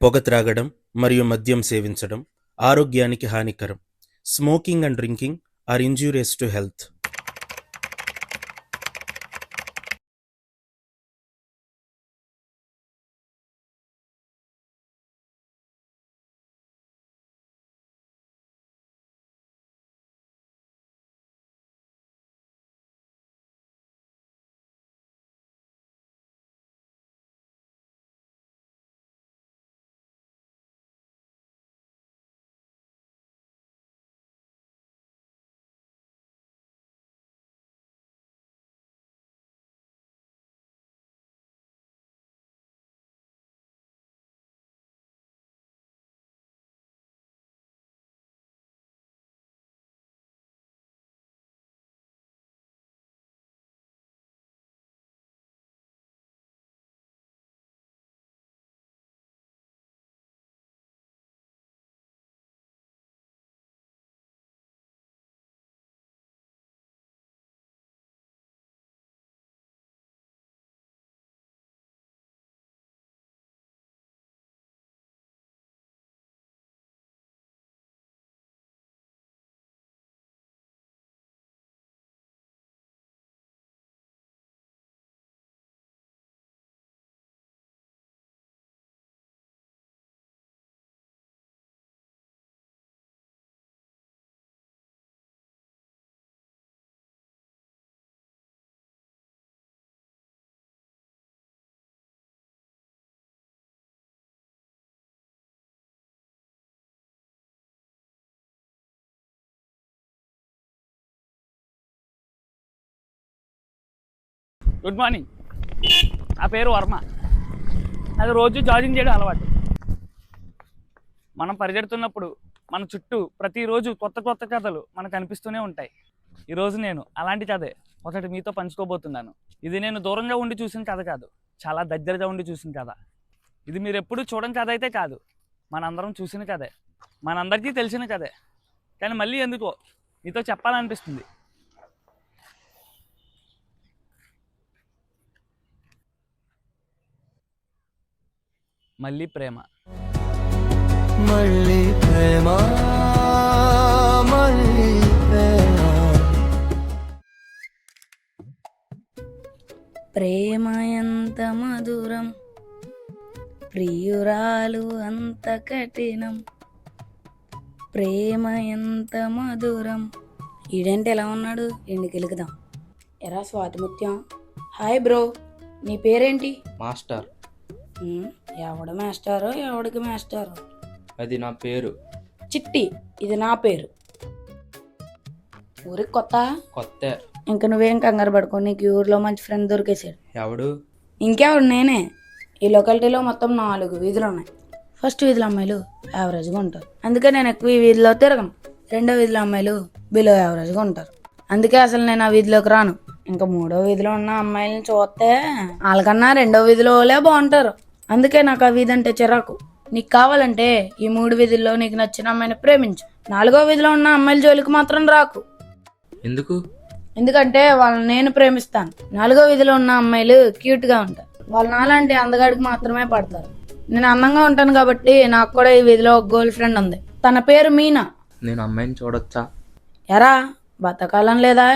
పొగ త్రాగడం మరియు మద్యం సేవించడం ఆరోగ్యానికి హానికరం. Smoking and drinking are injurious to health. Good morning. నా పేరు వర్మ. అది రోజు జాగింగ్ చేయడం అలవాటు. మనం పరిగెడుతున్నప్పుడు మన చుట్టూ ప్రతిరోజు కొత్త కొత్త కథలు మనకు కనిపిస్తూనే ఉంటాయి. ఈరోజు నేను అలాంటి కథే ఒకటి మీతో పంచుకోబోతున్నాను. ఇది నేను దూరంగా ఉండి చూసిన కథ కాదు, చాలా దగ్గరగా ఉండి చూసిన కథ. ఇది మీరు ఎప్పుడూ చూడని కథ అయితే కాదు, మనందరం చూసిన కథే, మనందరికీ తెలిసిన కథే. కానీ మళ్ళీ ఎందుకో మీతో చెప్పాలనిపిస్తుంది. మళ్ళీ ప్రేమ. మళ్ళీ ప్రేమ, మళ్ళీ ప్రేమ. ప్రేమ ఎంత మధురం, ప్రియురాలు అంత కఠినం. ప్రేమ ఎంత మధురం. ఈడేంటి ఎలా ఉన్నాడు? ఎండి కెలుకుదాం. ఎరా స్వాతిముత్యం, హాయ్ బ్రో, నీ పేరేంటి? మాస్టర్. ఎవడు మాస్టారో ఎవడికి మాస్టారో? అది నా పేరు. చిట్టి, ఇది నా పేరు. ఊరికి కొత్త? కొత్త. ఇంక నువ్వేం కంగారు పడుకో, నీకు ఈ ఊర్లో మంచి ఫ్రెండ్ దొరికేసాడు. ఎవడు? ఇంకెవడు, నేనే. ఈ లొకాలిటీలో మొత్తం 4 వీధులు ఉన్నాయి. ఫస్ట్ వీధిలో అమ్మాయిలు యావరేజ్గా ఉంటారు, అందుకే నేను ఎక్కువ ఈ వీధిలో తిరగను. రెండో వీధిలో అమ్మాయిలు బిలో యావరేజ్గా ఉంటారు, అందుకే అసలు నేను ఆ వీధిలోకి రాను. ఇంకా 3వ వీధిలో ఉన్న అమ్మాయిలను చూస్తే వాళ్ళకన్నా 2వ వీధిలో వాళ్ళే బాగుంటారు, అందుకే నాకు ఆ వీధి అంటే చిరాకు. నీకు కావాలంటే ఈ 3 వీధుల్లో నీకు నచ్చిన అమ్మాయిని ప్రేమించు. 4వ వీధిలో ఉన్న అమ్మాయిల జోలికి మాత్రం రాకు. ఎందుకు? ఎందుకంటే వాళ్ళని నేను ప్రేమిస్తాను. 4వ వీధిలో ఉన్న అమ్మాయిలు క్యూట్ గా ఉంటారు, వాళ్ళు నాలాంటి అందగాడికి మాత్రమే పడతారు. నేను అందంగా ఉంటాను కాబట్టి నాకు కూడా ఈ వీధిలో ఒక గర్ల్ ఫ్రెండ్ ఉంది, తన పేరు మీనా. నేను అమ్మాయిని చూడొచ్చా? ఎరా బతకాలం లేదా?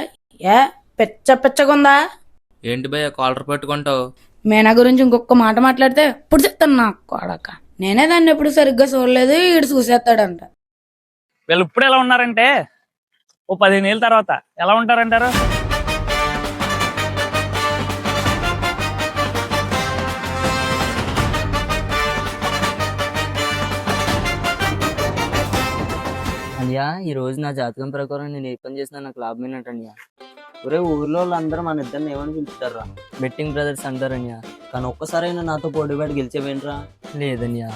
ఏ పెచ్చగుందా? ఏంటి భయ్య కాలర్ పట్టుకుంటావు? మీనా గురించి ఇంకొక మాట మాట్లాడితే ఇప్పుడు చెప్తాను నా కొడక. నేనే దాన్ని ఎప్పుడు సరిగ్గా చూడలేదు, ఈడు చూసేస్తాడంట. వీళ్ళు ఇప్పుడు ఎలా ఉన్నారంటే ఓ 15 ఏళ్ళ తర్వాత ఎలా ఉంటారంటారు? అన్యా, ఈ రోజు నా జాతకం ప్రకారం నేను ఏ పని చేసినా నాకు లాభం ఏంటన్యా. ఒరే, ఊర్లో వాళ్ళందరూ మన ఇద్దరిని ఏమని పిలుస్తారా? బెట్టింగ్ బ్రదర్స్ అంటారన్యా. కానీ ఒక్కసారైనా నాతో పోటీపడి గెలిచేవేంట్రా? లేదన్యా,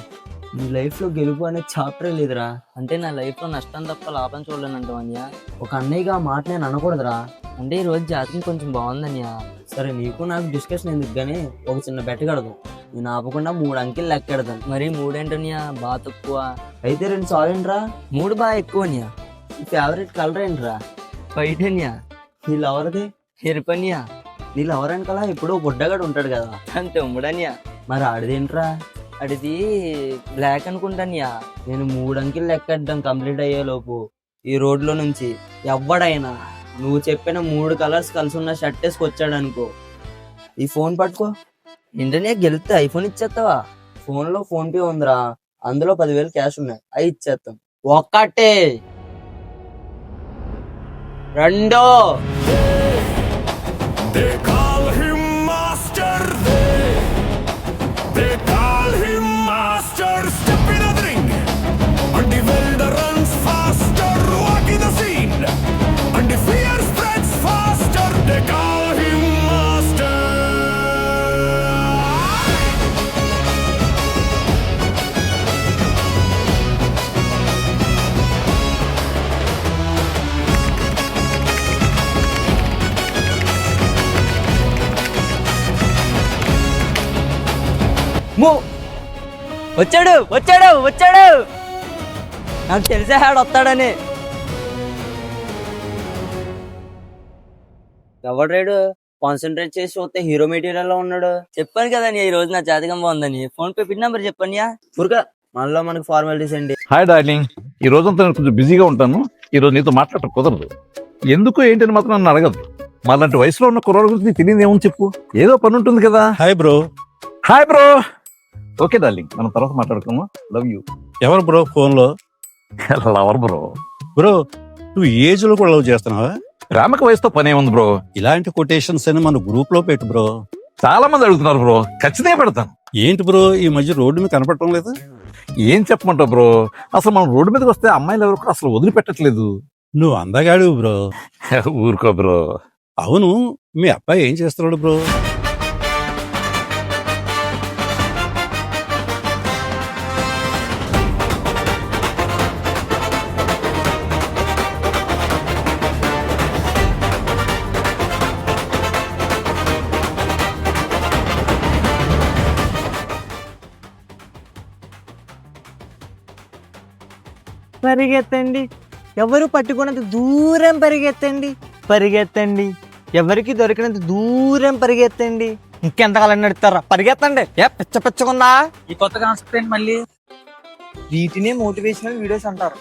నీ లైఫ్లో గెలుపు అనే చాప్టరే లేదురా. అంటే నా లైఫ్లో నష్టం తప్ప లాభం చూడలేనంటావు అన్యా. ఒక అన్నయ్యగా ఆ మాట నేను అనకూడదురా. అంటే ఈ రోజు జాతకం కొంచెం బాగుందన్యా. సరే, నీకు నాకు డిస్కషన్ ఎందుకు కానీ ఒక చిన్న బెట్ట కడదాం. నేను ఆపకుండా 3 అంకెలు లెక్కెడదాను. మరి 3 ఏంటన్యా? బాగా తక్కువ. అయితే 2 సాలేంట్రా. 3 బాగా ఎక్కువ అన్యా. నీ ఫేవరెట్ కలర్ ఏంట్రా? వైట్ అన్యా. నీ లవర్ది? ఎరుపన్యా. నీ లవర్ వెనకాల ఎప్పుడో బుడ్డగాడు ఉంటాడు కదా, అంతే ఉమ్మడన్యా. మరి ఆడిదేంట్రా? అడిది బ్లాక్ అనుకుంటానియా. నేను 3 అంకెలు లెక్కెట్టడం కంప్లీట్ అయ్యేలోపు ఈ రోడ్లో నుంచి ఎవడైనా నువ్వు చెప్పిన 3 కలర్స్ కలిసి ఉన్న షర్ట్ వేసుకొచ్చాడు అనుకో, ఈ ఫోన్ పట్టుకో. ఏంటనే గెలిస్తే ఐఫోన్ ఇచ్చేస్తావా? ఫోన్లో ఫోన్ పే ఉందిరా, అందులో 10,000 క్యాష్ ఉన్నాయి, అవి ఇచ్చేస్తాం. ఒక్కటే రెండో They call him master. They call him master. Step in the ring. And the welder runs faster. Walking the scene. And the fear spreads faster. They call him master. వచ్చాడు వచ్చాడు వచ్చాడు, నాకు తెలిసే ఆడు వస్తాడని. ఎవడు రేడు కాన్సన్ట్రేట్ చేసి చూస్తే హీరో మెటీరియల్ లో ఉన్నాడు. చెప్పాను కదా ఈ రోజు నా జాతకం బాగుందని. ఫోన్ పే పిన్ నెంబర్ చెప్పాను. ఊరిక మనలో మనకు ఫార్మాలిటీస్ అండి. హాయ్ డార్లింగ్, ఈ రోజంతా నేను కొంచెం బిజీగా ఉంటాను. ఈ రోజు నీతో మాట్లాడటం కుదరదు. ఎందుకు ఏంటని మాత్రం నన్ను అడగదు. మాలాంటి వయసులో ఉన్న కుర్రాడు గురించి నీకు తెలియదు ఏమని చెప్పు. ఏదో పని ఉంటుంది కదా. Hi bro. Hi bro. Okay darling, మనం తర్వాత మాట్లాడుకుందాం. Love you. ఎవరు బ్రో ఫోన్లో? Lover bro. బ్రో నువ్వు ఏజ్ లో కూడా లవ్ చేస్తున్నావా? ప్రేమకు వయసుతో పనే ఉంది బ్రో. ఇలాంటి కొటేషన్స్ అని మన గ్రూప్ లో పెట్టు బ్రో. చాలా మంది అడుగుతున్నారు బ్రో, ఖచ్చితంగా పెడతాను. ఏంటి బ్రో ఈ మధ్య రోడ్డు మీద కనపడటం లేదు? ఏం చెప్పమంటావు బ్రో, అసలు మనం రోడ్డు మీదకి వస్తే అమ్మాయిలు ఎవరు కూడా అసలు వదిలిపెట్టట్లేదు. నువ్వు అందగాడు బ్రో. ఊరుకో బ్రో. అవును, మీ అబ్బాయి ఏం చేస్తున్నాడు బ్రో? పరిగెత్తండి, ఎవరు పట్టుకున్నంత దూరం పరిగెత్తండి, పరిగెత్తండి, ఎవరికి దొరికినంత దూరం పరిగెత్తండి. ఇంకెంతకాలం నడుస్తారా? పరిగెత్తండి. ఏ పిచ్చ పిచ్చకుందా ఈ కొత్త కాన్సెప్ట్ ఏంటి మళ్ళీ? వీటినే మోటివేషనల్ వీడియోస్ అంటారు.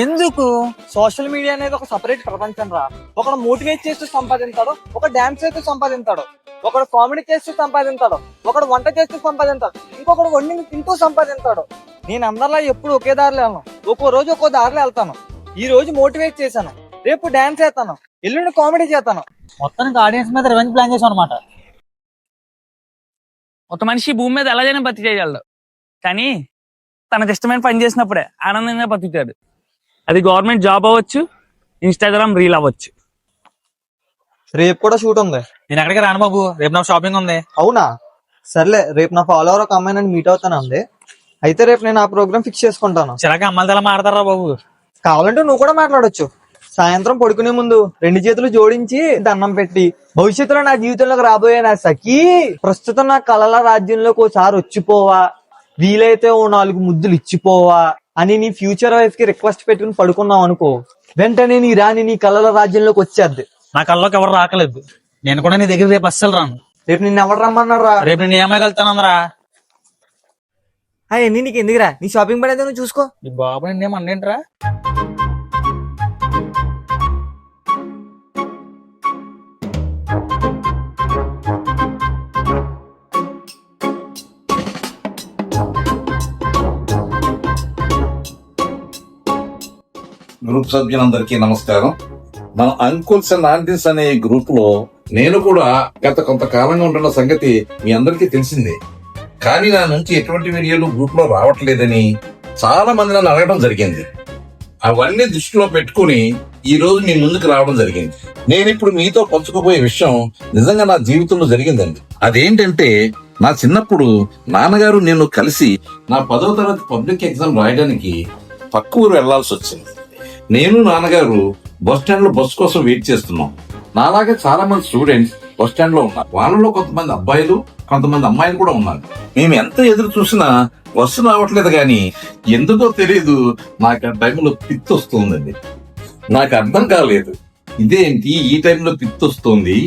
ఎందుకు? సోషల్ మీడియా అనేది ఒక సపరేట్ ప్రపంచం రా. ఒకడు మోటివేట్ చేస్తూ సంపాదించాడు, ఒక డాన్స్ చేస్తూ సంపాదించాడు, ఒకడు కామెడీ చేస్తూ సంపాదించాడు, ఒకడు వంట చేస్తూ సంపాదించాడు, ఇంకొకడు వండి తింటూ సంపాదించాడు. నేను అందరిలా ఎప్పుడు ఒకే దారిలో వెళ్ళను. ఒక్కో రోజు ఒక్కో దారిలో వెళ్తాను. ఈ రోజు మోటివేట్ చేశాను, రేపు డాన్స్ చేస్తాను, ఎల్లుండి కామెడీ చేస్తాను. మొత్తానికి ఆడియన్స్ మీద రెవెన్యూ ప్లాన్ చేసాం అనమాట. ఒక మనిషి భూమి మీద ఎలాగైనా బతి చేయగలడు, కానీ తనకు ఇష్టమైన పని చేసినప్పుడే ఆనందంగా బతుకుతాడు. అది గవర్నమెంట్ జాబ్ అవ్వచ్చు, ఇన్స్టాగ్రామ్ రీల్ అవ్వచ్చు. రేపు కూడా షూట్ ఉంది. నేను ఎక్కడికి రాను బాబు, రేపు నా షాపింగ్ ఉంది. అవునా? సర్లే, రేపు నా ఫాలోవర్ ఒక అమ్మాయి నన్ను మీట్ అవుతాను అంది. అయితే రేపు నేను ఆ ప్రోగ్రామ్ ఫిక్స్ చేసుకుంటాను. చిరాక అమ్మాయిలు ఎలా మాడతారా బాబు? కావాలంటే నువ్వు కూడా మాట్లాడొచ్చు. సాయంత్రం పడుకునే ముందు 2 చేతులు జోడించి దండం పెట్టి, భవిష్యత్తులో నా జీవితంలోకి రాబోయే నా సఖీ, ప్రస్తుతం నా కలల రాజ్యంలోకి ఒకసారి వచ్చిపోవా, వీలైతే ఓ 4 ముద్దులు ఇచ్చిపోవా అని నీ ఫ్యూచర్ వైఫ్ కి రిక్వెస్ట్ పెట్టుకుని పడుకున్నావు అనుకో, వెంటనే నీ రాణి నీ కలల రాజ్యంలోకి వచ్చేద్ది. నా కల్లోకి ఎవరు రాకలేదు. నేను కూడా నీ దగ్గర రేపు అస్సలు రాను. రేపు నిన్ను ఎవరు రమ్మన్నారా? రేపు నేను ఏమైగలుగుతానందరా? అవన్నీ నీకు ఎందుకురా? నీ షాపింగ్ పని అయితే నువ్వు చూసుకో. ఈ బాబు నేనేమన్నేంట్రా? గ్రూప్ సభ్యులందరికీ నమస్కారం. మన అంకుల్స్ అండ్ ఆంటీస్ అనే గ్రూప్ లో నేను కూడా గత కొంతకాలంగా ఉంటున్న సంగతి మీ అందరికీ తెలిసిందే. కానీ నా నుంచి ఎటువంటి వీడియోలు గ్రూప్ లో రావట్లేదని చాలా మంది నన్ను అడగడం జరిగింది. అవన్నీ దృష్టిలో పెట్టుకుని ఈ రోజు మీ ముందుకు రావడం జరిగింది. నేను ఇప్పుడు మీతో పంచుకోబోయే విషయం నిజంగా నా జీవితంలో జరిగిందండి. అదేంటంటే, నా చిన్నప్పుడు నాన్నగారు నేను కలిసి నా 10వ తరగతి పబ్లిక్ ఎగ్జామ్ రాయడానికి పక్క ఊరు వెళ్లాల్సి వచ్చింది. నేను నాన్నగారు బస్ స్టాండ్ లో బస్సు కోసం వెయిట్ చేస్తున్నాం. నాలాగే చాలా మంది స్టూడెంట్స్ బస్ స్టాండ్ లో ఉన్నారు. వాళ్ళలో కొంతమంది అబ్బాయిలు, కొంతమంది అమ్మాయిలు కూడా ఉన్నారు. మేము ఎంత ఎదురు చూసినా బస్సు రావట్లేదు. కానీ ఎందుకో తెలియదు, నాకు ఆ టైంలో పిత్తి వస్తుందండి. నాకు అర్థం కాలేదు, ఇదేంటి ఈ టైంలో పిత్తి వస్తుంది,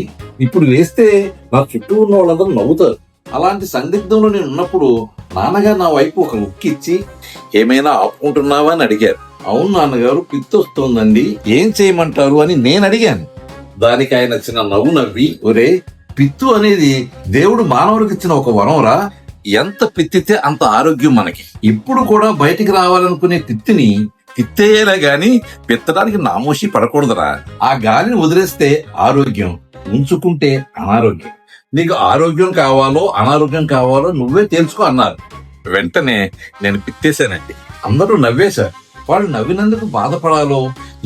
ఇప్పుడు వేస్తే నా చుట్టూ ఉన్న వాళ్ళందరూ నవ్వుతారు, అలాంటి సందిగ్ధంలో నేను ఉన్నప్పుడు నాన్నగారు నా వైపు ఒక లుక్ ఇచ్చి ఏమైనా ఆపుకుంటున్నావా అని అడిగారు. అవును నాన్నగారు, పిత్తి వస్తోందండి, ఏం చేయమంటారు అని నేను అడిగాను. దానికి ఆయన చిన్న నవ్వు నవ్వి, ఒరే, పిత్తు అనేది దేవుడు మానవుడికి ఇచ్చిన ఒక వరంరా, ఎంత పిత్తితే అంత ఆరోగ్యం మనకి. ఇప్పుడు కూడా బయటికి రావాలనుకునే పిత్తిని పిత్తేయేలా గాని పిత్తడానికి నామోషి పడకూడదురా. ఆ గాలిని వదిలేస్తే ఆరోగ్యం, ఉంచుకుంటే అనారోగ్యం. నీకు ఆరోగ్యం కావాలో అనారోగ్యం కావాలో నువ్వే తెలుసుకో అన్నారు. వెంటనే నేను పిత్తేశానండి. అందరూ నవ్వేశారు. వాళ్ళు నవ్వినందుకు బాధపడాలో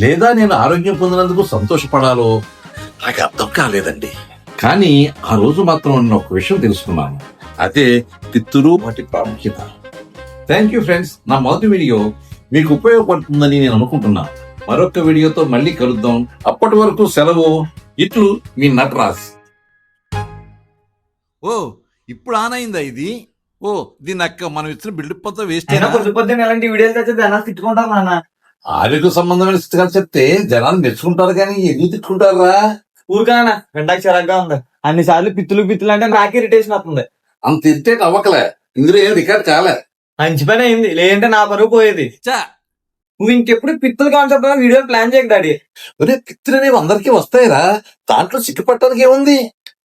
లేదా నేను ఆరోగ్యం పొందినందుకు సంతోషపడాలో నాకు అర్థం కాలేదండి. కానీ ఆ రోజు మాత్రం నేను ఒక విషయం తెలుసుకున్నాను, అదే పిత్తులు వాటి ప్రాముఖ్యత. Thank you friends. నా మొదటి వీడియో మీకు ఉపయోగపడుతుందని నేను అనుకుంటున్నాను. మరొక వీడియోతో మళ్ళీ కలుద్దాం. అప్పటి వరకు సెలవు. ఇట్లు మీ నటరాజ్. ఓ, ఇప్పుడు ఆన్ అయిందా ఇది? ఓ, దీని అక్క మనం ఇచ్చిన బిల్డప్ అంతా వేస్ట్. పొద్దున్న ఎలాంటి వీడియోలు తెచ్చి జనాలు తిట్టుకుంటారు నాన్న. ఆరోగ్య సంబంధమైన స్థితిగా చెప్తే జనాలు మెచ్చుకుంటారు కానీ ఎందుకు తిట్టుకుంటారా? ఊరికానా వెంటకి చిరాగ్గా ఉంది. అన్ని సార్లు పిత్తులు అంటే నాకే ఇరిటేషన్ అవుతుంది. అంత ఇరిటేట్ అవ్వకలే, ఇందులో ఏం రికార్డ్ కాలే. మంచి పని అయింది, లేదంటే నా పరువు పోయేది. నువ్వు ఇంకెప్పుడు పిత్తులు కాన్సెప్ట్ వీడియో ప్లాన్ చేయకు డాడీ. పిత్తులు అనేవి అందరికీ వస్తాయిరా, దాంట్లో సిగ్గుపట్టడానికి ఏముంది?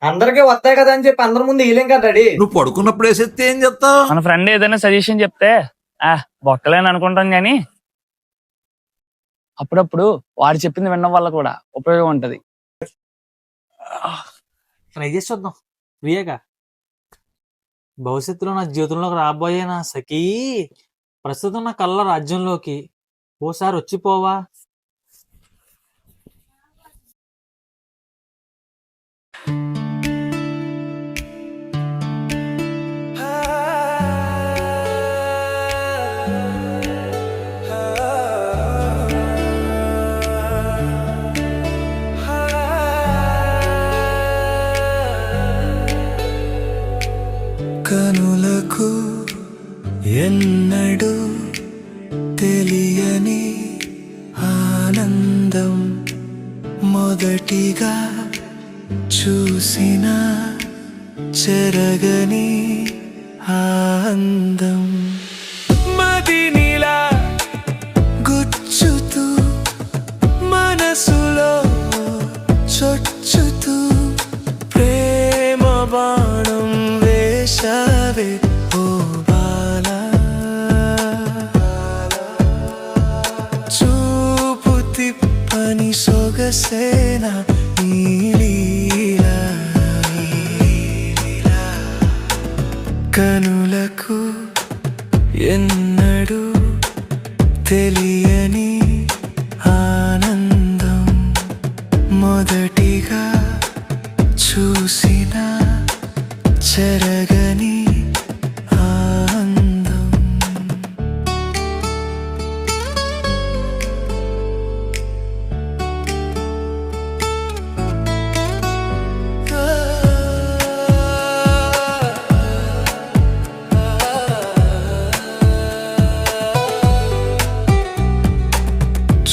అందరికీ వస్తాయి కదా అని చెప్పి అందరి ముందు వేయలేం కదా డాడీ. నువ్వు పడుకున్నప్పుడు వేసేస్తే ఏం చెప్తావు? మన ఫ్రెండ్ ఏదైనా సజెషన్ చెప్తే బొక్కలేని అనుకుంటాం గాని అప్పుడప్పుడు వాడు చెప్పింది వినడం వల్ల కూడా ఉపయోగం ఉంటది. ట్రై చేసి చూద్దాం. ప్రియేగా, భవిష్యత్తులో నా జీవితంలోకి రాబోయే నా సఖీ, ప్రస్తుతం నా కళ్ళ రాజ్యంలోకి ఓసారి వచ్చిపోవా. కనులకు ఎన్నడూ తెలియని ఆనందం, మొదటిగా చూసిన చెరగని అందం, మదినిలా గుచ్చుతూ మనసులో చొచ్చుతూ ప్రేమ బాణం వేశావే ఓ బాలా, చూపు తిప్పని సొగసేనా నీలీలా, కనులకు ఎన్నడూ తెలియని ఆనందం, మొదటిగా చూసిన చెరగని ఆనందం.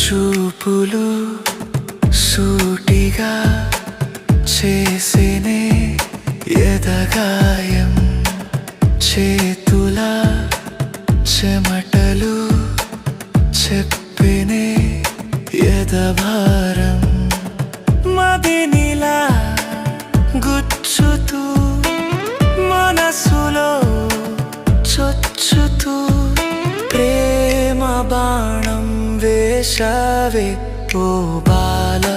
చూపులు సూటిగా చేసినే ఎదగాయం, చేతుల చెమటలు చెప్పినే ఎదభారం, మదినిలా గుచ్చుతూ మనసులో చొచ్చుతూ ప్రేమ బాణం వేశావే ఓ బాలా,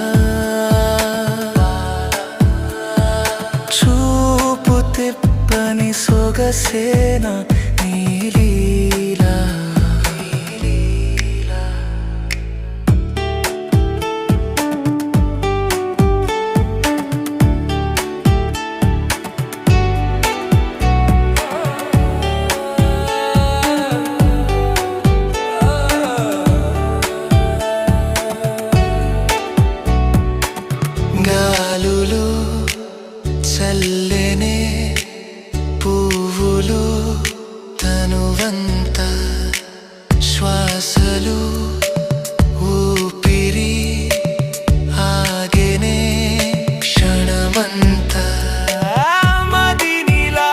చూపు తిప్పని సొగసేనా నీలీలా. గాలులు చల్లెనే పువ్వులు తనువంత, శ్వాసలు ఊపిరి ఆగెనే క్షణమంత, మదినిలా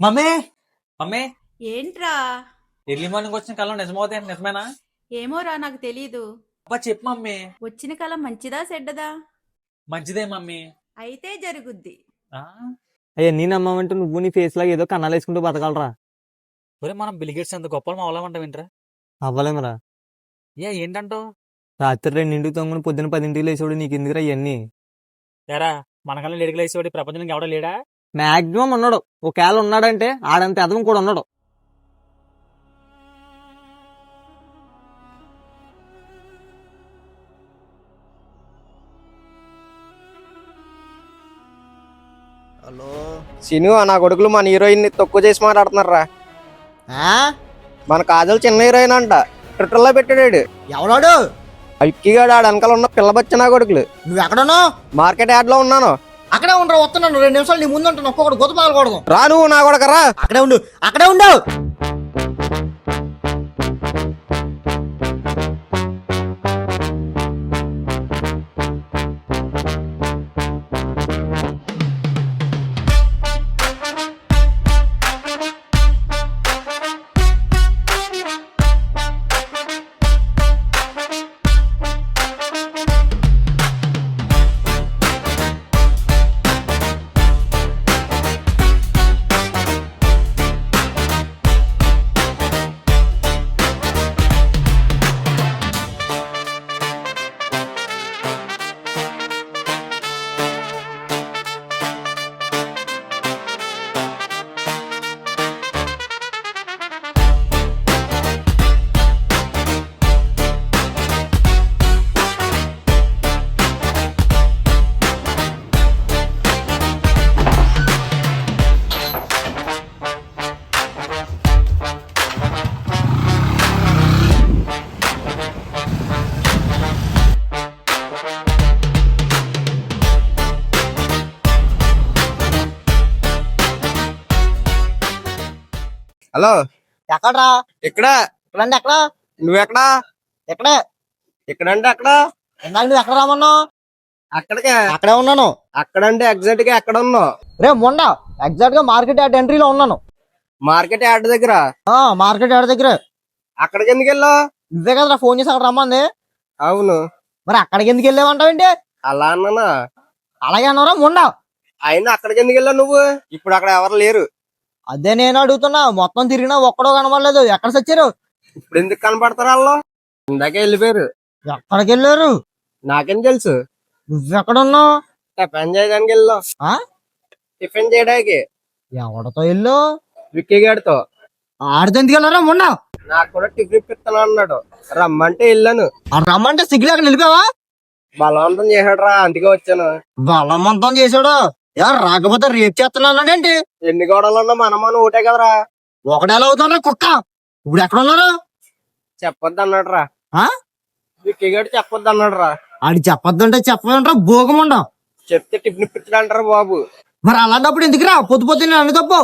మమ్మీ మమ్మీ ఏంట్రా? ఎర్లీ మార్నింగ్ వచ్చిన కళ నిజమవుతాయి నిజమేనా? ఏమోరా నాకు తెలీదు. అబ్బా చెప్పు మమ్మీ. వచ్చిన కళ మంచిదా చెడ్డదా? మంచిదే మమ్మీ. అయితే జరుగుద్ది. అయ్యా నీ నమ్మమంటే నువ్వు నీ ఫేస్ లాగా ఏదో కన్నాలు వేసుకుంటూ బతకాలరా. ఒరే మనం బిలిగేట్స్ అంత గొప్పలు మా అవలేమంటావు ఏంట్రా? అవ్వలేమరా. ఏంటంటావు? రాత్రి 2 తొంగుని పొద్దున 10 లేచేవాడు, నీకు ఎందుకురా ఇవన్నీ? ఎరా మనకల్లా లేడికి లేసేవాడి ప్రపంచానికి ఎవడో లేడా? మాక్సిమం ఉన్నాడు. ఒకవేళ ఉన్నాడంటే ఆడంత ఎదవం కూడా ఉన్నాడు. హలో సిను, నా కొడుకులు మన హీరోయిన్ ని తక్కువ చేసి మాట్లాడుతున్నారా. మన కాజల్ చిన్న హీరోయిన్ అంట, ట్విట్టర్ లో పెట్టాడు. ఎవడాడు? అక్కిగాడు ఆడ వెనకాల ఉన్న పిల్ల బచ్చ నా కొడుకులు. నువ్వు ఎక్కడున్నావు? మార్కెట్ యార్డ్ లో ఉన్నాను. అక్కడే ఉండరా, వస్తున్నాను. 2 నిమిషాలు నీ ముందు ఉంటాను. ఒక్కొక్కటి గొప్ప పాల్గొడదు. రా నువ్వు నా కొడకరా. అక్కడే ఉండు, అక్కడే ఉండు. హలో, ఎక్కడ్రా? ఇక్కడ. ఇక్కడంటే ఎక్కడ? నువ్వెక్కడా? ఎక్కడే? ఇక్కడంటే ఎక్కడ? ఇందాక నువ్వు ఎక్కడ రామన్నావు? అక్కడికే. అక్కడే ఉన్నాను. అక్కడంటే ఎగ్జాక్ట్ గా ఎక్కడ ఉన్నావు? రే మొండ, ఎగ్జాక్ట్ గా మార్కెట్ యార్డ్ ఎంట్రీలో ఉన్నాను. మార్కెట్ యార్డ్ దగ్గర? మార్కెట్ యార్డ్ దగ్గర. అక్కడికి ఎందుకు వెళ్ళావు? నువ్వే కదరా ఫోన్ చేసి అక్కడ రమ్మంది. అవును. మరి అక్కడికి ఎందుకు వెళ్ళావంటావేంటి? అలా అన్నానా? అలాగే అన్నారా మొండ? అయినా అక్కడికి ఎందుకు వెళ్ళావు నువ్వు? ఇప్పుడు అక్కడ ఎవరు లేరు. అదే నేను అడుగుతున్నా. మొత్తం తిరిగినా ఒక్కడో కనబడలేదు. ఎక్కడ సచ్చారు? ఇప్పుడు ఎందుకు కనపడతారు వాళ్ళు? ఇందాకే వెళ్ళిపోయారు. ఎక్కడికి వెళ్ళారు? నాకేం తెలుసు. నువ్వెక్కడున్నావు? టిఫిన్ చేయడానికి వెళ్ళావు. టిఫిన్ చేయడానికి. ఎవరితో వెళ్ళు? విక్కీ గారితో. ఆడితో ఎందుకు వెళ్ళారా మొన్న? నాకు కూడా టిఫిన్ ఇప్పిస్తాను అన్నాడు. రమ్మంటే వెళ్ళాను. రమ్మంటే సిగ్గులేక నిలిపావా? బలవంతం చేశాడు రా, అందుకే వచ్చాను. బలవంతం చేశాడు? ఎవరు రాకపోతే రేపు చేస్తున్నానండి. ఎన్ని గోడలున్నా మనమని ఒకటే కదరా. ఒకటేలా అవుతారా కుక్క? ఇప్పుడు ఎక్కడ ఉన్నారు? చెప్పొద్దు అన్నాడు రా. విక్కీగాడు చెప్పొద్దు అన్నాడు రా. ఆడి చెప్పొద్దంటే చెప్పదంటారా భోగముండ. చెప్తే టిఫిన్ ఇప్పించడంటారా బాబు. మరి అలాంటప్పుడు ఎందుకురా పొద్దు పొద్దున్న అన్ని తప్పు?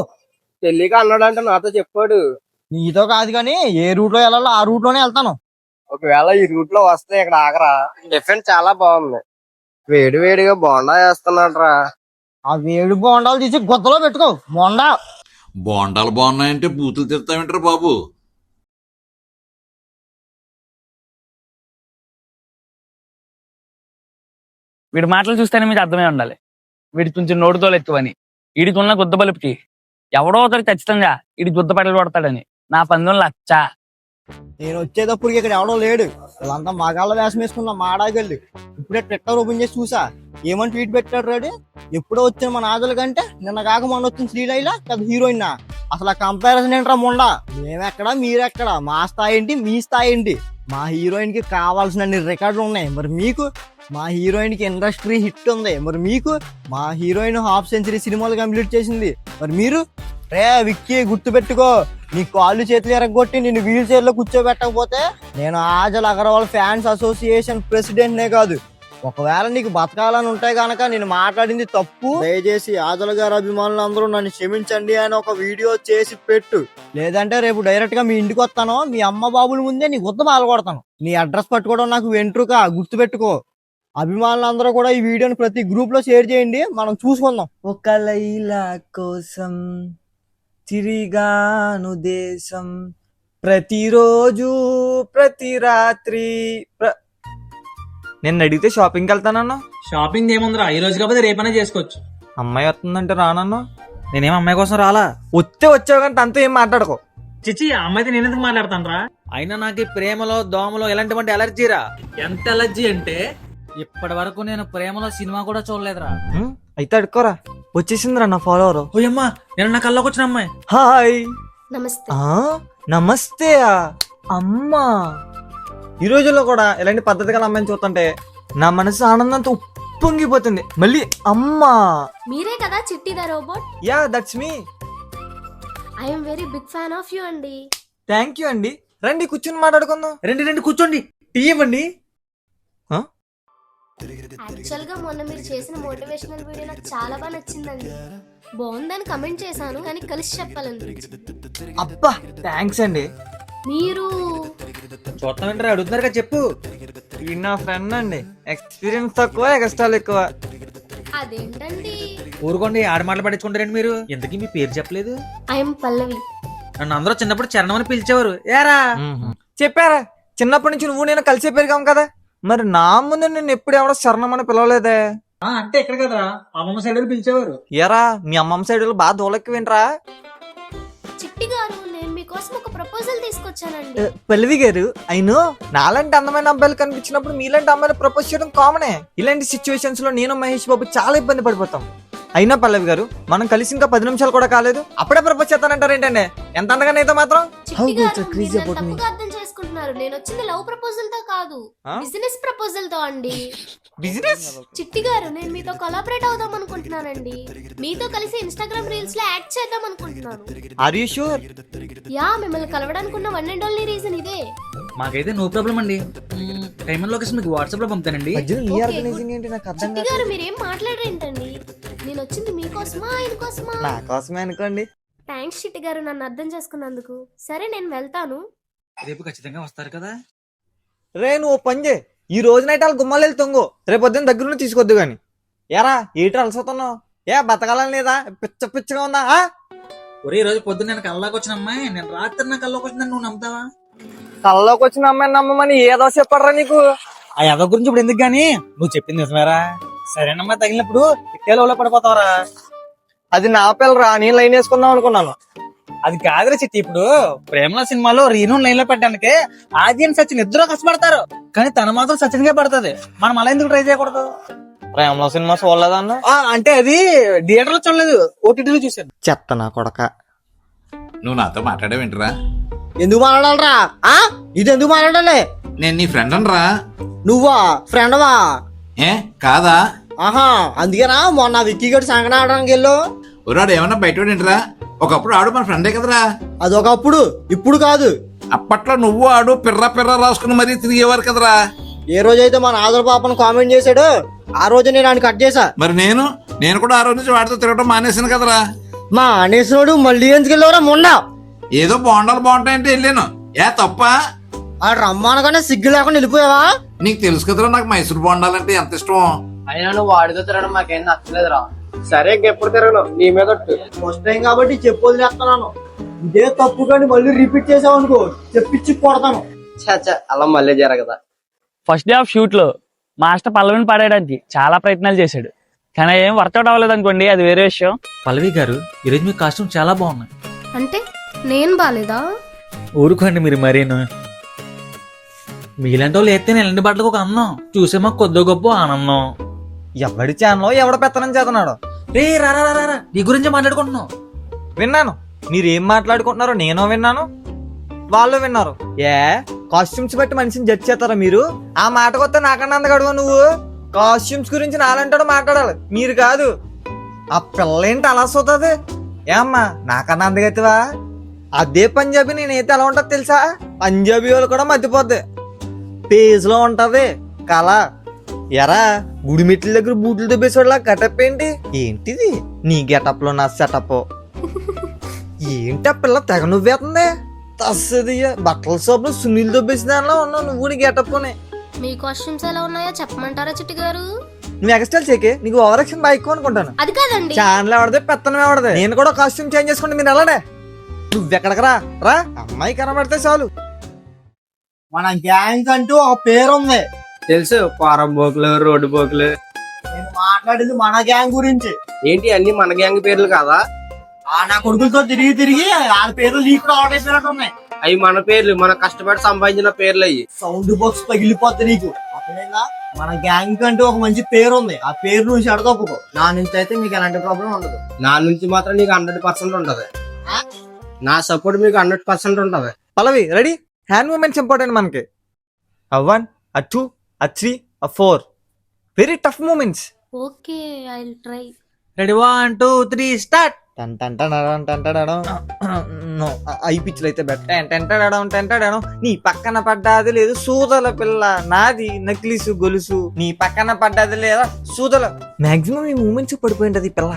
తెలియక అన్నాడంటే నాతో చెప్పాడు. నీతో కాదు కానీ ఏ రూట్ లో వెళ్ళాలో ఆ రూట్ లోనే వెళ్తాను. ఒకవేళ ఈ రూట్ లో వస్తే ఇక్కడ ఆగరా. టిఫిన్ చాలా బాగుంది. వేడి వేడిగా బోండా వేస్తున్నాడు రా. ఆ వేడి బోండాలు తీసి గొద్దలో పెట్టుకో బోండా. బోండాలు బాగున్నాయంటే బూతులు తిడతావేంటారు బాబు? వీడి మాటలు చూస్తేనే మీకు అర్థమై ఉండాలి. వీడి కొంచెం నోటితో ఎక్కువని. వీడికి ఉన్న గుద్ద బలుపుకి ఎవడో ఒకరు ఖచ్చితంగా వీడి గుద్ద పడలు పడతాడని నా 19 లక్ష. నేను వచ్చేటప్పుడు ఇక్కడ ఎవడో లేడు. వాళ్ళంతా మగాళ్ళ వేషం వేసుకున్న మాడాగళ్ళు. ఇప్పుడే ట్విట్టర్ ఓపెన్ చేసి చూసా. ఏమని ట్వీట్ పెట్టాడు రాడు? ఎప్పుడో వచ్చిన మన ఆదల కంటే నిన్న కాక మొన్న వచ్చిన శ్రీలైలా పెద్ద హీరోయిన్. అసలు ఆ కంపారిజన్ ఏంట్రా మొండా? మేమెక్కడా మీరెక్కడా? మా స్థాయి ఏంటి మీ స్థాయి ఏంటి? మా హీరోయిన్ కి కావాల్సిన రికార్డులు ఉన్నాయి. మరి మీకు? మా హీరోయిన్ కి ఇండస్ట్రీ హిట్ ఉంది. మరి మీకు? మా హీరోయిన్ ½ సెంచరీ సినిమాలు కంప్లీట్ చేసింది. మరి మీరు? రే విక్కీ, గుర్తు పెట్టుకో. నీ కాళ్ళు చేతులు ఎరగొట్టి నిన్ను వీల్ చైర్ లో కూర్చోబెట్టకపోతే నేను ఆజల్ అగర్వాల్ ఫ్యాన్స్ అసోసియేషన్ ప్రెసిడెంట్ నే కాదు. ఒకవేళ నీకు బతకాలని ఉంటే గనక నేను మాట్లాడింది తప్పు. దయచేసి ఆజల్ గారి అభిమానులు అందరూ నన్ను క్షమించండి అని ఒక వీడియో చేసి పెట్టు. లేదంటే రేపు డైరెక్ట్ గా మీ ఇంటికి వస్తాను. మీ అమ్మ బాబుల ముందే నీ గుద్ద పాల్గొడతాను. నీ అడ్రస్ పట్టుకోవడం నాకు వెంట్రుక, గుర్తు పెట్టుకో. అభిమానులందరూ కూడా ఈ వీడియోని ప్రతి గ్రూప్ లో షేర్ చేయండి. మనం చూసుకుందాం. ఒక లైలా కోసం తిరిగాను దేశం ప్రతిరోజు ప్రతి రాత్రి నేను అడిగితే షాపింగ్కి వెళ్తానన్నా. షాపింగ్ ఏముందిరా, ఈ రోజు కాకపోతే రేపైనా చేసుకోవచ్చు. అమ్మాయి వస్తుందంటే రానన్నా. నేనేం అమ్మాయి కోసం రాలా. వచ్చావు కానీ తనతో ఏం మాట్లాడుకో. చిచి, ఆ అమ్మాయితో నేను ఎందుకు మాట్లాడతాను రా. అయినా నాకు ఈ ప్రేమలో దోమలో ఎలాంటి ఎలర్జీరా. ఎంత ఎలర్జీ అంటే ఇప్పటి వరకు నేను ప్రేమలో సినిమా కూడా చూడలేదురా. అయితే అడుకోరా. వచ్చేసిందిరా నా ఫాలోవర్. ఓయమ్మా, నేను నా కల్లోకి వచ్చిన అమ్మాయి. హాయ్. నమస్తే. నమస్తే అమ్మా. ఈ రోజుల్లో కూడా ఇలాంటి పద్ధతి గల అమ్మాయిని చూస్తుంటే నా మనసు ఆనందంతో ఉప్పొంగిపోతుంది. మళ్ళీ అమ్మా. మీరే కదా Chitti the robot? Yeah, that's me. I'm very big fan of you అండి. థ్యాంక్ యూ అండి. రండి కూర్చుని మాట్లాడుకుందాం. రండి కూర్చోండి, టీ ఇవ్వండి. యాక్చువల్ గా మొన్న మీరు చేసిన మోటివేషనల్ వీడియో నాకు చాలా బాగా నచ్చిందండి. బాగుందని కమెంట్ చేశాను కానీ కలిసి చెప్పాలనిపించింది. అబ్బా, థ్యాంక్స్ అండి. మీరు చూద్దాం ఏంట్రా, అడుగుతున్నారు కదా చెప్పు. ఈ నా ఫ్రెండ్ అండి. ఎక్స్పీరియన్స్ తక్కువ, ఎక్స్ట్రాలు ఎక్కువ. అదేంటండి? ఊరుకోండి, ఆడ మాటలు పట్టించుకుంటారండి మీరు. ఇంతకీ మీ పేరు చెప్పలేదు. ఐఎమ్ పల్లవి. నన్ను అందరూ చిన్నప్పుడు చరణం అని పిలిచేవారు. ఏరా చెప్పారా? చిన్నప్పటి నుంచి నువ్వు నేను కలిసే పెరిగాం కదా. మరి నా ముందు నేను ఎప్పుడు ఎవడో శరణం అని పిలవలేదే. అంటే ఎక్కడ కదరా, అమ్మమ్మ సైడ్ పిలిచేవారు. ఏరా, మీ అమ్మమ్మ సైడ్ బాగా దోలెక్కి వింటరా? చిట్టి గారు, నేను మీకోసం ఒక ప్రపోజల్ తీసుకొచ్చానండి. పల్లవి గారు, అయినో నాలాంటి అందమైన అబ్బాయిలు కనిపించినప్పుడు మీలాంటి అమ్మాయిలు ప్రపోజ్ చేయడం కామనే. ఇలాంటి సిచ్యువేషన్స్ లో నేను మహేష్ బాబు చాలా ఇబ్బంది పడిపోతాం. అయినా పల్లవి గారు, మనం కలిసి ఇంకా 10 నిమిషాలు కూడా కాలేదు, అప్పుడే ప్రపోజ్ చేస్తానంటారు ఏంటండి? ఎంత అందగా అయితే మాత్రం. చిట్టి గారు, మీరు నన్ను తప్పుగా అర్థం చేసుకుంటున్నారు. నేను వచ్చింది లవ్ ప్రపోజల్ తో కాదు, బిజినెస్ ప్రపోజల్ తో అండి. బిజినెస్? చిట్టి గారు, నేను మీతో కొలాబరేట్ అవుదాం అనుకుంటున్నానండి. మీతో కలిసి ఇన్స్టాగ్రామ్ రీల్స్ లో యాడ్ చేద్దాం అనుకుంటున్నాను. Are you sure? యా, మిమ్మల్ని కలవడానికి ఉన్న వన్ అండ్ ఓన్లీ రీజన్ ఇదే. మాకైతే నో ప్రాబ్లం అండి. టైం అండ్ లొకేషన్ మీకు వాట్సాప్ లో పంపుతానండి. చిట్టి గారు, మీరేం మాట్లాడరేంటండి? నేను వచ్చింది మీకోసమా ఆయన కోసమా? నా కోసమే అనుకోండి. థ్యాంక్స్ చిట్టి గారు, నన్ను అర్థం చేసుకున్నందుకు. సరే, నేను వెళ్తాను. రేపు ఖచ్చితంగా వస్తారు కదా. రే, నువ్వు పని చేయి. ఈ రోజు నైట్ వాళ్ళు గుమ్మాలు వెళ్తూ తొంగు. రేపు పొద్దున్న దగ్గర తీసుకొద్దు గాని. ఎరా, ఏటి అలసవుతున్నావు? బతకాలని లేదా? పిచ్చగా ఉందా? ఒరే, ఈ రోజు పొద్దున్న నేను కల్లోకి వచ్చిన అమ్మాయి నేను రాత్రి నా కల్లోకి వచ్చిందని నువ్వు నమ్ముతావా? కళ్ళలోకి వచ్చిన అమ్మాయిని నమ్మమని ఏదో చెప్పడరా నీకు? ఆ యాదో గురించి ఇప్పుడు ఎందుకు గానీ, నువ్వు చెప్పింది నిజమేరా? సరేనమ్మా, తగిలినప్పుడు ఇట్టేలో పడిపోతావరా? అది నా పిల్లరా, నేను లైన్ వేసుకుందాం అనుకున్నాను. అది కాదురా చిట్టి. ఇప్పుడు ప్రేమలో సినిమాలో రీను లైన్ లో పెట్టడానికి ఆదియన్ సచిన్ ఇద్దరు కష్టపడతారు, కానీ తన మాత్రం సచిన్ గా పడుతుంది. మనం అలా ఎందుకు ట్రై చేయకూడదు? ప్రేమలో సినిమా చూడలేదన్న? అంటే అది థియేటర్ లో చూడలేదు, ఓటీటీలో చూసాను. చెత్త నా కొడక. నువ్వు నాతో మాట్లాడేవింటరా? ఎందుకు మాట్లాడాలరా? ఇది ఎందుకు మాట్లాడాలి? నేను నీ ఫ్రెండ్ అనరా. నువ్వా ఫ్రెండ్వా? ఏ కాదా? ఆహా, అందుకేనా మొన్న విక్కీ గడి సంగన ఆడడానికి వెళ్ళు. ఒరాడు ఏమన్నా బయటేంట్రా? ఒకప్పుడు ఆడు మన ఫ్రెండే కదరా. అదొకప్పుడు, ఇప్పుడు కాదు. అప్పట్లో నువ్వు ఆడు పిర్ర రాసుకుని మరీ తిరిగేవారు కదరా. ఏ రోజైతే మన ఆదర పాపను కామెంట్ చేశాడు, ఆ రోజు నేను ఆయన కట్ చేశా. మరి నేను కూడా ఆ రోజు నుంచి వాడితో తిరగడం మానేసాను కదరా. మా అనేసినోడు మళ్ళీ ఎందుకు వెళ్ళవరా మొన్న? ఏదో బోండాలు బాగుంటాయంటే వెళ్ళాను. తప్ప? ఆ రమ్మానగానే సిగ్గు లేకుండా వెళ్ళిపోయావా? నీకు తెలుసు కదరా నాకు మైసూర్ బోండాలంటే ఎంత ఇష్టం. అయినా నువ్వు వాడితో తిరగడం మాకేం నచ్చలేదురా. సరే, ఇంకెప్పుడు తిరగను నీ మీద. ఫస్ట్ టైం కాబట్టి చెప్పు వదిలేస్తున్నాను. ఇదే తప్పు కానీ మళ్ళీ రిపీట్ చేసావు అనుకో, చెప్పించి కొడతాను. అలా మళ్ళీ జరగదా? ఫస్ట్ డే ఆఫ్ షూట్ లో మాస్టర్ పల్లవిని పాడేయడానికి చాలా ప్రయత్నాలు చేశాడు, కానీ ఏం వర్కౌట్ అవ్వలేదు అనుకోండి, అది వేరే విషయం. పల్లవి గారు, ఈరోజు మీ కాస్ట్యూమ్ చాలా బాగున్నాయి. అంటే నేను బాలేదా? ఊరుకోండి మీరు మరీను. మీలాంటి వాళ్ళు ఎత్తే ఎలాంటి బట్టలకు ఒక అందం చూసే మాకు కొద్ది గొప్ప ఆనందం. ఎవడి ఛానల్లో ఎవడ పెత్తనం చేస్తున్నాడు? రే రా నీ గురించి మాట్లాడుకుంటున్నావు. విన్నాను, మీరేం మాట్లాడుకుంటున్నారో నేను విన్నాను, వాళ్ళు విన్నారు. కాస్ట్యూమ్స్ బట్టి మనిషిని జడ్జ్ చేస్తారా మీరు? ఆ మాట కొత్త నాకన్నా అందగడుగు. నువ్వు కాస్ట్యూమ్స్ గురించి నాలంటాడు మాట్లాడాలి, మీరు కాదు. ఆ పిల్ల ఏంటి అలా చూస్తుంది? అమ్మా నాకన్నా అందగెత్తివా? అదే పంజాబీ నేనైతే ఎలా ఉంటది తెలుసా? పంజాబీ వాళ్ళు కూడా మర్చిపోద్ది. పేజ్ లో ఉంటది కళ. ఎరా, గుడి మెట్ల దగ్గర బూట్లతో బేసోడ్లా గెటప్ ఏంటి? ఏంటిది నీ గెటప్ లో నా సెటప్? ఏంటి ఆ పిల్ల తెగ నువ్వేస్తుంది? తస్సది బట్టల షాప్ లో సునీల్ దొబ్బేసిన దానిలో ఉన్నావు నువ్వు నీ గెటప్. మీ కాస్ట్యూమ్స్ ఎలా ఉన్నాయో చెప్పమంటారా చిట్టి గారు? నువ్వు ఎక్స్ట్రా చేకే, నీకు ఓవర్ యాక్షన్ బాగా ఎక్కువ అనుకుంటాను. అది కాదండి, ఛానల్ ఎవడదే పెత్తనం ఎవడదే. నేను కూడా కాస్ట్యూమ్ చేంజ్ చేసుకుంటే మీరు అలానే నువ్వెక్కడికి రా రా, అమ్మాయి కనబడితే చాలు. మన గ్యాంగ్ అంటూ ఒక పేరుంది. తెలుసు, పారం బోకులు, రోడ్డు బోకులు. నేను మాట్లాడేది మన గ్యాంగ్ గురించి. ఏంటి అన్ని మన గ్యాంగ్ పేర్లు కాదా? నా కొడుకులతో తిరిగి తిరిగి వాళ్ళ పేర్లు లీక్ ఆడేసినట్టు ఉన్నాయి. అవి మన పేర్లు, మన కష్టపడి సంపాదించిన పేర్లు అయ్యి. సౌండ్ బాక్స్ పగిలిపోద్ది నీకు. అప్పుడైనా మన గ్యాంగ్ అంటూ ఒక మంచి పేరు ఉంది. ఆ పేరు నుంచి అడగొప్పుకో. నా నుంచి అయితే మీకు ఎలాంటి ప్రాబ్లం ఉండదు. నా నుంచి మాత్రం నీకు 100% ఉంటది. నా సపోర్ట్ మీకు 100% ఉంటది. Pallavi ready? Hand moments important మనకి. 1, 2, 3, 4 very tough moments. Okay, I will try. Ready 1, 2, 3 start. ఐ పిచ్చులు అయితే బెట్టడం. నీ పక్కన పడ్డాది లేదు సూదల పిల్ల, నాది నక్లీసు గొలుసు. నీ పక్కన పడ్డాది లేదా సూదల. మాక్సిమం ఈ మూమెంట్స్ పడిపోయింటది పిల్ల.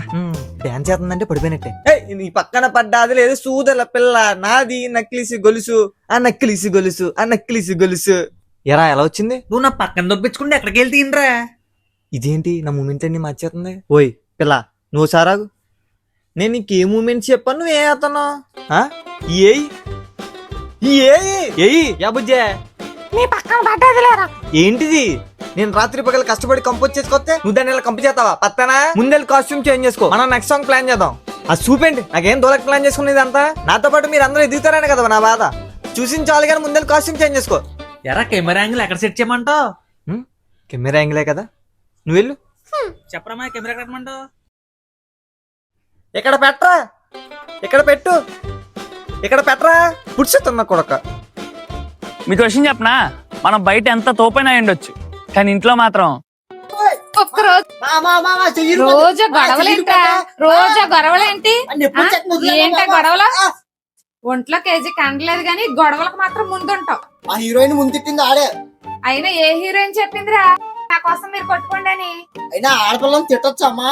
డాన్స్ చేస్తుందంటే పడిపోయినట్టే. నీ పక్కన పడ్డాది లేదు సూదల పిల్ల, నాది నక్లీసు గొలుసు. ఆ నక్లీసు గొలుసు, ఆ నక్లీసు గొలుసు. ఎరా ఎలా వచ్చింది? నువ్వు నా పక్కన దొప్పించుకుంటే ఎక్కడికి వెళ్తీనరా? ఇదేంటి నా మూమెంట్ అన్ని మార్చేస్తుంది? ఓయ్ పిల్ల, నువ్వు సారాగు. నేను నీకు ఏ మూమెంట్స్ చెప్పాను, నువ్వు ఏ అతను ఏంటిది? నేను రాత్రి పగలు కష్టపడి కంపోజ్ చేసుకొస్తే నువ్వు దాన్ని ఇలా కంపు చేస్తావా? పత్తనా ముందే కాస్ట్యూమ్ చేంజ్ చేసుకో. మనం నెక్స్ట్ సాంగ్ ప్లాన్ చేద్దాం. అది చూపండి. నాకేం దోలకి ప్లాన్ చేసుకునేది అంతా. నాతో పాటు మీరు అందరూ ఎదుగుతారనే కదా నా బాధ. చూసించాలి కానీ ముందే కాస్ట్యూమ్ చేంజ్ చేసుకో. ఎరా కెమెరా యాంగిల్ ఎక్కడ సెట్ చేయమంటావు? కెమెరా యాంగిలే కదా, నువ్వు వెళ్ళు. చెప్పరా కెమెరా ఎక్కడ పెట్టమంటావు? ఇక్కడ పెట్టరా, ఇక్కడ పెట్టు, ఇక్కడ పెట్టరా. పుడుచుతున్నా కొడక. మీకు విషయం చెప్పనా, మనం బయట ఎంత తోపైనా ఉండొచ్చు, కానీ ఇంట్లో మాత్రం రోజు గొడవలేంటా? రోజు గొడవలేంటి? ఏంటా గొడవలు? ఒంట్లో కేజీ కండలేదు గాని గొడవలకు మాత్రం ముందుంటావు. ఆ హీరోయిన్ ముందు తిట్టింది ఆడే. అయినా ఏ హీరోయిన్ చెప్పిందిరా నా కోసం మీరు కొట్టుకోండి అని? అయినా ఆడపిల్లని తిట్టొచ్చమ్మా.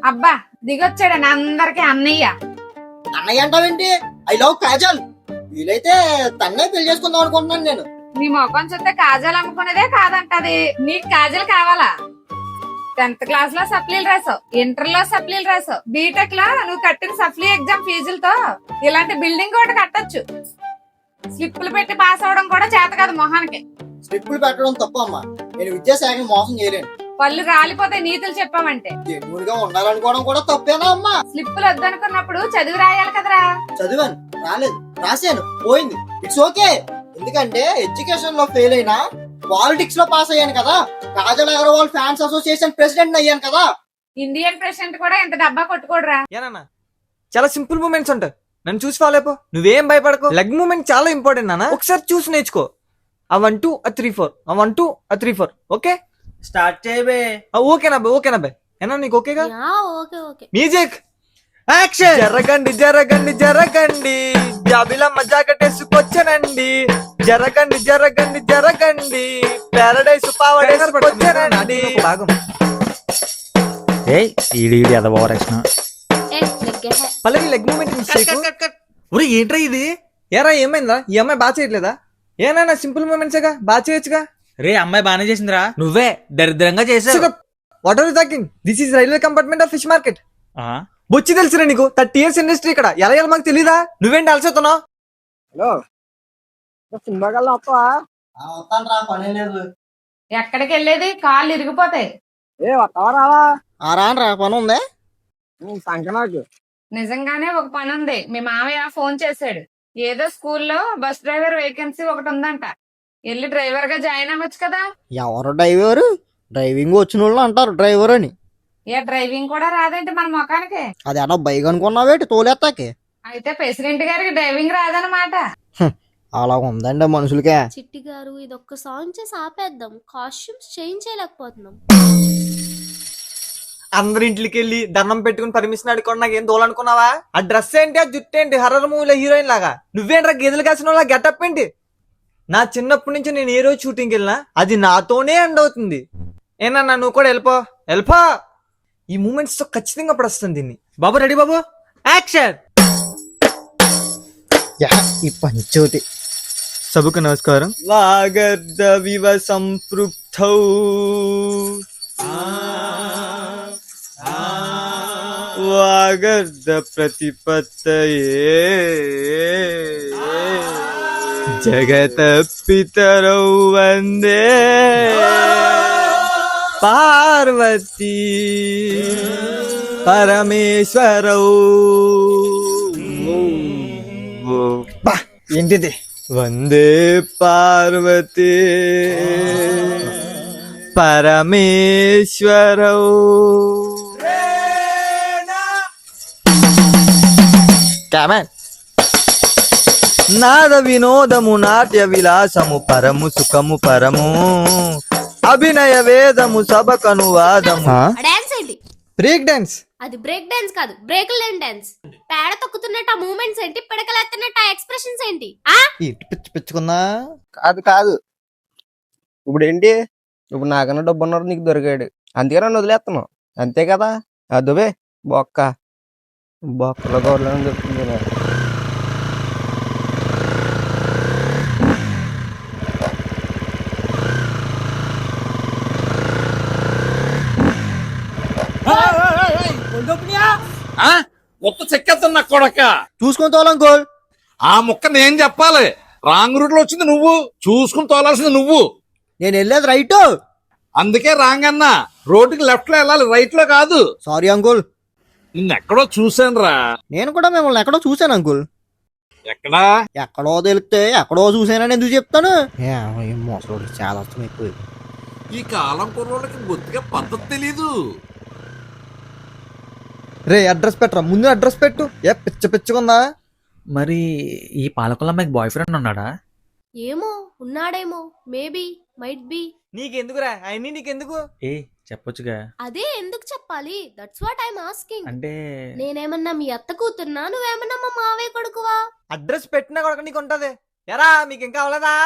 అబ్బా దిగొచ్చాడని అందరికి అన్నయ్య. అన్నయ్య అంటావేంటి? I love Kajal. వీలైతే తన్నే పెళ్లి చేసుకుందాం అనుకుంటున్నాను నేను. నీ మొఖం చూస్తే కాజల్ అమ్ముకునేదే కాదంటది. నీకు కాజల్ కావాలా? 10th క్లాస్ లో సప్లీలు రాసావు, ఇంటర్ లో సప్లీలు రాసావు, బీటెక్ లో నువ్వు కట్టిన సప్లీ ఎగ్జామ్ ఫీజులతో ఇలాంటి బిల్డింగ్ ఒకటి కట్టొచ్చు. స్లిప్పులు పెట్టి పాస్ అవడం కూడా చేత కాదు మొహానికి. స్లిప్పులు పెట్టడం తప్పమ్మా. నేను విద్యాశాఖని మోసం చేయలేను. పళ్ళు రాలిపోతే నీతులు చెప్పామంటే. జెన్యూన్గా ఉండాలనుకోవడం కూడా తప్పేనా అమ్మా? స్లిప్పులు వద్దనుకున్నప్పుడు చదివి రాయాలి కదరా. చదివాను, రాలేదు, రాశాను, పోయింది. It's okay. ఎందుకంటే ఎడ్యుకేషన్ లో ఫెయిల్ అయినా పాలిటిక్స్ లో పాస్ అయ్యాను కదా. Kajal Agarwal fans association president అయ్యాను కదా. ఇండియన్ ప్రెసిడెంట్ కూడా ఎంత డబ్బా కొట్టుకోడరా. ఏనా చాలా సింపుల్ మూమెంట్స్ ఉంటాయి. నన్ను చూసి ఫాలో అయిపో. నువ్వేం భయపడకు. లెగ్ మూమెంట్ చాలా ఇంపార్టెంట్ నాన్న. ఒకసారి చూసి నేర్చుకో. 1, 2, 3, 4. 1, 2, 3, 4. ఓకే స్టార్ట్ చేయబే. ఓకేనా బే? ఓకేనా బే? ఏనా నీకు ఓకేగా? ఓకే. Music action. జరగండి జరగండి జరగండి, జాబిలమ్మ జాకెట్టేసుకొచ్చనండి. జరగండి జరగండి జరగండి, పారడైస్ పావడేసుకొచ్చనండి. పల్లవి లెగ్ మూమెంట్ మిస్ చేయకు. ఒరే ఏంట్రా ఇది? ఏరా ఏమైందా? ఈ అమ్మాయి బాగా చేయట్లేదా? ఏనా సింపుల్ మూమెంట్సేగా, బాగా చేయొచ్చుగా. రే అమ్మాయి బానే చేసిందిరా. నువ్వే దరిద్రంగా చేసావు. What are you talking? This is railway compartment of fish market. బొచ్చి తెలుసురా నీకు? 30 years ఇండస్ట్రీ ఇక్కడ. ఎలా మాకు తెలీదా? నువ్వేంటి అలసవుతున్నావు? హలో సినిమాకల్లా వస్తావా? వస్తాను రా, పని లేదు. ఎక్కడికి వెళ్ళేది? కాళ్ళు ఇరిగిపోతాయి. ఏ వస్తావా రావా? రాను రా, పని ఉందే. సంకనాకు నిజంగానే ఒక పని ఉంది. మీ మామయ్య ఫోన్ చేశాడు. ఏదో స్కూల్లో బస్ డ్రైవర్ వేకెన్సీ ఒకటి ఉందంట. వెళ్ళి డ్రైవర్ గా జాయిన్ అవ్వచ్చు కదా. ఎవరు డ్రైవరు? డ్రైవింగ్ వచ్చిన వాళ్ళు అంటారు డ్రైవర్ అని. ఏ డ్రైవింగ్ కూడా రాదేంటి మన ముఖానికి? అది అలా బైక్ అనుకున్నావేటి తోలేస్తాకి? అయితే ప్రెసిడెంట్ గారికి డ్రైవింగ్ రాదనమాట. అలా ఉందండి మనుషులకే. చిట్టి గారు ఇదొక్క సాంగ్ చేసి ఆపేద్దాం. కాస్ట్యూమ్స్ చేంజ్ చేయలేకపోతున్నాం. అందరి ఇంటికి వెళ్ళి దండం పెట్టుకుని పర్మిషన్ అడుకోండి. నాకేం తోలనుకున్నావా? ఆ డ్రెస్ ఏంటి, ఆ జుట్టు ఏంటి, హర్రర్ మూవీలో హీరోయిన్ లాగా? నువ్వేంట్రా గేదెలు కాసిన వాళ్ళ గెటప్ ఏంటి? నా చిన్నప్పటి నుంచి నేను ఏ రోజు షూటింగ్కి వెళ్ళినా అది నాతోనే ఎండ్ అవుతుంది. ఏనా నువ్వు కూడా వెళ్ళిపో. ఈ మూమెంట్స్ తో ఖచ్చితంగా పడొస్తుంది దీన్ని. బాబు రెడీ బాబు, యాక్షన్. ఈ పంచోతి సభకు నమస్కారం. వాగర్ధవివ సంపృక్తౌ వాగర్ధ ప్రతిపత్తయే జగత పితరౌ వందే పార్వతీ పరమేశ్వరౌ. బా, ఏంటిది? వందే పార్వతీ పరమేశ్వరౌ. క్యామెన్. నాద వినోదము నాట్య విలాసము పరము సుఖము పరము అభినయ వేదము సభకను వాదము. డాన్స్ ఏంటి? Break dance. అది బ్రేక్ డాన్స్ కాదు, బ్రేక్ లేని డాన్స్. పేడ తొక్కుతున్నట్టు ఆ మూమెంట్స్ ఏంటి? పిడకలెత్తున్నట్టు ఆ ఎక్స్ప్రెషన్స్ ఏంటి? ఇటు పిచ్చి పిచ్చుకున్నా. కాదు కాదు, ఇప్పుడు ఏంటి? ఇప్పుడు నాకన్నా డబ్బు ఉన్నారు, నీకు దొరికాడు, అందుకే నన్ను వదిలేస్తున్నావు, అంతే కదా? అదుబే బొక్క బొక్కలో గౌరవం చెప్తుంది. మొత్తం చెక్కేస్తున్నా కొడక. చూసుకొని తోలం గోల్. ఆ ముక్క నేను చెప్పాలి. రాంగ్ రూట్ లో వచ్చింది నువ్వు, చూసుకుని తోలాల్సింది నువ్వు. నేను వెళ్ళేది రైట్, అందుకే రాంగ్ అన్నా. రోడ్డుకి లెఫ్ట్ లో వెళ్ళాలి, రైట్ లో కాదు. Sorry uncle. నిన్నెక్కడో చూశాను రా. నేను కూడా మిమ్మల్ని ఎక్కడో చూశాను అంకుల్. ఎక్కడా? ఎక్కడో తెలిస్తే ఎక్కడో చూసానని ఎందుకు చెప్తాను? మోసలోడు చాలా అర్థం ఎక్కువ. ఈ కాలం కుర్రోళ్ళకి బొత్తిగా పద్ధతి తెలీదు. రే అడ్రస్ పెట్టరా, ముందు అడ్రస్ పెట్టు. ఏ పిచ్చ పిచ్చుకుందా? మరి ఈ పాలకొల్ల అమ్మాయికి బాయ్ ఫ్రెండ్ ఉన్నాడా? ఏమో, ఉన్నాడేమో. Maybe, might be. నీకెందుకురా అవన్నీ, నీకెందుకు? ఏ చెప్పొచ్చుగా. అదే ఎందుకు చెప్పాలి? That's what I'm asking. అంటే నేనేమన్నా మీ అత్త కూతున్నా, నువ్వేమన్నా మా మావయ్య కొడుకువా? అడ్రస్ పెట్టినా కొడక నీకు ఉంటది. ఎరా మీకు ఇంకా అవలేదా?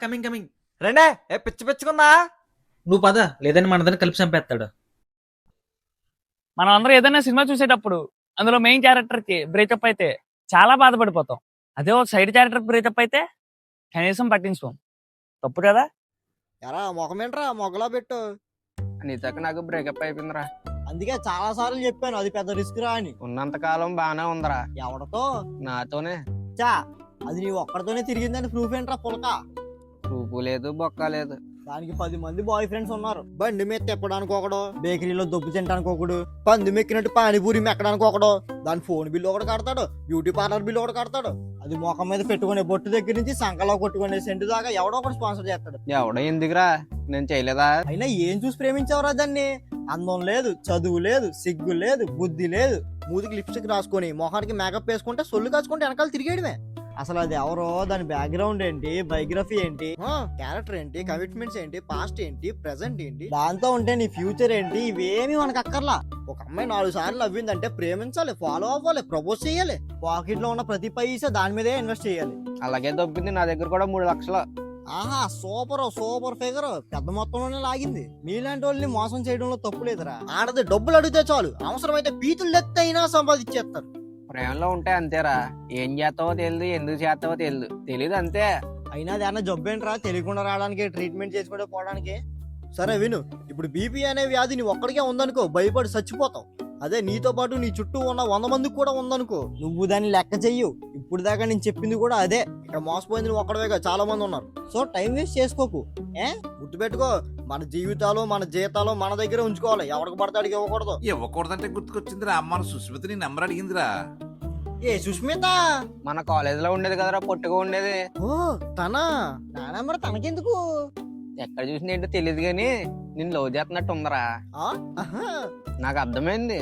Coming coming. రండే. ఏ పిచ్చి పిచ్చుకుందా? నువ్వు పద, లేదని మనదని కలిపి చంపేస్తాడు. మనం అందరం ఏదైనా సినిమా చూసేటప్పుడు అందులో మెయిన్ క్యారెక్టర్ కి బ్రేకప్ అయితే చాలా బాధపడిపోతాం. అదే ఒక సైడ్ క్యారెక్టర్ బ్రేకప్ అయితే కనీసం పట్టించుకోం. తప్పు కదా? ఎరా మొఖమేంట్రా మొగలా పెట్టు. నీతోకి నాకు బ్రేకప్ అయిపోయిందిరా. అందుకే చాలా సార్లు చెప్పాను అది పెద్ద రిస్క్ రా అని. ఉన్నంత కాలం బాగానే ఉందిరా. ఎవడతో? నాతోనే. చా, అది నీ ఒక్కడితోనే తిరిగిందని ప్రూఫ్ ఏంట్రా పులక? రూపు లేదు, బొక్క లేదు. దానికి 10 మంది బాయ్ ఫ్రెండ్స్ ఉన్నారు. బండి మీద తిప్పడానికి ఒకడు, బేకరీలో దొబ్బు తినడానికి ఒకడు, పంది మెక్కినట్టు పానీపూరి మెక్కడానికి ఒకడు, దాని ఫోన్ బిల్లు ఒకటి కడతాడు, బ్యూటీ పార్లర్ బిల్లు ఒకటి కడతాడు, అది ముఖం మీద పెట్టుకునే బొట్టు దగ్గర నుంచి సంకలో కొట్టుకునే సెంటు దాకా ఎవడో ఒకటి స్పాన్సర్ చేస్తాడు. ఎవడో ఎందుకురా, నేను చేయలేదా? అయినా ఏం చూసి ప్రేమించావురా దాన్ని? అందం లేదు, చదువు లేదు, సిగ్గు లేదు, బుద్ధి లేదు, మూతికి లిప్స్టిక్ రాసుకొని మొహానికి మేకప్ వేసుకుంటే సొల్లు కాచుకుంటే వెనకాల తిరిగేయడమే. అసలు అది ఎవరో, దాని బ్యాక్గ్రౌండ్ ఏంటి, బయోగ్రఫీ ఏంటి, క్యారెక్టర్ ఏంటి, కమిట్మెంట్స్ ఏంటి, పాస్ట్ ఏంటి, ప్రెసెంట్ ఏంటి, దాంతో ఉంటే నీ ఫ్యూచర్ ఏంటి, ఇవేమి మనకు అక్కర్లా. ఒక అమ్మాయి 4 సార్లు నవ్విందంటే ప్రేమించాలి, ఫాలో అవ్వాలి, ప్రపోజ్ చేయాలి, పాకెట్ లో ఉన్న ప్రతి పైసా దాని మీదే ఇన్వెస్ట్ చేయాలి. అలాగే దొబ్బింది నా దగ్గర కూడా 3 లక్షలు. ఆహా, సూపర్ ఫిగర్, పెద్ద మొత్తంలోనే లాగింది. మీలాంటి వాళ్ళని మోసం చేయడంలో తప్పు లేదురా. ఆడది డబ్బులు అడిగితే చాలు, అవసరమైతే పీతులు లెక్క అయినా సంపాదించేస్తారు. ప్రేమలో ఉంటే అంతేరా, ఏం చేస్తావో తెలియదు, ఎందుకు చేస్తావో తెలీదు అంతే. అయినా దాన్ని జబ్బేంట్రా తెలియకుండా రావడానికి, ట్రీట్మెంట్ చేసుకుంటే పోవడానికి. సరే విను, ఇప్పుడు బీపీ అనే వ్యాధి నీ ఒక్కడికే ఉందనుకో, భయపడి చచ్చిపోతావు. అదే నీతో పాటు నీ చుట్టూ ఉన్న 100 మందికి కూడా ఉందనుకో, నువ్వు దాన్ని లెక్క చెయ్యు. ఇప్పుడు దాకా నేను చెప్పింది కూడా అదే. ఇక్కడ మోసపోయింది నువ్వు ఒక్కడవేగా, చాలా మంది ఉన్నారు. సో టైం వేస్ట్ చేసుకోకు. గుర్తుపెట్టుకో, మన జీవితాలు మన జీతాలు మన దగ్గర ఉంచుకోవాలి, ఎవరికి పడతాడికి ఇవ్వకూడదు. ఇవ్వకూడదంటే గుర్తుకొచ్చిందిరా, అమ్మ సుస్మిత నీ నెంబర్ అడిగిందిరా. ఏ సుష్మిత? మన కాలేజ్ లో ఉండేది కదరా, పొట్టుగా ఉండేది. ఓ తనా? నా నెంబర్ తనకెందుకు? ఎక్కడ చూసిన ఏంటో తెలియదు గాని నేను లవ్ చేస్తున్నట్టు ఉందరా. నాకు అర్థమైంది.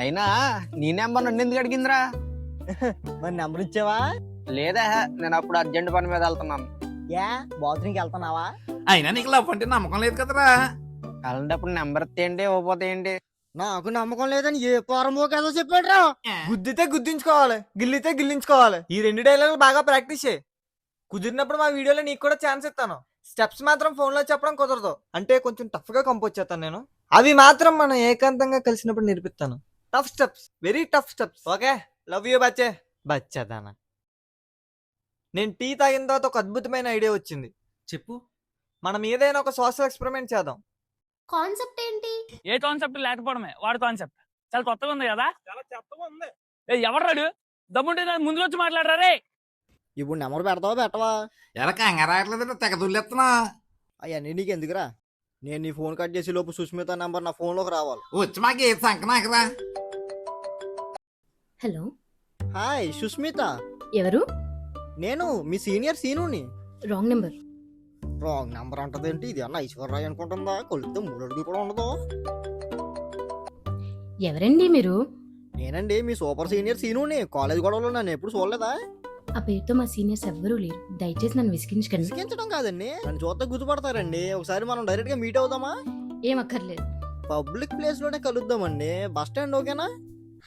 అయినా నీ నెంబర్ నన్ను ఎందుకు అడిగిందిరా? మరి నెంబర్ ఇచ్చావా? లేదా, నేను అప్పుడు అర్జెంట్ పని మీద వెళ్తున్నాను. బాత్రూమ్కి వెళ్తున్నావా? అయినా నీకు లవ్ అంటే నమ్మకం లేదు కదరా. అలాంటప్పుడు నెంబర్ ఏంటి, ఇవ్వకపోతే ఏంటి? నాకు నమ్మకం లేదని ఏ పోరమో కదా చెప్పాడురా. గుద్దితే గుద్దించుకోవాలి, గిల్లితే గిల్లించుకోవాలి. ఈ 2 డైలాగులు బాగా ప్రాక్టీస్ చేయి. కుదిరినప్పుడు మా వీడియోలో నీకు కూడా ఛాన్స్ ఇస్తాను. స్టెప్స్ మాత్రం ఫోన్ లో చెప్పడం కుదరదు, అంటే కొంచెం టఫ్ గా కంపోజ్ చేస్తాను నేను. అవి మాత్రం మనం ఏకాంతంగా కలిసినప్పుడు నేర్పిస్తాను. Tough steps, very tough steps. Okay, love you బచ్చే. బచ్చేదానా. నేను టీ తాగిన తర్వాత ఒక అద్భుతమైన ఐడియా వచ్చింది. చెప్పు. మనం ఏదైనా ఒక సోషల్ ఎక్స్పెరిమెంట్ చేద్దాం. కాన్సెప్ట్ ఏంటి? ఏ కాన్సెప్ట్ లేకపోవడమే వాడు కాన్సెప్ట్. చాలా కొత్తగా ఉంది కదా. చాలా చెత్తగా ఉంది. ఎవరాడు దమ్ముంటే ముందు వచ్చి మాట్లాడరా రే. ఇప్పుడు నెంబర్ పెడతావా పెట్టవా? ఎలా కంగారాయట్లేదు తెగ దుల్లెత్తున్నా. అవన్నీ నీకు ఎందుకురా? నేను నీ ఫోన్ కట్ చేసి లోపు సుష్మిత నంబర్ నా ఫోన్ లోకి రావాలి. వచ్చి మాకు ఏ సంకనాకరా. హలో, హాయ్ సుష్మిత, ఎవరు? నేను మీ senior సీనుని. Wrong number. Wrong number అంటదేంటి? ఇది అన్న ఐశ్వర్రాయ్ అనుకుంటుందా? కొలితే 3 అడుగులు కూడా ఉండదు. ఎవరండి మీరు? నేనండి మీ సూపర్ సీనియర్ సీనుని. కాలేజ్ గొడవలో నన్ను ఎప్పుడు చూడలేదా? ఆ పేరుతో మా సీనియర్స్ ఎవ్వరూ లేరు, దయచేసి నన్ను విసిగించకండి. విసిగించడం కాదండి, నన్ను చూస్తే గుర్తుపడతారండి. ఒకసారి మనం డైరెక్ట్ గా మీట్ అవుదామా? ఏం అక్కర్లేదు. పబ్లిక్ ప్లేస్ లోనే కలుద్దామండి. బస్ స్టాండ్ ఓకేనా?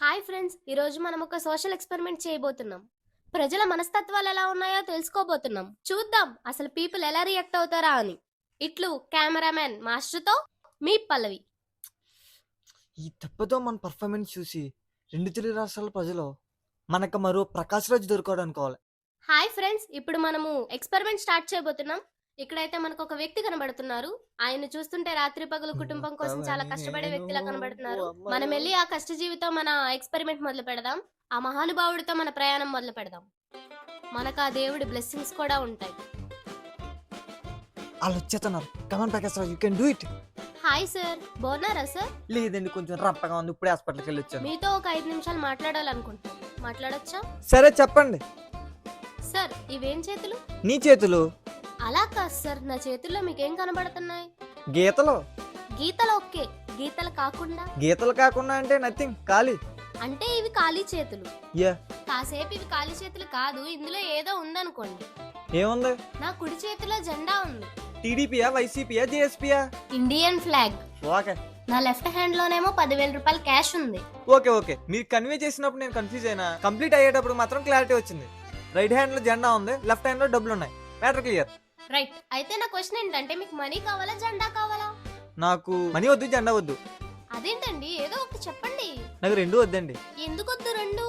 హాయ్ ఫ్రెండ్స్, ఈ రోజు మనం ఒక సోషల్ ఎక్స్పెరిమెంట్ చేయబోతున్నాం. ప్రజల మనస్తత్వాలు ఎలా ఉన్నాయో తెలుసుకోబోతున్నాం. చూద్దాం అసలు పీపుల్ ఎలా రియాక్ట్ అవుతారా అని. ఇట్లు కెమెరామెన్ మాస్టర్తో మీ పల్లవి. ఈ దెబ్బతో మన పర్ఫార్మెన్స్ చూసి 2 తెలుగు రాష్ట్రాల ప్రజలు మనకు మరో ప్రకాష్ రాజ్ దొరకడు అనుకోవాలి. హాయ్ ఫ్రెండ్స్, ఇప్పుడు మనము ఎక్స్పెరిమెంట్ స్టార్ట్ చేయబోతున్నాం. ఇక్కడైతే మనకు ఒక వ్యక్తి కనబడుతున్నారు. ఆయన చూస్తుంటే రాత్రి పగలు కుటుంబం కోసం చాలా కష్టపడే వ్యక్తిలా కనబడుతున్నారు. మనం వెళ్ళి ఆ కష్టజీవితో మన ఎక్స్పెరిమెంట్ మొదలు పెడదాం. ఆ మహానుభావుడితో మన ప్రయాణం మొదలు పెడదాం. మనకు ఆ దేవుడి బ్లెస్సింగ్స్ కూడా ఉంటాయి. వాళ్ళు వచ్చేస్తున్నారు. Come on Prakash Raj, you can do it. Hi sir, బాగున్నారా సార్? లేదండి, కొంచెం రప్పగా ఉంది. ఇప్పుడే హాస్పిటల్కి వెళ్ళి వచ్చాను. మీతో ఒక 5 నిమిషాలు మాట్లాడాలనుకుంటున్నాను. మాట్లాడొచ్చా? సరే చెప్పండి. సార్, ఇవేం చేతులు? నీ చేతులు. అలా కాదు సార్, నా చేతుల్లో మీకేం కనబడుతున్నాయి? గీతలు. గీతలు ఓకే, గీతలు కాకుండా? గీతలు కాకుండా అంటే నథింగ్, ఖాళీ. అంటే ఇవి ఖాళీ చేతులు. యా. కాసేపు ఇవి ఖాళీ చేతులు కాదు, ఇందులో ఏదో ఉందనుకోండి. ఏముంది? నా కుడి చేతిలో జెండా ఉంది. టీడీపీయా, వైసీపీయా, జేఎస్పీయా? Indian flag. ఓకే. నా లెఫ్ట్ హ్యాండ్ లోనేమో 10,000 రూపాయలు క్యాష్ ఉంది. ఓకే ఓకే, మీరు కన్వే చేసినప్పుడు నేను కన్ఫ్యూజ్ అయినా, కంప్లీట్ అయ్యేటప్పుడు మాత్రం క్లారిటీ వచ్చింది. రైట్ హ్యాండ్ లో జెండా ఉంది, లెఫ్ట్ హ్యాండ్ లో డబ్బులు ఉన్నాయి. Matter clear. రైట్. అయితే నా క్వశ్చన్ ఏంటంటే, మీకు మనీ కావాలా జెండా కావాలా? నాకు మనీ వద్దు, జెండా వద్దు. అదేంటండి, ఏదో ఒకటి చెప్పండి. నాకు 2 వద్దండి. ఎందుకు వద్దు 2?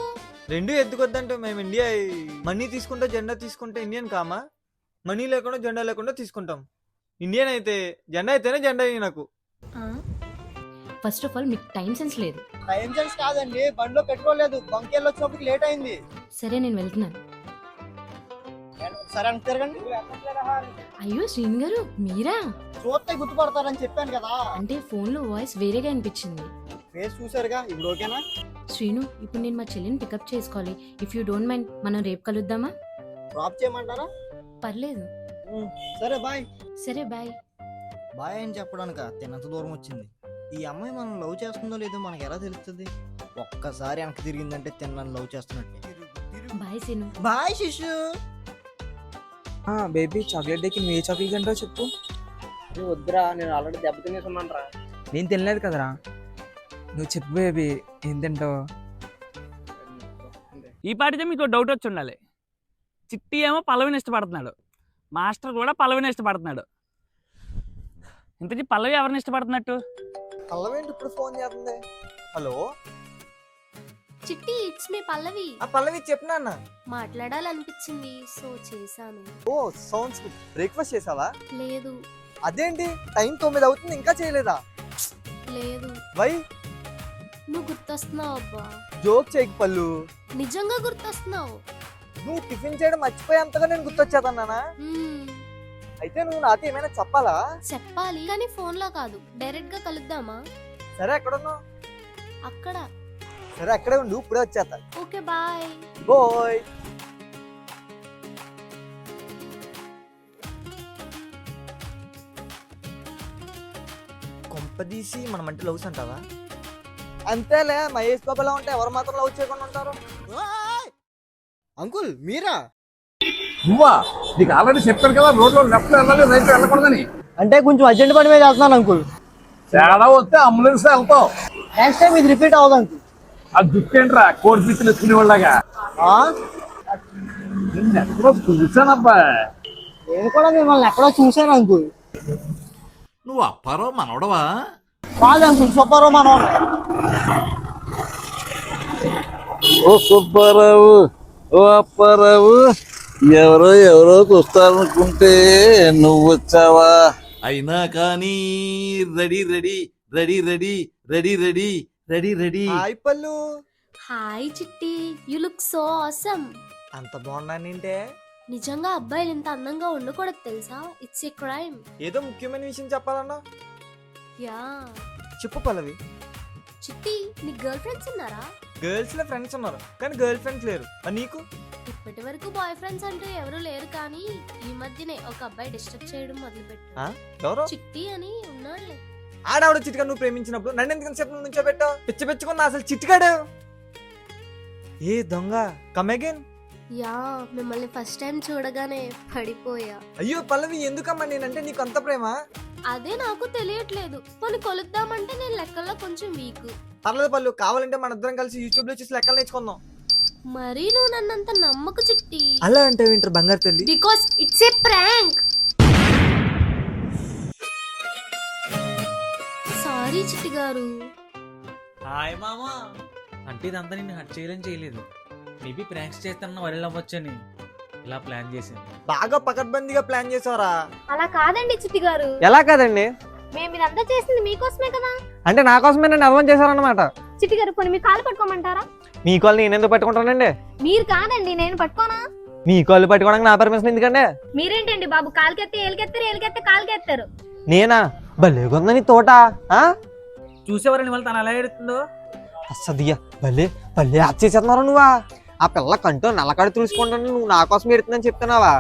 2 ఎందుకు వద్దంటే, మేము ఇండియా మనీ తీసుకుంటే జెండా తీసుకుంటే ఇండియన్ కామా? మనీ లేకుండా జెండా లేకుండా తీసుకుంటాం. ఇండియన్ అయితే జెండా అయితేనే జెండా నాకు. ఫస్ట్ ఆఫ్ ఆల్ మీకు టైం సెన్స్ లేదు. టైం సెన్స్ కాదండి, బండిలో పెట్రోల్ లేదు, బంకెళ్ళి వచ్చినప్పుడు లేట్ అయింది. సరే నేను వెళ్తున్నాను. సరే అని తిరగండి. అయ్యో శ్రీన్ గారు, మీరా? చూస్తే గుర్తుపడతారని చెప్పాను కదా. అంటే ఫోన్ లో వాయిస్ వేరేగా అనిపించింది. ఫేస్ చూసారుగా, ఇప్పుడు ఓకేనా? శ్రీను, ఇప్పుడు నేను మా చెల్లిని పికప్ చేసుకోవాలి. ఇఫ్ యూ డోంట్ మైండ్ మనం రేపు కలుద్దామా? డ్రాప్ చేయమంటారా? పర్లేదు. సరే బాయ్. సరే బాయ్. బాయ్ అని చెప్పడానిక తినంత దూరం వచ్చింది. ఈ అమ్మాయి మనం లవ్ చేస్తుందో లేదో మనకు ఎలా తెలుస్తుంది? ఒక్కసారి వెనక్కి తిరిగిందంటే తిన్నాను లవ్ చేస్తున్నట్టే. బాయ్ సీను. బాయ్ శిశు. బేబీ, చాక్లెట్ డేకి నువ్వు ఏ చాక్లెట్ అంటావు చెప్పు. వద్దురా, నేను ఆల్రెడీ దెబ్బ తినేసున్నాను. నేను తినలేదు కదరా. నువ్వు చెప్పు బేబీ, ఏం తింటావు? ఈ పాటితే మీకు డౌట్ వచ్చి ఉండాలి. చిట్టి ఏమో పల్లవిని ఇష్టపడుతున్నాడు, మాస్టర్ కూడా పల్లవిని ఇష్టపడుతున్నాడు. ఇంతకీ పల్లవి ఎవరిని ఇష్టపడుతున్నట్టు? పల్లవేంటి ఇప్పుడు ఫోన్ చేస్తుంది? హలో చిట్టి, ఇట్స్ మీ పల్లవి. ఆ పల్లవి చెప్పినా అన్న. మాట్లాడాలనిపించింది సో చేశాను. ఓ సౌండ్స్ గుడ్. బ్రేక్ఫాస్ట్ చేసావా? లేదు. అదేంటి టైం 9 అవుతుంది ఇంకా చేయలేదా? లేదు. వై? నువ్వు గుర్తొస్తున్నావు అబ్బా. జోక్ చేయకు పల్లు. నిజంగా గుర్తొస్తున్నావు. నువ్వు టిఫిన్ చేయడం మర్చిపోయేంతగా నేను గుర్తొచ్చేదన్నానా? అయితే నువ్వు నాతో ఏమైనా చెప్పాలా? చెప్పాలి, కానీ ఫోన్ లో కాదు, డైరెక్ట్ గా కలుద్దామా? సరే, ఎక్కడున్నావు? అక్కడ. సరే అక్కడే ఉండు, ఇప్పుడే వచ్చేస్తా. Okay bye. బాయ్. కొంపదీసి మనం అంటే లవ్స్ అంటావా? అంతేలే, మహేష్ బాబులా ఉంటే ఎవరు మాత్రం లవ్ చేయకుండా ఉంటారు? అంకుల్ మీరా? నువ్వా? నీకు ఆల్రెడీ చెప్పాను కదా, రోడ్లో లెఫ్ట్ వెళ్ళాలి, రైట్ వెళ్ళకూడదని. అంటే కొంచెం అర్జెంట్ పని మీద వెళ్తున్నాను అంకుల్. తేడా వస్తే అంబులెన్స్ వెళ్తావు. నెక్స్ట్ టైం ఇది రిపీట్ అవ్వదు అంకుల్. ఆ దుక్కేంట్రా, కోడి పిచ్చులు ఎత్తుకునేవాళ్ళగా. ఎక్కడో చూసానబ్బా. నేను కూడా మిమ్మల్ని ఎక్కడో చూశాను అంకుల్. నువ్వు అప్పారో మనవడవా? కాదు అంకుల్, సూపర్ మనోడు. ఓ సుబ్బారావు, ఓ అప్పారావు, ఎవరో ఎవరో చూస్తారనుకుంటే నువ్వు వచ్చావా? అయినా కానీ ready ready ready ready ready ready ready ready. Hi పల్లు. హాయ్ చిట్టి, యు లుక్ సో ఆసమ్. అంత బాగున్నానంటే నిజంగా అబ్బాయిలు ఇంత అందంగా ఉండకూడదు తెలుసా? It's a crime. ఏదో ముఖ్యమైన విషయం చెప్పాలన్నా. యా. చెప్పు పల్లవి. చిట్టి, నీ గర్ల్ ఫ్రెండ్స్ ఉన్నారా? గర్ల్స్ లో ఫ్రెండ్స్ ఉన్నారు కానీ గర్ల్ ఫ్రెండ్స్ లేరు. నీకు? ఇప్పటి వరకు బాయ్ ఫ్రెండ్స్ అంటూ ఎవరు లేరు, కానీ ఈ మధ్యనే ఒక అబ్బాయి డిస్టర్బ్ చేయడం మొదలుపెట్టాడు. ఎవరు? చిట్టి అని ఉన్నాడులే. ఆడావిడ చిట్టిగా నువ్వు ప్రేమించినప్పుడు నన్ను ఎందుకు సేపు నుంచో పెట్టావు? పిచ్చి పిచ్చుకున్నా అసలు చిట్టిగాడు. ఏ దొంగ, కమ్ అగైన్. యా, మిమ్మల్ని ఫస్ట్ టైం చూడగానే పడిపోయా. అయ్యో పల్లవి, ఎందుకమ్మా నేనంటే నీకు అంత ప్రేమ? అదే నాకు తెలియట్లేదు. కొన్ని కొలుద్దామంటే నేను లెక్కల్లో కొంచెం వీక్. పర్లేదు పల్లు, కావాలంటే మన ఇద్దరం కలిసి యూట్యూబ్ లో చూసి లెక్కలు నేర్చుకుందాం. మరీ నువ్వు నన్నంత నమ్మకు చిట్టి. అలా అంటే వింటారు బంగారు తల్లి. Because it's a prank. Sorry చిట్టి గారు. హాయ్ మామా. అంటే ఇదంతా నిన్ను హట్ చేయలేదు. మేబీ ప్రాంక్స్ చేస్తానన్న వైరల్ అవ్వచ్చని ఇలా ప్లాన్ చేసింది. బాగా పకడ్బందీగా ప్లాన్ చేసావరా? అలా కాదండి చిట్టి గారు. ఎలా కాదండి? మేము ఇదంతా చేసింది మీకోసమే కదా. అంటే నా కోసమే నన్ను అర్థం చేశారన్నమాట. చిట్టి గారు, పోనీ మీ కాలు పట్టుకోమంటారా? మీ కాల్ నేను ఎందుకు పట్టుకుంటానండి? మీరు కాదండి, నేను పట్టుకోనా? మీ కాళ్ళు పట్టుకోవడానికి నా పర్మిషన్ ఎందుకండి? మీరేంటండి బాబు, కాలుకెత్తే ఏలికెత్తారు, ఏలికెత్తే కాలుకెత్తారు. నేనా? భలే కొందని తోట. చూసేవారని వాళ్ళు తను ఎలా ఎడుతుందో. అస్సదియ్యా, భలే భలే యాడ్ చేసేస్తున్నారా నువ్వా? ఆ పిల్ల కంటో నల్లకాడు తుడుచుకుంటాను, నువ్వు నా కోసం ఎడుతుందని చెప్తున్నావా?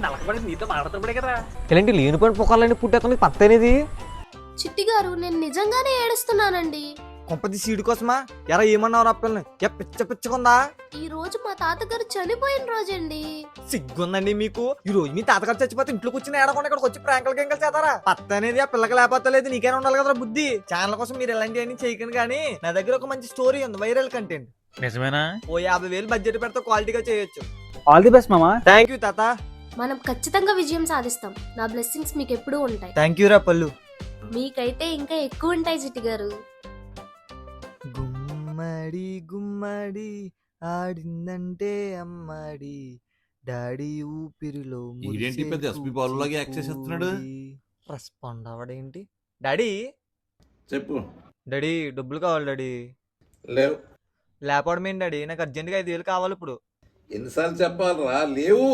నలకబడి నీతో మాట్లాడతాడే కదా. ఇలాంటి లేనిపోయిన పుకాలని పుట్టేస్తుంది పత్తనేది. చిట్టి గారు, నేను నిజంగానే ఏడుస్తున్నానండి. కొంపది సీడు కోసమా? ఎరా ఏమన్నావు ఆ పిల్లని? పిచ్చ పిచ్చకుందా? ఈ రోజు మా తాతగారు చనిపోయిన రోజండి. సిగ్గుందండి మీకు? ఈ రోజు మీ తాతగారు చచ్చిపోతే ఇంట్లో కూర్చుని ఏడకుండా ఇక్కడికి వచ్చి ప్రాంకులు గెంకలు చేస్తారా? పత్త అనేది ఆ పిల్లకి లేకపోతలేదు, నీకైనా ఉండాలి కదా బుద్ధి. ఛానల్ కోసం మీరు ఇలాంటివన్నీ చేయకండి. కానీ నా దగ్గర ఒక మంచి స్టోరీ ఉంది, వైరల్ కంటెంట్. నిజమేనా? ఓ 50,000 బడ్జెట్ పెడితే క్వాలిటీగా చేయొచ్చు. ఆల్ ది బెస్ట్ మామా. థ్యాంక్ యూ తాత. మనం ఖచ్చితంగా విజయం సాధిస్తాం. నా బ్లెస్సింగ్స్ మీకు ఎప్పుడూ ఉంటాయి. థ్యాంక్ యూ రా పల్లు. మీకైతే ఇంకా ఎక్కువ ఉంటాయి చిట్టి గారు. గుమ్మడి గుమ్మడి ఆడిందంటే అమ్మాడి, డాడీ ఊపిరిలో ఈడేంటి పెద్ద ఎస్పీ బాలులాగా యాక్ట్ చేసేస్తున్నాడు? రెస్పాండ్ అవ్వడేంటి? డాడీ చెప్పు. డాడీ డబ్బులు కావాలి డాడీ. లేవు. లేకపోవడం ఏంటి డాడీ? నాకు అర్జెంట్గా 5,000 కావాలి ఇప్పుడు. ఎన్నిసార్లు చెప్పాలరా? లేవు.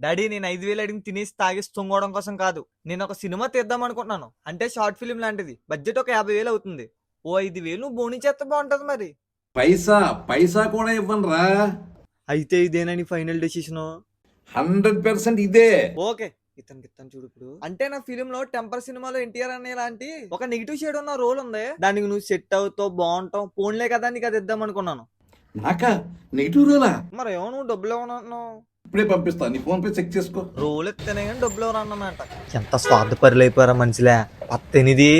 డాడీ, నేను 5,000 అడిగి తినేసి తాగేసి తొంగడం కోసం కాదు. నేను ఒక సినిమా తీద్దాం అనుకుంటున్నాను. అంటే షార్ట్ ఫిల్మ్ లాంటిది. బడ్జెట్ ఒక 50,000 అవుతుంది. ఓ 5,000 నువ్వు బోని చేస్తే బాగుంటది మరి. పైసా కూడా ఇవ్వనురా. అయితే ఇదేనని ఫైనల్ డెసిషన్? 100% ఇదే. ఓకే, ఇతను చూడు ఇప్పుడు. అంటే నా ఫిలిం లో టెంపర్ సినిమాలో ఎన్టీఆర్ అనే లాంటి ఒక నెగిటివ్ షేడ్ ఉన్న రోల్ ఉంది. దానికి నువ్వు సెట్ అవుతావు, బాగుంటావు. ఫోన్లే కదా నీకు అది ఇద్దాం అనుకున్నాను. నాకా నెగిటివ్ రోలా? మరి ఏమో నువ్వు డబ్బులు ఏమన్నావు? ఇప్పుడే పంపిస్తా, నీ ఫోన్ పే చెక్ చేసుకో. రోల్ ఎత్తేనే కానీ డబ్బులు ఎవరు అన్నమాట. ఎంత స్వార్థపరులు అయిపోయారా మనుషులే. 18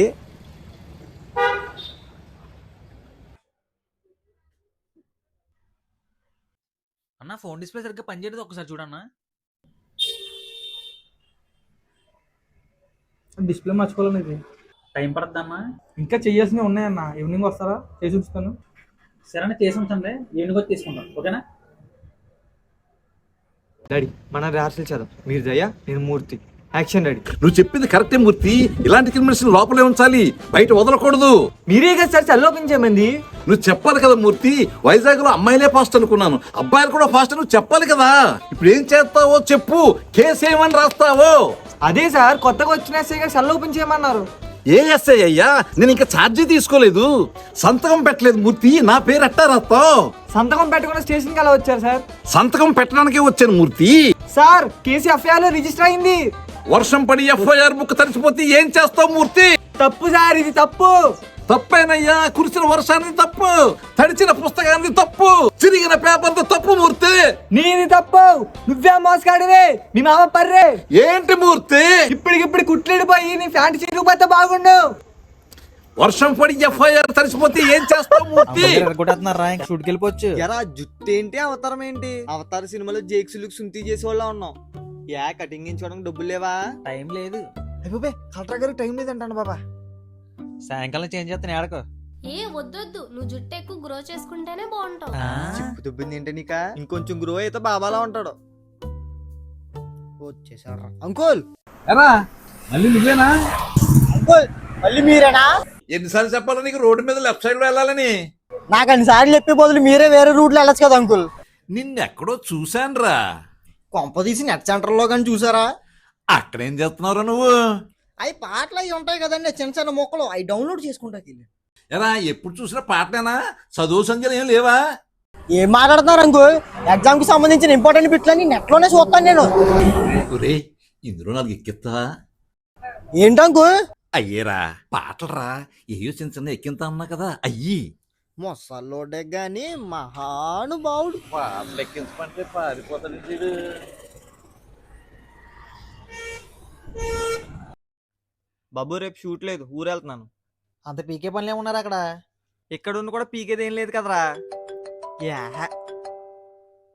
అన్న ఫోన్ డిస్ప్లే సరిగ్గా పనిచేయదు, ఒకసారి చూడన్నా. డిస్ప్లే మర్చిపోలేదు. ఇది టైం పడుతుందమ్మా. ఇంకా చెయ్యాల్సినవి ఉన్నాయన్న. ఈవినింగ్ వస్తారా? చేసి ఉంచుతాను. సరే చేసి ఉంచండి, ఈవినింగ్ వచ్చి తీసుకుంటాను. ఓకేనా డాడీ? మన రిహార్సల్ చేద్దాం. మీరు జయ, నేను మూర్తి. Action daddy. నువ్వు చెప్పింది కరెక్టే మూర్తి. ఇలాంటి క్రిమినల్స్ లోపలే ఉంచాలి, బయట వదలకూడదు. మీరే కదా సార్ చల్లోపించేమంది. నువ్వు చెప్పాలి కదా మూర్తి. వైజాగ్ లో అమ్మాయిలే ఫాస్ట్ అనుకున్నాను, అబ్బాయిలు కూడా ఫాస్ట్. నువ్వు చెప్పాలి కదా. ఇప్పుడు ఏం చేస్తావో చెప్పు. కేసు ఏమని రాస్తావో? అదే సార్, కొత్తగా వచ్చిన ఎస్ఐ గారు చల్లోపించేయమన్నారు. ఏ ఎస్ఐ అయ్యా? నేను ఇంకా ఛార్జీ తీసుకోలేదు, సంతకం పెట్టలేదు మూర్తి. నా పేరు ఎట్టా రాస్తావు? సంతకం పెట్టకుండా స్టేషన్ కి అలా వచ్చారు సార్. సంతకం పెట్టడానికే వచ్చాను మూర్తి. సార్, కేసు ఎఫ్ఐఆర్ లో రిజిస్టర్ అయింది. వర్షం పడి ఎఫ్ఐఆర్ బుక్ తడిచిపోతే ఏం చేస్తావు మూర్తి? తప్పు సార్, ఇది తప్పు. తప్పేనయ్యా. కురిసిన వర్షాన్ని తప్పు, తడిచిన పుస్తకాన్ని తప్పు, చిరిగిన పేపర్ తప్పు మూర్తి. నీది తప్పు. నువ్వే మోసగాడివే. మీ మామ పర్రే. ఏంటి మూర్తి? ఇప్పటికిప్పుడు కుట్లేడిపోయి నీ ఫ్యాంట్ చిరిగిపోతే బాగుండు. వర్షం పడి ఎఫ్ఐఆర్ తడిచిపోతే ఏం చేస్తావు మూర్తి? షూట్కి వెళ్ళిపోవచ్చు. ఎరా జుట్టు ఏంటి, అవతారం ఏంటి? అవతార సినిమాలో జేక్స్ లుక్ సుంతి చేసే వాళ్ళ ఉన్నావు. యా కటింగ్ ఇంచుకోవడానికి డబ్బులు లేవా? టైం లేదు. అయిపోయి కలెక్టర్ గారికి టైం లేదంటాను బాబా. సాయంకాలం చేంజ్ చేస్తాను. ఏడకో. ఏ వద్దొద్దు, నువ్వు జుట్టు ఎక్కువ గ్రో చేసుకుంటేనే బాగుంటావు. చిప్పు దుబ్బింది ఏంటి నీక? ఇంకొంచెం గ్రో అయితే బాబాలా ఉంటాడు. వచ్చేసాడు అంకుల్. ఎరా మళ్ళీ నువ్వేనా? అంకుల్ మళ్ళీ మీరేనా? ఎన్నిసార్లు చెప్పాలి నీకు రోడ్డు మీద లెఫ్ట్ సైడ్ లో వెళ్ళాలని? నాకు అన్నిసార్లు చెప్పే బదులు మీరే వేరే రూట్లో వెళ్ళచ్చు కదా అంకుల్. నిన్నెక్కడో చూశానురా. కొంప తీసి నెట్ సెంటర్లో కానీ చూసారా? అక్కడేం చేస్తున్నావురా నువ్వు? అవి పాటలు అవి ఉంటాయి కదండి, చిన్న చిన్న మొక్కలు, అవి డౌన్లోడ్ చేసుకుంటా. ఎలా ఎప్పుడు చూసినా పాటలేనా? చదువు సంఖ్యలు ఏం లేవా? ఏం మాట్లాడుతున్నారు అంకుల్? ఎగ్జామ్ కి సంబంధించిన ఇంపార్టెంట్ బిట్లని నెట్ లోనే చూస్తాను నేను. ఒరే ఇందులో నాకు ఎక్కిస్తా? ఏంటి అంకుల్? అయ్యేరా పాటలరా, ఏయో చిన్న చిన్న ఎక్కింత అన్నా కదా అయ్యి. మొసల్లోడే గాని మహానుభావుడు. పాటలు ఎక్కించమంటే పారిపోతాడు వీడు. బాబు రేపు షూట్ లేదు, ఊరు వెళ్తున్నాను. అంత పీకే పనులు ఏమున్నారు అక్కడ? ఇక్కడ ఉండి కూడా పీకేది ఏం లేదు కదరా.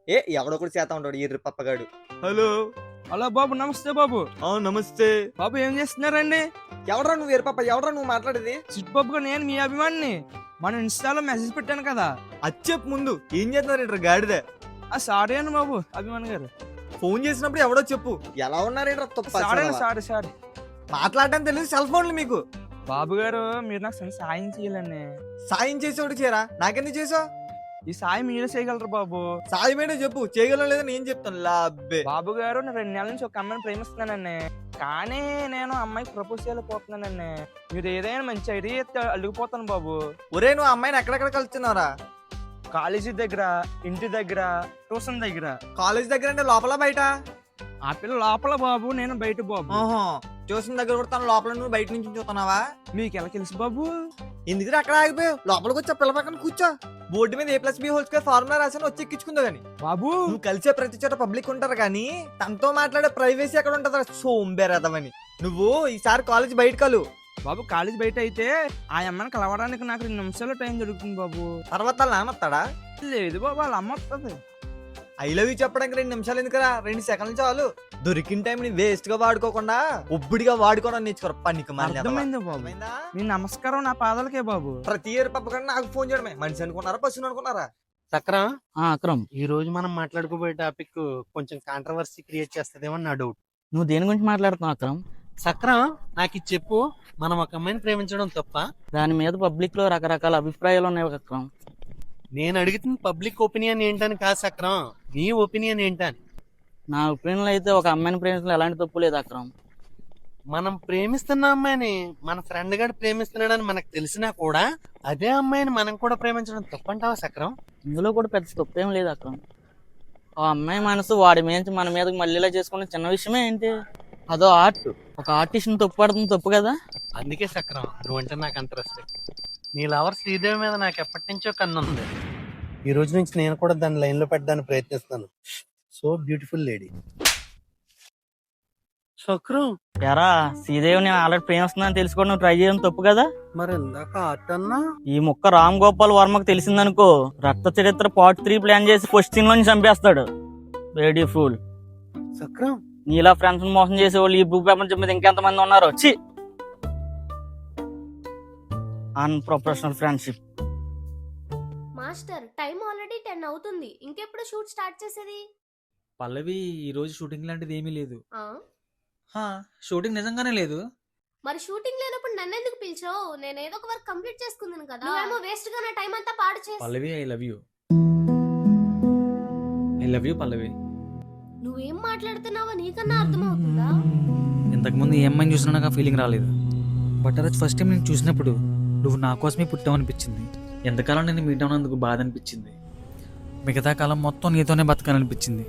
ఏ ఎవడో కూడా చేస్తా ఉంటాడు ఎర్రి పప్పగాడు. హలో హలో బాబు, నమస్తే బాబు. నమస్తే బాబు ఏం చేస్తున్నారండి? ఎవడరా నువ్వు ఎర్రి పప్ప? ఎవడరా నువ్వు మాట్లాడేది? చిట్టుబాబుగా నేను మీ అభిమానిని. మన ఇన్స్టాలో మెసేజ్ పెట్టాను కదా. అది చెప్పు ముందు. ఏం చేస్తున్నారు గాడిదే? సారీ అండి బాబు అభిమాని గారు. ఫోన్ చేసినప్పుడు ఎవడో చెప్పు. ఎలా ఉన్నారేంట్రా? సారీ మాట్లాడటం తెలియదు సెల్ ఫోన్లు మీకు. బాబు గారు మీరు నాకు సాయం చేయాలండి. సాయం చేసేవాడు చేయరా, నాకెందుకు చేసావు? ఈ సాయం మీరే చేయగలరు బాబు. సాయం ఏంటో చెప్పు. చేయగలం లేదా నేను చెప్తాను. లాబ్బే. బాబు గారు నేను 2 నెలల నుంచి ఒక అమ్మాయిని ప్రేమిస్తున్నానండి. కానీ నేను అమ్మాయికి ప్రపోజ్ చేయలేకపోతున్నానండి. మీరు ఏదైనా మంచి ఐడియా ఇస్తే అడిగిపోతాను బాబు. ఒరే నువ్వు అమ్మాయిని ఎక్కడెక్కడ కలుస్తున్నారా? కాలేజీ దగ్గర, ఇంటి దగ్గర, ట్యూషన్ దగ్గర. కాలేజ్ దగ్గర అంటే లోపల బయట? ఆ పిల్ల లోపల బాబు, నేను బయట బాబు. ట్యూషన్ దగ్గర కూడా తన లోపల, నువ్వు బయట నుంచి చూస్తున్నావా? మీకు ఎలా తెలుసు బాబు? ఎందుకు అక్కడ ఆగిపోయావు? లోపలికి వచ్చా పిల్ల పక్కన కూర్చో. బోర్డు మీద A+B² ఫార్ములా రాసాను, వచ్చి ఎక్కించుకుందా గానీ. బాబు నువ్వు కలిసే ప్రతి చోట పబ్లిక్ ఉంటారు కానీ తనతో మాట్లాడే ప్రైవసీ ఎక్కడ ఉంటుందా? సోంబేరదమని. నువ్వు ఈసారి కాలేజ్ బయట కలు బాబు. కాలేజ్ బయట అయితే ఆ అమ్మాయిని కలవడానికి నాకు 2 నిమిషాలు టైం దొరుకుతుంది బాబు. తర్వాత వాళ్ళ నాన్న వస్తాడా? లేదు బాబు, వాళ్ళ అమ్మ వస్తుంది. ఐ లవ్ యూ చెప్పడానికి 2 నిమిషాలు ఎందుకురా? 2 సెకండ్లు చాలు. దొరికిన టైం ని వేస్ట్ గా వాడుకోకుండా ఒబ్బడిగా వాడుకోవడం నేర్చుకోరు. పనికి అర్థమైంది బాబు. మీ నమస్కారం నా పాదాలకే బాబు. ప్రతి ఇయర్ పప్పకుండా నాకు ఫోన్ చేయడమే. మనిషి అనుకున్నారా, పశువుని అనుకున్నారా? సక్రం, అక్రమ్, ఈ రోజు మనం మాట్లాడుకోబోయే టాపిక్ కొంచెం కాంట్రవర్సీ క్రియేట్ చేస్తుందేమో నా డౌట్. నువ్వు దేని గురించి మాట్లాడుతున్నావు అక్రమ్? సక్రం, నాకు ఇది చెప్పు. మనం ఒక అమ్మాయిని ప్రేమించడం తప్ప? దాని మీద పబ్లిక్ లో రకరకాల అభిప్రాయాలు ఉన్నాయి అక్రమ్. నేను అడుగుతున్న పబ్లిక్ ఒపీనియన్ ఏంటని కాదు సక్రం, నీ ఒపీనియన్ ఏంటని. నా ఒపీనియన్ అయితే ఒక అమ్మాయిని ప్రేమించడం ఎలాంటి తప్పు లేదు అక్రమ్. మనం ప్రేమిస్తున్న అమ్మాయిని మన ఫ్రెండ్ గారు ప్రేమిస్తున్నాడని మనకు తెలిసినా కూడా అదే అమ్మాయిని మనం కూడా ప్రేమించడం తప్పంటావా సక్రం? ఇందులో కూడా పెద్ద తప్పు ఏం లేదు అక్రమ్. ఆ అమ్మాయి మనసు వాడి మీద మన మీదకి మళ్ళీలా చేసుకునే చిన్న విషయమే ఏంటి? అదో ఆర్ట్. ఒక ఆర్టిస్ట్ తప్పు పడుతుంది తప్పు కదా. అందుకే సక్రం నువ్వంటే నాకు అంత రెస్పెక్ట్. నీ లవర్ శ్రీదేవి మీద నాకు ఎప్పటి నుంచో కన్ను ఉంది. ఈ రోజు నుంచి నేను కూడా దాన్ని లైన్ లో పెట్టడానికి ప్రయత్నిస్తాను. So beautiful lady. సక్రం, ఎరా శ్రీదేవి నేను ఆల్రెడీ ప్రేమిస్తున్నాను తెలుసుకోవడం నువ్వు ట్రై చేయడం తప్పు కదా. మరి ఇందాక ఆర్ట్ అన్నా? ఈ ముక్క రామ్ గోపాల్ వర్మకు తెలిసిందనుకో, రక్త చరిత్ర పార్ట్ 3 ప్లాన్ చేసి ఫస్ట్ సీన్ లోని చంపేస్తాడు. Very fool. సక్రం, నీలా ఫ్రెండ్స్ మోసం చేసేవాళ్ళు ఈ భూ ప్రపంచం మీద ఇంకెంతమంది ఉన్నారు? చి unprofessional friendship. Master time already 10 అవుతుంది. ఇంకెప్పుడు షూట్ స్టార్ట్ చేసేది? పల్లవి, ఈ రోజు షూటింగ్ లాంటిది ఏమీ లేదు. ఆ షూటింగ్ నిజంగానే లేదు. మరి షూటింగ్ లేనప్పుడు నన్ను ఎందుకు పిలిచావు? నేను ఏదో ఒక వర్క్ కంప్లీట్ చేసుకుందాను కదా. నువ్వేమో వేస్ట్ గా నా టైం అంతా పాడు చేసి. Pallavi, I love you. I love you Pallavi. నువ్వేం మాట్లాడుతున్నావో నీకన్నా అర్థమవుతుందా? ఇంతకుముందు ఏ అమ్మాయిని చూసినా నాకు ఆ ఫీలింగ్ రాలేదు. బట్ ఆ రోజు ఫస్ట్ టైం నేను చూసినప్పుడు నువ్వు నా కోసమే పుట్టావు అనిపించింది. ఎంతకాలం నేను మీట్ అవునందుకు బాధ అనిపించింది. మిగతా కాలం మొత్తం నీతోనే బతకాలనిపించింది.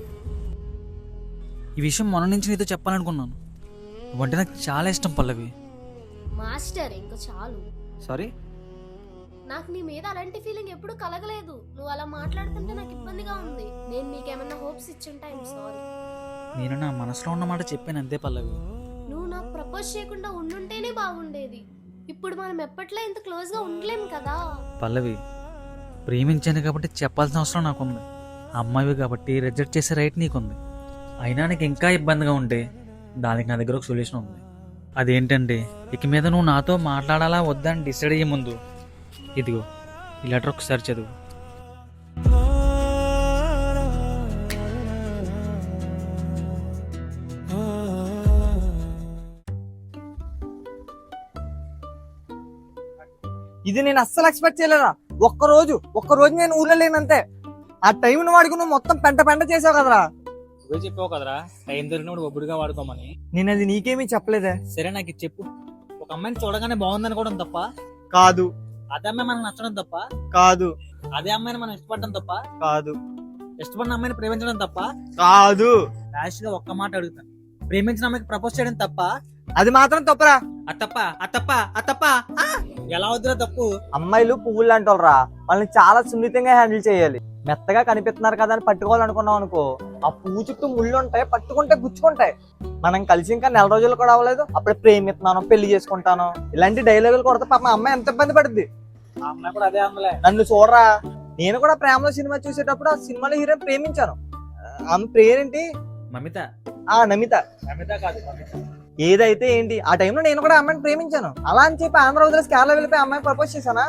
ఈ విషయం మొన్న నుంచి నీతో చెప్పాలనుకున్నాను. నువ్వంటే నాకు చాలా ఇష్టం పల్లవి. మాస్టర్ ఇంకా చాలు. సారీ, నాకు నీ మీద అలాంటి ఫీలింగ్ ఎప్పుడు కలగలేదు. నువ్వు అలా మాట్లాడుతుంటే నాకు ఇబ్బందిగా ఉంది. నేను నీకేమన్నా హోప్స్ ఇచ్చుంటా. I'm sorry. నేను నా మనసులో ఉన్న మాట చెప్పాను అంతే పల్లవి. నువ్వు నాకు ప్రపోజ్ చేయకుండా ఉండుంటేనే బాగుండేది. ఇప్పుడు మనం ఎప్పట్లో ఇంత క్లోజ్ గా ఉండలేం కదా. పల్లవి, ప్రేమించాను కాబట్టి చెప్పాల్సిన అవసరం నాకుంది. అమ్మాయివి కాబట్టి రిజెక్ట్ చేసే రైట్ నీకుంది. అయినా నీకు ఇంకా ఇబ్బందిగా ఉంటే దానికి నా దగ్గర ఒక సొల్యూషన్ ఉంది. అదేంటంటే, ఇక మీద నువ్వు నాతో మాట్లాడాలా వద్దా అని డిసైడ్ అయ్యే ముందు ఇదిగో ఈ లెటర్ ఒకసారి చదువు. ఇది నేను అస్సలు ఎక్స్పెక్ట్ చేయలేదా. ఒక్క రోజు నేను ఊర్లో లేనంతే. ఆ టైంని వాడుకు నువ్వు మొత్తం పెంట చేసావు కదరా. నువ్వే చెప్పావు కదరా టైం దొరికినప్పుడు ఒబ్బుడుగా వాడుకోమని. నేను అది నీకేమీ చెప్పలేదే. సరే నాకు ఇది చెప్పు, ఒక అమ్మాయిని చూడగానే బాగుంది అనుకోవడం తప్ప, కాదు. అదే అమ్మాయి మనకు నచ్చడం తప్ప, కాదు. అదే అమ్మాయిని మనం ఇష్టపడడం తప్ప, కాదు. ఇష్టపడిన అమ్మాయిని ప్రేమించడం తప్ప, కాదు. లాస్ట్ గా ఒక్క మాట అడుగుతాను, ప్రేమించిన అమ్మాయికి ప్రపోజ్ చేయడం తప్ప? అది మాత్రం తప్పరా. అత్తప్ప ఎలా వద్దురా తప్పు. అమ్మాయిలు పువ్వులు అంటారా, వాళ్ళని చాలా సున్నితంగా హ్యాండిల్ చేయాలి. మెత్తగా కనిపిస్తున్నారు కదా అని పట్టుకోవాలనుకున్నాం అనుకో, ఆ పువ్వు చుట్టూ ముళ్ళు ఉంటాయి, పట్టుకుంటే గుచ్చుకుంటాయి. మనం కలిసి ఇంకా నెల రోజులు కూడా అవ్వలేదు, అప్పుడే ప్రేమిస్తున్నాను, పెళ్లి చేసుకుంటాను, ఇలాంటి డైలాగులు కొడితే పాప అమ్మాయి ఎంత ఇబ్బంది పడుద్ది. ఆ అమ్మాయి కూడా అదే అమ్మలే. నన్ను చూడరా, నేను కూడా ప్రేమలో సినిమా చూసేటప్పుడు ఆ సినిమాలో హీరోయిన్ ప్రేమించాను. ఆమె పేరేంటి? మమిత. నమిత. మమిత కాదు, మమిత. ఏదైతే ఏంటి, ఆ టైంలో నేను కూడా అమ్మాయిని ప్రేమించాను. అలా అని చెప్పి ఆంధ్ర వదిలేసి కేరళ వెళ్ళిపోయి అమ్మాయిని ప్రపోజ్ చేశానా?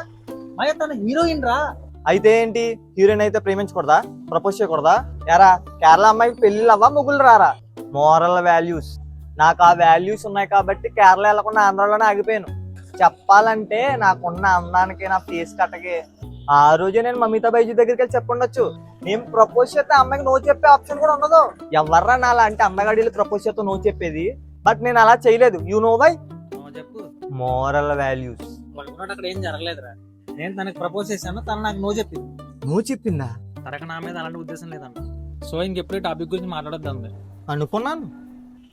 తన హీరోయిన్ రా. అయితే ఏంటి, హీరోయిన్ అయితే ప్రేమించకూడదా, ప్రపోజ్ చేయకూడదా? ఎరా కేరళ అమ్మాయికి పెళ్లిళ్ళు అవ్వా, ముగ్గులు రారా? మోరల్ వాల్యూస్, నాకు ఆ వాల్యూస్ ఉన్నాయి కాబట్టి కేరళ వెళ్ళకుండా ఆంధ్రాలోనే ఆగిపోయాను. చెప్పాలంటే నాకున్న అందానికి, నా ఫేస్ కట్టకి ఆ రోజే నేను మమితా బైజీ దగ్గరికి వెళ్ళి చెప్పుండొచ్చు. నేను ప్రపోజ్ చేస్తే అమ్మాయికి నో చెప్పే ఆప్షన్ కూడా ఉండదు. ఎవర్రా నా లాంటి అందగాడీలు ప్రపోజ్ చేస్తే నో చెప్పేది? బట్ నేను అలా చేయలేదు. You know why? చెప్పు. Moral values. అక్కడ ఏం జరగలేదురా, నేను తనకి ప్రపోజ్ చేశాను, తను నాకు నో చెప్పింది. నో చెప్పిందా? తనకు నా మీద అలాంటి ఉద్దేశం లేదన్న. సో ఇంకెప్పుడు టాపిక్ గురించి మాట్లాడొద్దాం అనుకున్నాను.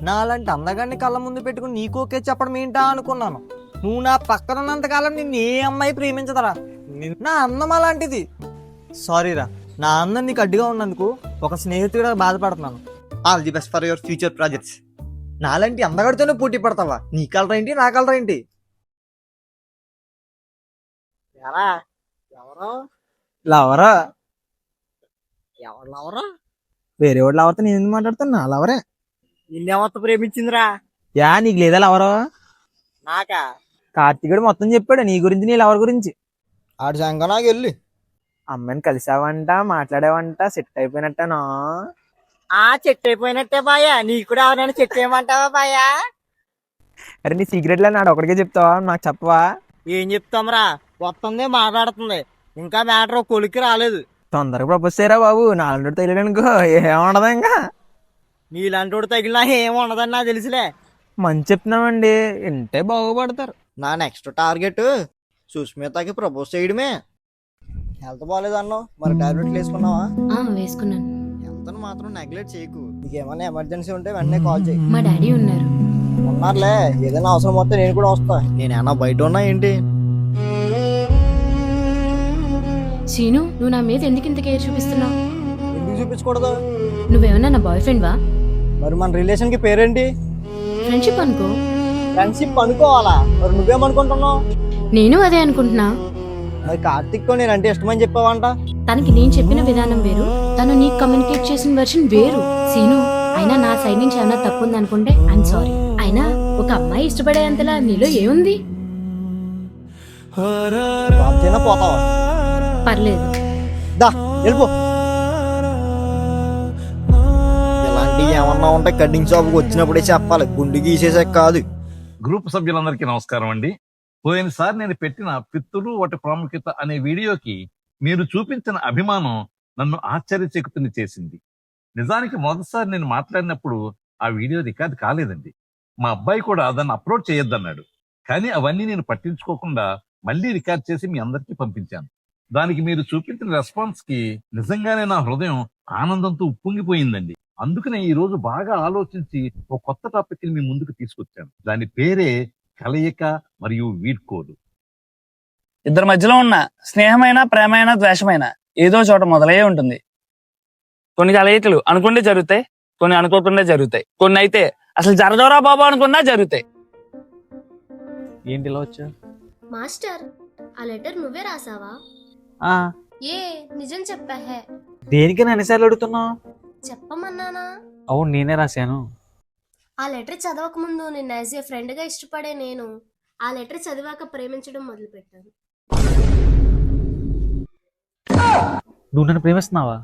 నా అలాంటి అందగాడిని కళ్ళ ముందు పెట్టుకుని నీకు ఓకే చెప్పడం ఏంటా అనుకున్నాను. నువ్వు నా పక్కన ఉన్నంతకాలం నిన్ను ఏ అమ్మాయి ప్రేమించదరా. నా అందం అలాంటిది. సారీరా, నా అందం నీకు అడ్డుగా ఉన్నందుకు ఒక స్నేహితుడిగా బాధపడుతున్నాను. All the best for your future projects. నాలాంటి అందగాడితోనే పోటీ పడతావా? నీ కలర్ ఏంటి, నా కలర్ ఏంటి? లవరా? ఎవరు లవరా? వేరే వాడు లవర్తో నేను ఎందుకు మాట్లాడుతాను? నా లవరే. నిన్నెవరితో ప్రేమించిందిరా? నీకు లేదా లవరు? నాకా? కార్తీకుడు మొత్తం చెప్పాడు నీ గురించి, నీ లవర్ గురించి. ఆడు సంగ నాకు వెళ్ళి అమ్మాయిని కలిసావంట, మాట్లాడావంట, సెట్ అయిపోయినట్టనా? సెట్ అయిపోయినట్టే బాయా. నీకు కూడా ఎవరైనా సెట్ చేయమంటావా బాయా? అరే నీ సీక్రెట్లు నాడు ఒకడికే చెప్తావా, నాకు చెప్పవా? ఏం చెప్తాంరా, వస్తుంది మాట్లాడుతుంది, ఇంకా మ్యాటర్ కొలికి రాలేదు. తొందరగా ప్రపోజ్ చేయరా బాబు, నాలుగు తగిలేనుకో ఏముండదు. ఇంకా నీలాంటి వాడు తగిలినా ఏముండదని నాకు తెలుసులే. మంచి చెప్తున్నామండి, వింటే బాగుపడతారు. నా నెక్స్ట్ టార్గెట్ సుస్మితకి ప్రపోజ్ చేయడమే. హెల్త్ బాగాలేదు అన్నావు, మరి టాబ్లెట్లు వేసుకున్నావా? వేసుకున్నాను. హెల్త్ మాత్రం నెగ్లెక్ట్ చేయకు. నీకేమన్నా ఎమర్జెన్సీ ఉంటే వెంటనే కాల్ చేయి. మా డాడీ ఉన్నారు. ఉన్నారులే, ఏదైనా అవసరం వస్తే నేను కూడా వస్తా. నేనేమన్నా బయట ఉన్నా ఏంటి? సీను, నువ్వు నా మీద ఎందుకు ఇంత కేర్ చూపిస్తున్నావు? ఎందుకు చూపించకూడదు? నువ్వేమన్నా నా బాయ్ ఫ్రెండ్ వా? మరి మన రిలేషన్ కి పేరేంటి? ఫ్రెండ్షిప్ అనుకో. ఫ్రెండ్షిప్ అనుకోవాలా? మరి నువ్వేమనుకుంటున్నావు? నేను అదే అనుకుంటున్నా. మరి కార్తిక్ తో నేనంటే ఇష్టమని చెప్పావంట. తనకి నేను చెప్పిన విధానం వేరు, తను నీకు కమ్యూనికేట్ చేసిన వెర్షన్ వేరు. సీను, అయినా నా సైడ్ నుంచి ఏమన్నా తప్పు ఉంది అనుకుంటే ఐఎమ్ సారీ. అయినా ఒక అమ్మాయి ఇష్టపడేంతలా నీలో ఏముంది? పోతావా? పర్లేదు, దా వెళ్ళిపో. ఇలాంటివి ఏమన్నా ఉంటే కటింగ్ షాప్కి వచ్చినప్పుడే చెప్పాలి, గుండు గీసేసే కాదు. గ్రూప్ సభ్యులందరికీ నమస్కారం అండి. పోయినసారి నేను పెట్టిన పిత్తులు వాటి ప్రాముఖ్యత అనే వీడియోకి మీరు చూపించిన అభిమానం నన్ను ఆశ్చర్యచకితుని చేసింది. నిజానికి మొదటిసారి నేను మాట్లాడినప్పుడు ఆ వీడియో రికార్డ్ కాలేదండి. మా అబ్బాయి కూడా దాన్ని అప్లోడ్ చేయొద్దన్నాడు. కానీ అవన్నీ నేను పట్టించుకోకుండా మళ్ళీ రికార్డ్ చేసి మీ అందరికీ పంపించాను. దానికి మీరు చూపించిన రెస్పాన్స్ కి నిజంగానే నా హృదయం ఆనందంతో ఉప్పొంగిపోయిందండి. అందుకనే ఈ రోజు బాగా ఆలోచించి ఒక కొత్త టాపిక్ ని మీ ముందుకు తీసుకొచ్చాను. దాని పేరే కలయిక మరియు వీడ్కోలు. ఇద్దరి మధ్యలో ఉన్న స్నేహమైన, ప్రేమైన, ద్వేషమైన ఏదో చోట మొదలయ్యే ఉంటుంది. కొన్ని కలయికలు అనుకుంటే జరుగుతాయి, కొన్ని అనుకోకుండా జరుగుతాయి, కొన్ని అయితే అసలు జరదోరా బాబా అనుకున్నా జరుగుతాయి. ఏంటి ఇలా వచ్చా? మాస్టర్, ఆ లెటర్ నువ్వే రాసావా? ఏ నిజం చెప్పా? దేనికి ఎన్నిసార్లు అడుగుతున్నావు? చెప్పమన్నానా? అవును, నేనే రాశాను. ఆ లెటర్ చదవక ముందు నిన్ను యాజ్ ఏ ఫ్రెండ్ గా ఇష్టపడే నేను ఆ లెటర్ చదివాక ప్రేమించడం మొదలు పెట్టాను. నువ్వు నన్ను ప్రేమిస్తున్నావా?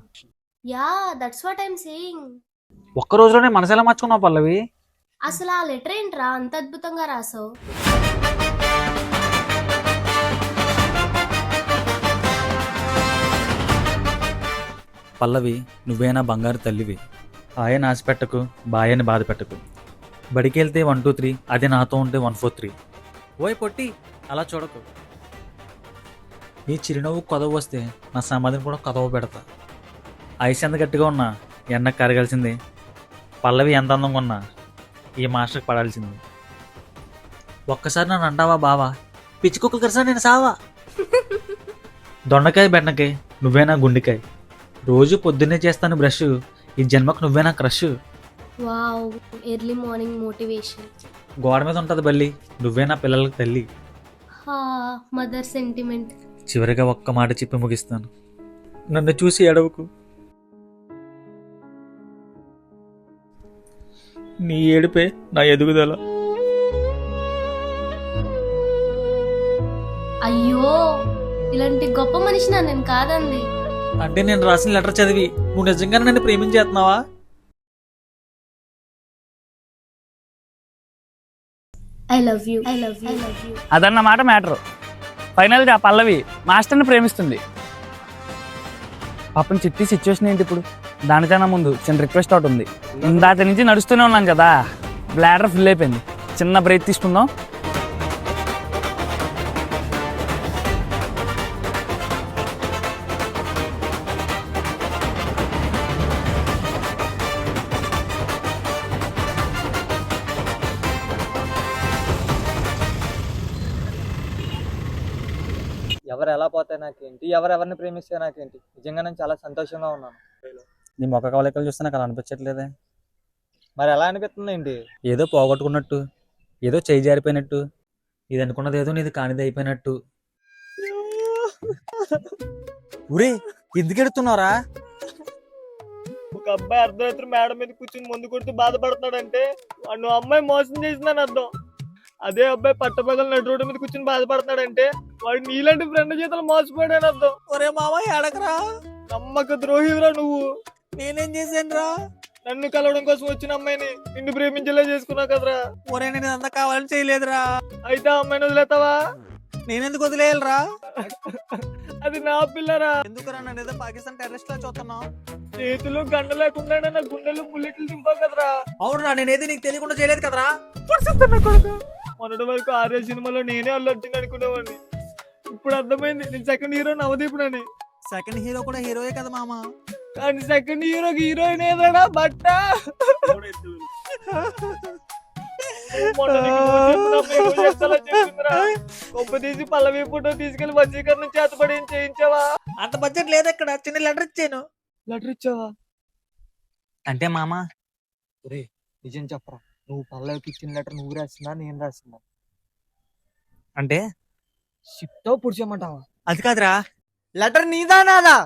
Yeah, that's what I'm saying. ఒక్క రోజులోనే మనసు ఎలా మార్చుకున్నావు పల్లవి? అసలు ఆ లెటర్ ఏంట్రా అంత అద్భుతంగా రాసావు? పల్లవి నువ్వేనా బంగారు తల్లివి. ఆయన ఆశ పెట్టకు, బాయని బాధ పెట్టకు. బడికి వెళ్తే 1 2 3, అదే నాతో ఉంటే 1 4 3. ఓయ్ పొట్టి, అలా చూడకు. నీ చిరునవ్వు కొదవ వస్తే నా సమాధిని కూడా కొదవ పెడతా. ఐస్ ఎంత గట్టిగా ఉన్నా ఎండ కరగాల్సింది. పల్లవి ఎంత అందంగా ఉన్నా ఈ మాస్టర్కి పడాల్సింది. ఒక్కసారి నన్ను అంటావా బావా, పిచ్చి కుక్కలు కరిసా నేను సావా. దొండకాయ బెండకాయ నువ్వేనా గుండెకాయ. రోజు పొద్దున్నే చేస్తాను బ్రష్, ఈ జన్మకు నువ్వేనా crush. Wow, early morning motivation. గోడ మీద ఉంటుంది బల్లి, నువ్వేనా పిల్లలకి తల్లి. Mother sentiment. చివరిగా ఒక్క మాట చెప్పి ముగిస్తాను, నన్ను చూసి ఏడవకు. నీ ఏడుపే నా ఎదుగుదల. అయ్యో, ఇలాంటి గొప్ప మనిషి నేను కాదండి. అంటే నేను రాసిన లెటర్ చదివి నువ్వు నిజంగానే నన్ను ప్రేమించేస్తున్నావా? I love you, I love you, I love you. అదన్నమాట మ్యాటర్. ఫైనల్గా పల్లవి మాస్టర్ని ప్రేమిస్తుంది. పాపం చిట్టి సిచ్యువేషన్ ఏంటి ఇప్పుడు? దానికన్నా ముందు చిన్న రిక్వెస్ట్ ఒకటి ఉంది. ఇందాక నుంచి నడుస్తూనే ఉన్నాను కదా, బ్లాడర్ ఫుల్ అయిపోయింది. చిన్న బ్రేక్ తీసుకుందాం. ఎవరు ఎలా పోతే నాకేంటి, ఎవరెవరిని ప్రేమిస్తే నాకేంటి, నిజంగా నేను చాలా సంతోషంగా ఉన్నాను. నీ మొక్క కవలికలు చూస్తే నాకు అలా అనిపించట్లేదే. మరి ఎలా అనిపిస్తుంది ఏంటి? ఏదో పోగొట్టుకున్నట్టు, ఏదో చేయి జారిపోయినట్టు, ఇది అనుకున్నది ఏదో నీది కానిది అయిపోయినట్టు. ఊరే ఎందుకు ఎడుతున్నారా? ఒక అబ్బాయి అర్ధరాత్రి మేడ మీద కూర్చుని ముందు కొడుతూ బాధపడుతున్నాడంటే నువ్వు అమ్మాయి మోసం చేసిందని అర్థం. అదే అబ్బాయి పట్టపగల నడు రోడ్డు మీద కూర్చుని బాధపడుతున్నాడంటే వాడు నీలాంటి ఫ్రెండ్ చేతలు మోసపోయాడని అర్థం. ఒరే మామ ఎడకరా, నమ్మక ద్రోహిరా నువ్వు. నేనేం చేశాను రా? నన్ను కలవడం కోసం వచ్చిన అమ్మాయిని నిన్ను ప్రేమించేలా చేసుకున్నావు కదరా. ఒరే నేను అంతా కావాలని చేయలేదురా. అయితే ఆ అమ్మాయిని వదిలేతావా? నేనెందుకు వదిలేయాలరా? అది నా పిల్లరా. ఎందుకురా నన్ను ఏదో పాకిస్తాన్ టెర్రరిస్ట్ లా చూస్తున్నావు? చేతులు గండ లేకుండా నా గుండెలు బుల్లెట్లు దింపావు కదరా. అవునరా, నేనేది నీకు తెలియకుండా చేయలేదు కదరా. మొన్నటి వరకు ఆర్య సినిమాలో నేనే అల్లు అర్జున్ అనుకునేవాడిని. ఇప్పుడు అర్థమైంది నేను సెకండ్ హీరో నవదీప్ అని. సెకండ్ హీరో కూడా హీరోయే కదా మామ. కానీ సెకండ్ హీరోకి హీరోయిన్ ఏదడా బట్ట. గొప్ప తీసి పల్లవి ఫోటో తీసుకెళ్లి వశీకరణ చేతపడి చేయించావా? అంత బడ్జెట్ లేదు ఇక్కడ. చిన్న లెటర్ ఇచ్చాను. లెటర్ ఇచ్చావా? అంటే మామ ఒరే నిజం చెప్పరా, నువ్వు పల్లవికి ఇచ్చిన లెటర్ నువ్వు రాసిందా నేను రాసిందా? అంటే షిప్తో పుడిచేయమంటావా? అది కాదురా, లెటర్ నీదా నాదా?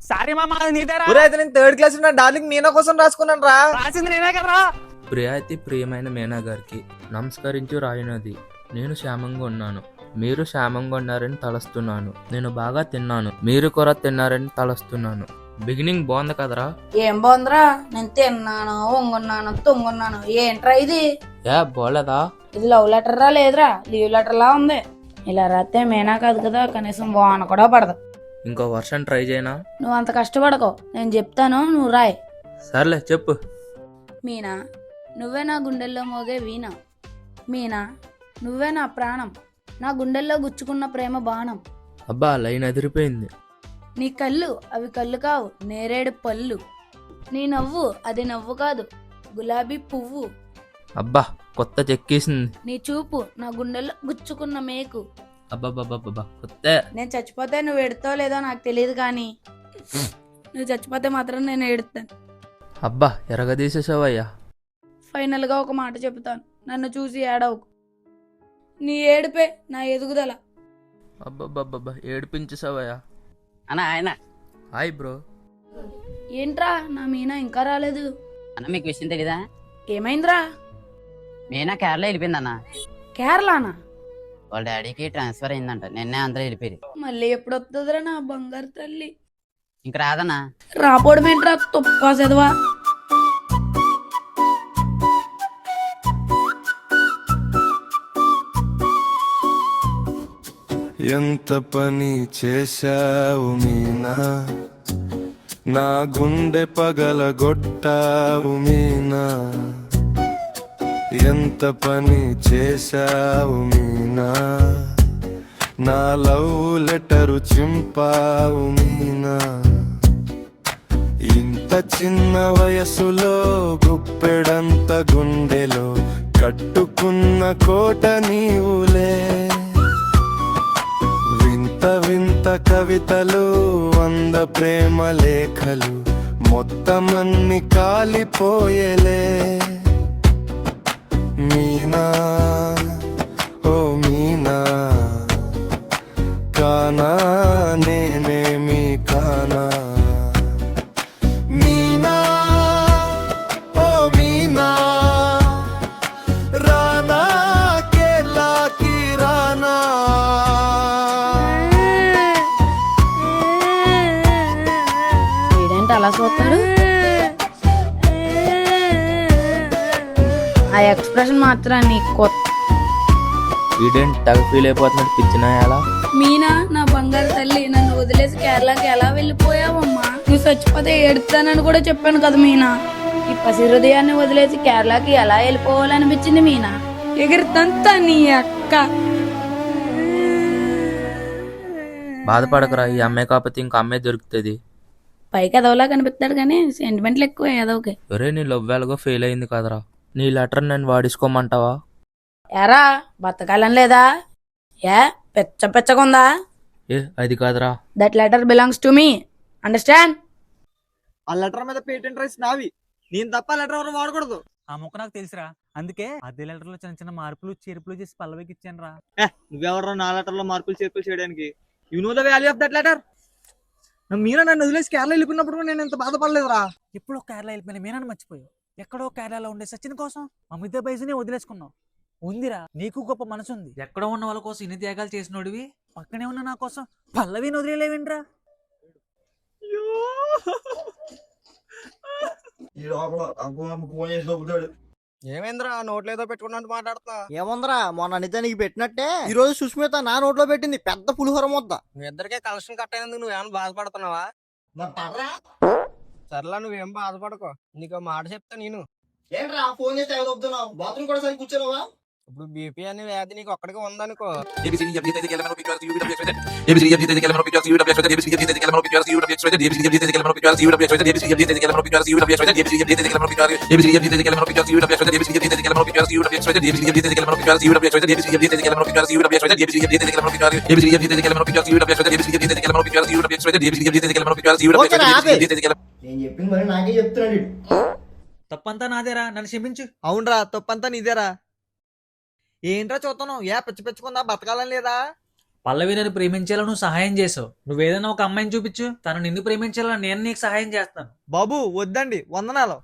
సారీ మామ, నీదేరా. అయితే నేను 3rd క్లాస్ నా డార్లింగ్ మీనా కోసం రాసుకున్నాను రా. రాసింది నేనే కదరా. ప్రియాతి ప్రియమైన మీనా గారికి నమస్కరించు రాయినది. నేను క్షేమంగా ఉన్నాను, మీరు క్షేమంగా ఉన్నారని తలస్తున్నాను. నేను బాగా తిన్నాను, మీరు కూడా తిన్నారని తలస్తున్నాను. బిగినింగ్ బాగుంది కదరా? ఏం బాగుందిరా? నేను తిన్నాను, ఒంగున్నాను, తొంగున్నాను. ఏంట్రా ఇది? ఏ బాలేదా? ఇది లవ్ లెటర్ రా లేదురా, లీవ్ లెటర్ లా ఉంది. ఇలా రాస్తే మేనా కాదు కదా, కనీసం వాన కూడా పడదు. ఇంకో వర్షన్ ట్రై చేయనా? నువ్వు అంత కష్టపడకో, నేను చెప్తాను, నువ్వు రాయ్. సర్లే చెప్పు. మీనా, నువ్వే నా గుండెల్లో మోగే వీణ. మీనా, నువ్వే నా ప్రాణం, నా గుండెల్లో గుచ్చుకున్న ప్రేమ బాణం. అబ్బా లైన్ అదిరిపోయింది. నీ కళ్ళు అవి కళ్ళు కావు, నేరేడు పళ్ళు. నీ నవ్వు అది నవ్వు కాదు, గులాబీ పువ్వు. అబ్బా కొత్త చెక్కేసింది. నీ చూపు నా గుండెల్లో గుచ్చుకున్న మేకు. అబ్బాబ్బాబ్బా కొత్త. నేను చచ్చిపోతే నువ్వు ఎడతావు లేదో నాకు తెలియదు, కానీ నువ్వు చచ్చిపోతే మాత్రం నేను ఎడుతాను. అబ్బా ఎరగదీసేసావయ్యా. ఫైనల్గా ఒక మాట చెబుతాను, నన్ను చూసి ఏడవకు. నీ ఏడుపే నా ఎదుగుదల. అబ్బాబ్బాబ్బా ఏడిపించేసావయ్యా. అన్న ఆయన హాయ్ బ్రో. ఏంట్రా నా మీనా ఇంకా రాలేదు? అన్న మీకు విషయం తెలీదా? ఏమైందిరా? మీనా కేరళ వెళ్ళిపోయింది అన్న. కేరళనా? వాళ్ళ డాడీకి ట్రాన్స్ఫర్ అయిందంట, నిన్నే అందరూ వెళ్ళిపోయి. మళ్ళీ ఎప్పుడు వస్తుందిరా నా బంగారు తల్లి? ఇంక రాదన్నా. రాపోవడమేంట్రా తుప్పా చదవా. ఎంత పని చేశావు మీనా, నా గుండె పగలగొట్టావు మీనా, ఎంత పని చేశావు మీనా, నా లవ్ లెటరు చింపావు మీనా, ఇంత చిన్న వయసులో గుప్పెడంత గుండెలో కట్టుకున్న కోట నీవులే, వింత వింత కవితలు 100 ప్రేమ లేఖలు మొత్తమన్ని కాలిపోయేలే మీనా, ఓ మీనా, కానా నేనేమి కానా, మీనా, ఓ మీనా, రానా కేలాకి రానా. వీడేంటి అలా చూస్తాడు? ఆ ఎక్స్ప్రెషన్ మాత్రం నీకు కొత్త. వీడేంటి తెగ ఫీల్ అయిపోతున్నాడు పిచ్చినా ఎలా? మీనా నా బంగారు తల్లి, నన్ను వదిలేసి కేరళకి ఎలా వెళ్ళిపోయావమ్మా? నువ్వు చచ్చిపోతే ఏడుస్తానని కూడా చెప్పాను కదా మీనా. ఈ పసి హృదయాన్ని వదిలేసి కేరళకి ఎలా వెళ్ళిపోవాలనిపించింది మీనా. ఎగిరితంతా నీ అక్క. బాధపడకరా, ఈ అమ్మాయి కాకపోతే ఇంకో అమ్మాయి దొరుకుతుంది. పైకి ఎదవలా కనిపిస్తాడు కానీ సెంటిమెంట్లు ఎక్కువ ఎదవకి. ఒరే నీ లవ్ ఎలాగో ఫెయిల్ అయింది కదరా, నీ లెటర్ నేను వాడేసుకోమంటావా? ఎరా బతకాలని లేదా? ఏ పెచ్చకుందా? అది కాదురా. That letter belongs to me, understand? ఆ లెటర్ మీద పేటెంట్ రైట్స్ నావి, నేను తప్ప లెటర్ ఎవరు వాడకూడదు. ఆ మొక్క నాకు తెలుసురా, అందుకే అదే లెటర్ లో చిన్న చిన్న మార్పులు చేర్పులు చేసి పల్లవికి ఇచ్చాను రా. నువ్వెవరో నా లెటర్ లో మార్పులు చేర్పులు చేయడానికి? You know the value of that letter. Meena నన్ను వదిలేసి కేరళ వెళ్ళిపోయినప్పుడు కూడా నేను ఎంత బాధపడలేదురా. ఎప్పుడో కేరళ వెళ్ళిపోయిన మీనాన్ని మర్చిపోయావు. ఎక్కడో కేరళలో ఉండే సచిన్ కోసం అమితాబ్ బైజుని వదిలేసుకున్నావు. ఉందిరా, నీకు గొప్ప మనసు ఉంది. ఎక్కడో ఉన్న వాళ్ళ కోసం ఇన్ని త్యాగాలు చేసినోడివి, పక్కనే ఉన్న నా కోసం పల్లవిని వదిలేలేవేంట్రా? ఏమైందిరా నోట్లో ఏదో పెట్టుకున్నట్టు మాట్లాడుతున్నా? ఏముందిరా, మొన్న అనిత నీకు పెట్టినట్టే ఈ రోజు సుష్మిత నా నోట్లో పెట్టింది పెద్ద పులిహోర ముద్ద. మీ ఇద్దరికే కలెక్షన్ కట్ అయినందుకు నువ్వేమన్నా బాధపడుతున్నావా? సర్లా నువ్వేం బాధపడకో, నీకు మాట చెప్తా నేను. ఏంట్రా ఫోన్ చేస్తే ఎవరు బాత్రూమ్ కూడా సరి కూర్చోవా? ఇప్పుడు బీపీ అనే వ్యాధి నీకు ఒక్కడికి ఉందనుకో. నేను చెప్పింది మరి నాకే చెప్తున్నాడు. తప్పంతా నాదేరా, నన్ను క్షమించు. అవునరా, తప్పంతా నీదేరా. ఏంట్రా చూస్తాను, ఏ పెచ్చుకుందా బతకాలని లేదా? పల్లవి నన్ను ప్రేమించేలా నువ్వు సహాయం చేసావు. నువ్వేదైనా ఒక అమ్మాయిని చూపించు, తను నిన్ను ప్రేమించేలా నేను నీకు సహాయం చేస్తాను. బాబు వద్దండి, వందనాలు.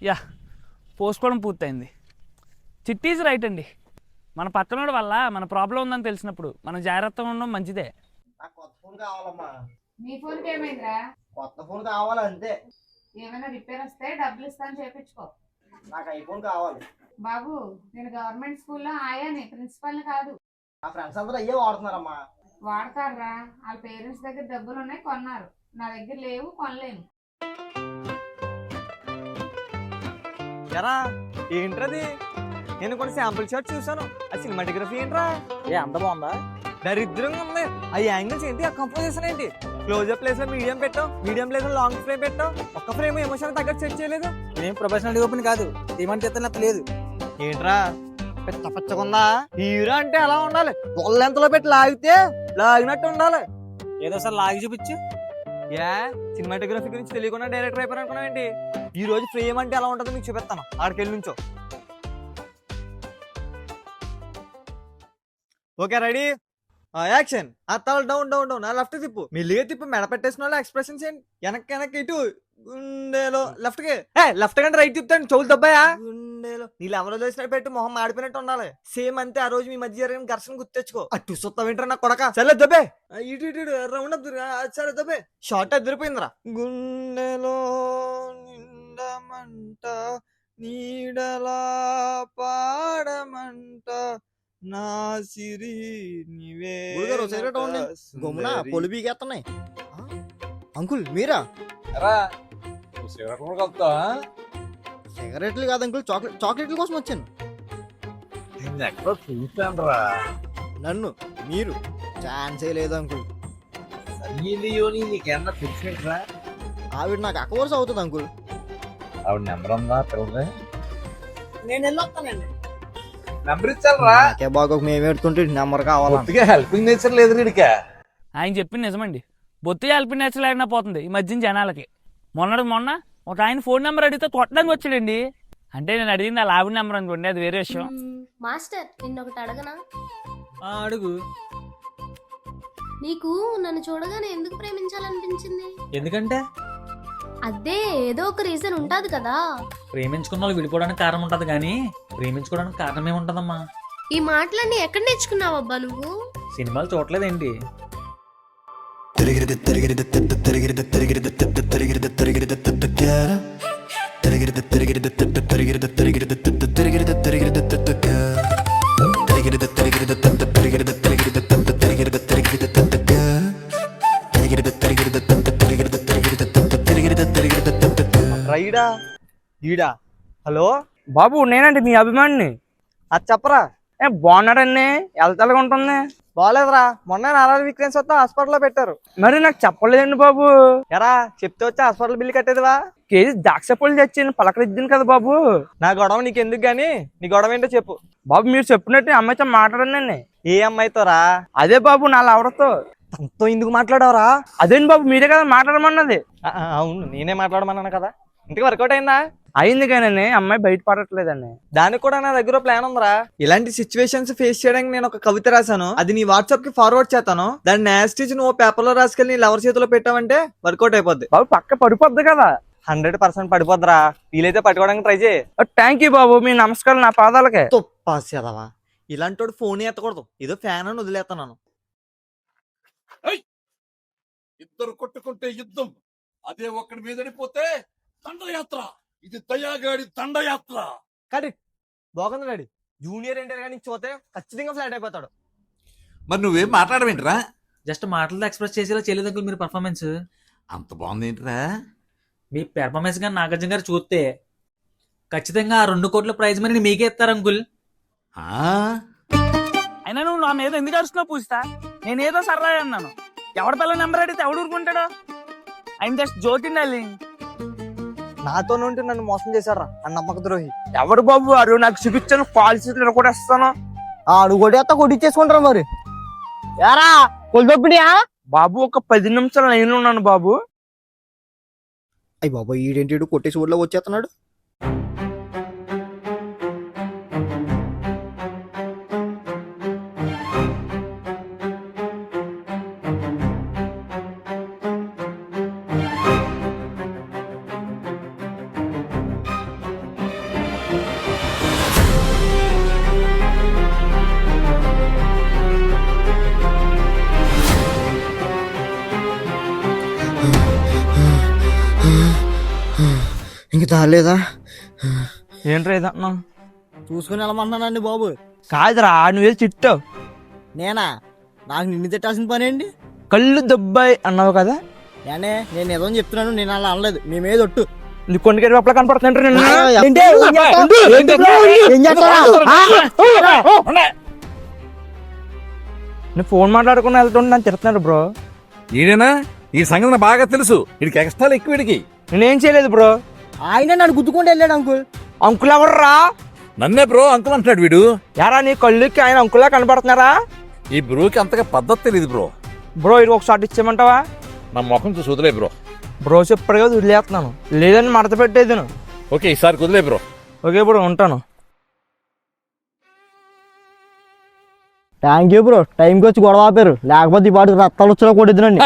యా, పోసుకోవడం పూర్తయింది. చిట్టీస్ రైట్ అండి. మన పక్కనోడి వల్ల మన ప్రాబ్లం ఉందని తెలిసినప్పుడు మనం జాగ్రత్తగా ఉండడం మంచిదే. నాకు కొత్త ఫోన్ కావాలమ్మా. నీ ఫోన్ కి ఏమైందిరా? కొత్త ఫోన్ కావాలి అంతే. ఏమైనా రిపేర్ వస్తే డబ్బులు ఇస్తాను, చేపించుకో. నాకు ఐఫోన్ కావాలి. బాబు నేను గవర్నమెంట్ స్కూల్లో ఆయాని, ప్రిన్సిపల్ని కాదు. నా ఫ్రెండ్స్ అందరూ అయ్యే వాడుతున్నారమ్మా. వాడతారా? వాళ్ళ పేరెంట్స్ దగ్గర డబ్బులు ఉన్నాయి, కొన్నారు. నా దగ్గర లేవు, కొనలేను. ఎరా ఏంట్రది? నేను కొన్ని శాంపుల్ షాట్ చూసాను. ఆ సినిమాటోగ్రఫీ ఏంట్రా? అంత బాగుందా? దరిద్రంగా ఉంది. ఆ యాంగిల్స్ ఏంటి, ఆ కంపోజిషన్ ఏంటి? క్లోజ్అప్ ప్లేస్ లో మీడియం పెట్టావు, మీడియం ప్లేస్ లో లాంగ్ ఫ్రేమ్ పెట్టావు. ఒక్క ఫ్రేమ్ ఎమోషన్ తగ్గట్టు సెట్ చేయలేదు. నేను ప్రొఫెషనల్ ఓపెన్ కాదు, ఏమంటే లేదు. ఏంట్రా పెద్ద పచ్చగుందా? హీరో అంటే ఎలా ఉండాలి? ఒళ్ళెంతలో పెట్టి లాగితే లాగినట్టు ఉండాలి. ఏదో సార్ లాగి చూపించు. ఏ సినిమాటోగ్రఫీ గురించి తెలియకుండా డైరెక్టర్ అయిపోయి అనుకున్నావు ఏంటి? ఈ రోజు ఫ్రేమ్ అంటే ఎలా ఉంటుందో మీకు చూపిస్తాను. ఆడికెళ్ళి నుంచో. Okay ready, action. ఆ తల డౌన్ డౌన్ డౌన్, లెఫ్ట్ తిప్పు, మెల్లిగా తిప్పు. మెడ పెట్టేసిన వాళ్ళ ఎక్స్ప్రెషన్స్ ఏంటి? వెనక్కి ఇటు గుండెలో లెఫ్ట్ కి, లెఫ్ట్ కంటే రైట్ తిప్పుతాను. చెవులు దబ్బాయా? గుండెలో నీళ్ళు ఎవరో చేసినట్టు పెట్టి మొహం మాడిపోయినట్టు ఉండాలి. సేమ్ అంతే. ఆ రోజు మీ మధ్య జరిగిన ఘర్షణ గుర్తెచ్చుకో. అటు సుత్త వింటారు నా కొడక. సరే దబ్బే, ఇటు ఇటు రౌండ్ అప్. సరే దబ్బే. షార్ట్ ఎదిరిపోయిందిరా. గుండెలో నిండమంట నీడలా పాడమంట నా సిరి నీవే. గమ్మున పొలి బీగేస్తున్నాయి. అంకుల్ మీరా? సిగరెట్ కూడా కలుపుతావా? సిగరెట్లు కాదు అంకుల్, చాక్లెట్ల కోసం వచ్చాను. ఎక్కడో చూసాను రా. నన్ను మీరు ఛాన్సే లేదు అంకుల్. సన్నీలియోని నీకేమన్నా తెలిసినట్రా? ఆవిడ నాకు అక్క వరుస అవుతుంది అంకుల్. ఆవిడ నెంబర్ ఉందా పిల్లది? నేను వెళ్ళొస్తానండి. నెంబర్ ఇచ్చారా? నాకే బాగా మేము పెడుతుంటే నెంబర్ కావాలా? హెల్పింగ్ నేచర్ లేదు వీడికి. ఆయన చెప్పింది నిజమండి. బొత్తిగా హెల్పింగ్ నేచర్ లేకుండా పోతుంది ఈ మధ్యన జనాలకి. మొన్న ఒక ఆయన ఫోన్ నెంబర్ అడిగితే కొట్టడానికి వచ్చాడండి. అంటే నేను అడిగింది ఆ ఆవిడ నెంబర్ అనుకోండి, అది వేరే విషయం. మాస్టర్ నిన్నొకటి అడగనా? అడుగు. నీకు నన్ను చూడగానే ఎందుకు ప్రేమించాలనిపించింది? ఎందుకంటే అదే ఏదో ఒక రీజన్ ఉంటది కదా. ప్రేమించుకున్న వాళ్ళు విడిపోవడానికి కారణం ఉంటది కానీ ప్రేమించుకోవడానికి కారణం ఏముంటదమ్మా? ఈ మాటలన్నీ ఎక్కడ నేర్చుకున్నావబ్బా నువ్వు? సినిమాలు చూడలేదేంటి? రైడా ఈడా. హలో బాబు నేనండి మీ అభిమానిని. అది చెప్పరా. బాగున్నాడండి, ఎలతెలగా ఉంటుంది. బాగాలేదురా, మొన్న నారాయణ వీక్నెస్ వస్తే హాస్పిటల్లో పెట్టారు. మరి నాకు చెప్పలేదండి బాబు. ఎరా చెప్తే వచ్చి హాస్పిటల్ బిల్లు కట్టేదివా? కేజీ ద్రాక్ష పళ్ళు తెచ్చి పలకరిద్దాను కదా బాబు. నా గొడవ నీకు ఎందుకు గానీ, నీ గొడవ ఏంటో చెప్పు. బాబు మీరు చెప్పినట్టు అమ్మాయితో మాట్లాడండి. ఏ అమ్మాయితో రా? అదే బాబు నా లవడతో. తనతో ఎందుకు మాట్లాడవరా? అదేంటి బాబు మీరే కదా మాట్లాడమన్నది. అవును నేనే మాట్లాడమన్నాను కదా. ఇంటికి వర్కౌట్ అయిందా? అయింది కానీ అమ్మాయి బయట పడట్లేదండి. దానికి కూడా నా దగ్గర ప్లాన్ ఉందిరా. ఇలాంటి సిచ్యువేషన్స్ ఫేస్ చేయడానికి నేను ఒక కవిత రాశాను, అది నీ వాట్సాప్ కి ఫార్వర్డ్ చేస్తాను. దాన్ని నేస్టిచ్ నువ్వు పేపర్ లో రాసుకెళ్ళి నీ లవర్ చేతిలో పెట్టావంటే వర్కౌట్ అయిపోద్ది. బాబు పక్క పడిపోద్ది కదా. 100% పడిపోద్దిరా. వీలైతే పట్టుకోవడానికి ట్రై చేయి. థ్యాంక్ యూ బాబు, మీ నమస్కారం నా పాదాలకే. తొప్పాసేదవా, ఇలాంటి ఫోన్ ఎత్తకూడదు. ఏదో ఫ్యాన్ అని వదిలేస్తున్నాను. ఇద్దరు కొట్టుకుంటే యుద్ధం, అదే ఒక్కడి మీదడిపోతే దండయాత్ర. ఇది దయాగాడి దండయాత్ర. కరెక్ట్, బాగుంది డాడీ. జూనియర్ ఎన్టీఆర్ గారికి చూస్తే ఖచ్చితంగా ఫ్లాట్ అయిపోతాడు. మరి నువ్వేం మాట్లాడమేంట్రా? జస్ట్ మాటలతో ఎక్స్ప్రెస్ చేసేలా చేయలేదు అంకుల్ మీరు పర్ఫార్మెన్స్. అంత బాగుంది ఏంట్రా? మీ పెర్ఫార్మెన్స్ గా నాగార్జున గారు చూస్తే ఖచ్చితంగా ఆ 2 కోట్ల ప్రైజ్ మనీ మీకే ఇస్తారు అంకుల్. అయినా నువ్వు నా మీద ఎందుకు అరుస్తున్నావు పూజితా? నేనేదో సర్రా అన్నాను. ఎవరి పిల్ల నెంబర్ అడిగితే ఎవడు ఊరుకుంటాడో? ఆయన జస్ట్ జోకింగ్ డార్లింగ్. నాతో నుండి నన్ను మోసం చేశారా అన్న నమ్మక ద్రోహి. ఎవడు బాబు వారు? నాకు చూపించాను, పాలసీలు కూడా ఇస్తాను. ఆడు కొట్టేస్తా కొట్టించేసుకుంటారు మరి. యారా కొలిదొప్పిడియా బాబు? ఒక 10 నిమిషాలు నేను ఉన్నాను బాబు. అయ్యి బాబా ఈడేంటి కొట్టేసి ఊళ్ళో వచ్చేస్తున్నాడు. ఇంక తాలేదా? ఏంట్రా ఏదన్నా చూసుకుని వెళ్ళమంటున్నానండి బాబు. కాదురా, నువ్వే చిట్టావు. నేనా? నాకు నిన్ను తిట్టాల్సిన పని ఏంటి? కళ్ళు దెబ్బాయి అన్నావు కదా. నేనే నేను ఏదో చెప్తున్నాను, నేను అలా అనలేదు. మేమేది ఒట్టు నీ కొండకేడు అప్పుడు కనపడుతుంటారు. నేను ఫోన్ మాట్లాడుకుని వెళ్తుంటే నన్ను తిడుతున్నాడు బ్రో. ఈడేనా? ఈ సంగతి నాకు బాగా తెలుసు. వీడికి ఎక్స్ట్రా ఎక్కువ. వీడికి నేనేం చేయలేదు బ్రో. ఆయన నన్ను గుద్దుకుంటూ వెళ్ళాడు అంకుల్. అంకుల్ ఎవర్రా? నన్నే బ్రో అంకుల్ అంటున్నాడు వీడు. యారా నీ కళ్ళుకి ఆయన అంకుల్లా కనపడుతున్నారా? ఈ బ్రోకి అంతగా పద్ధతి తెలియదు బ్రో. బ్రో ఇది ఒక షాట్ ఇచ్చేయమంటావా? నా ముఖం చూసి వదిలే బ్రో. బ్రో చెప్పాడు కదా వదిలేస్తున్నాను, లేదని మడత పెట్టేది. ఓకే ఈసారి వదిలే బ్రో. ఓకే బ్రో ఉంటాను. థ్యాంక్ యూ బ్రో, టైంకి వచ్చి గొడవ ఆపారు. లేకపోతే ఈ పాటికి రక్తాలు వచ్చినా కొట్టిద్దునండి.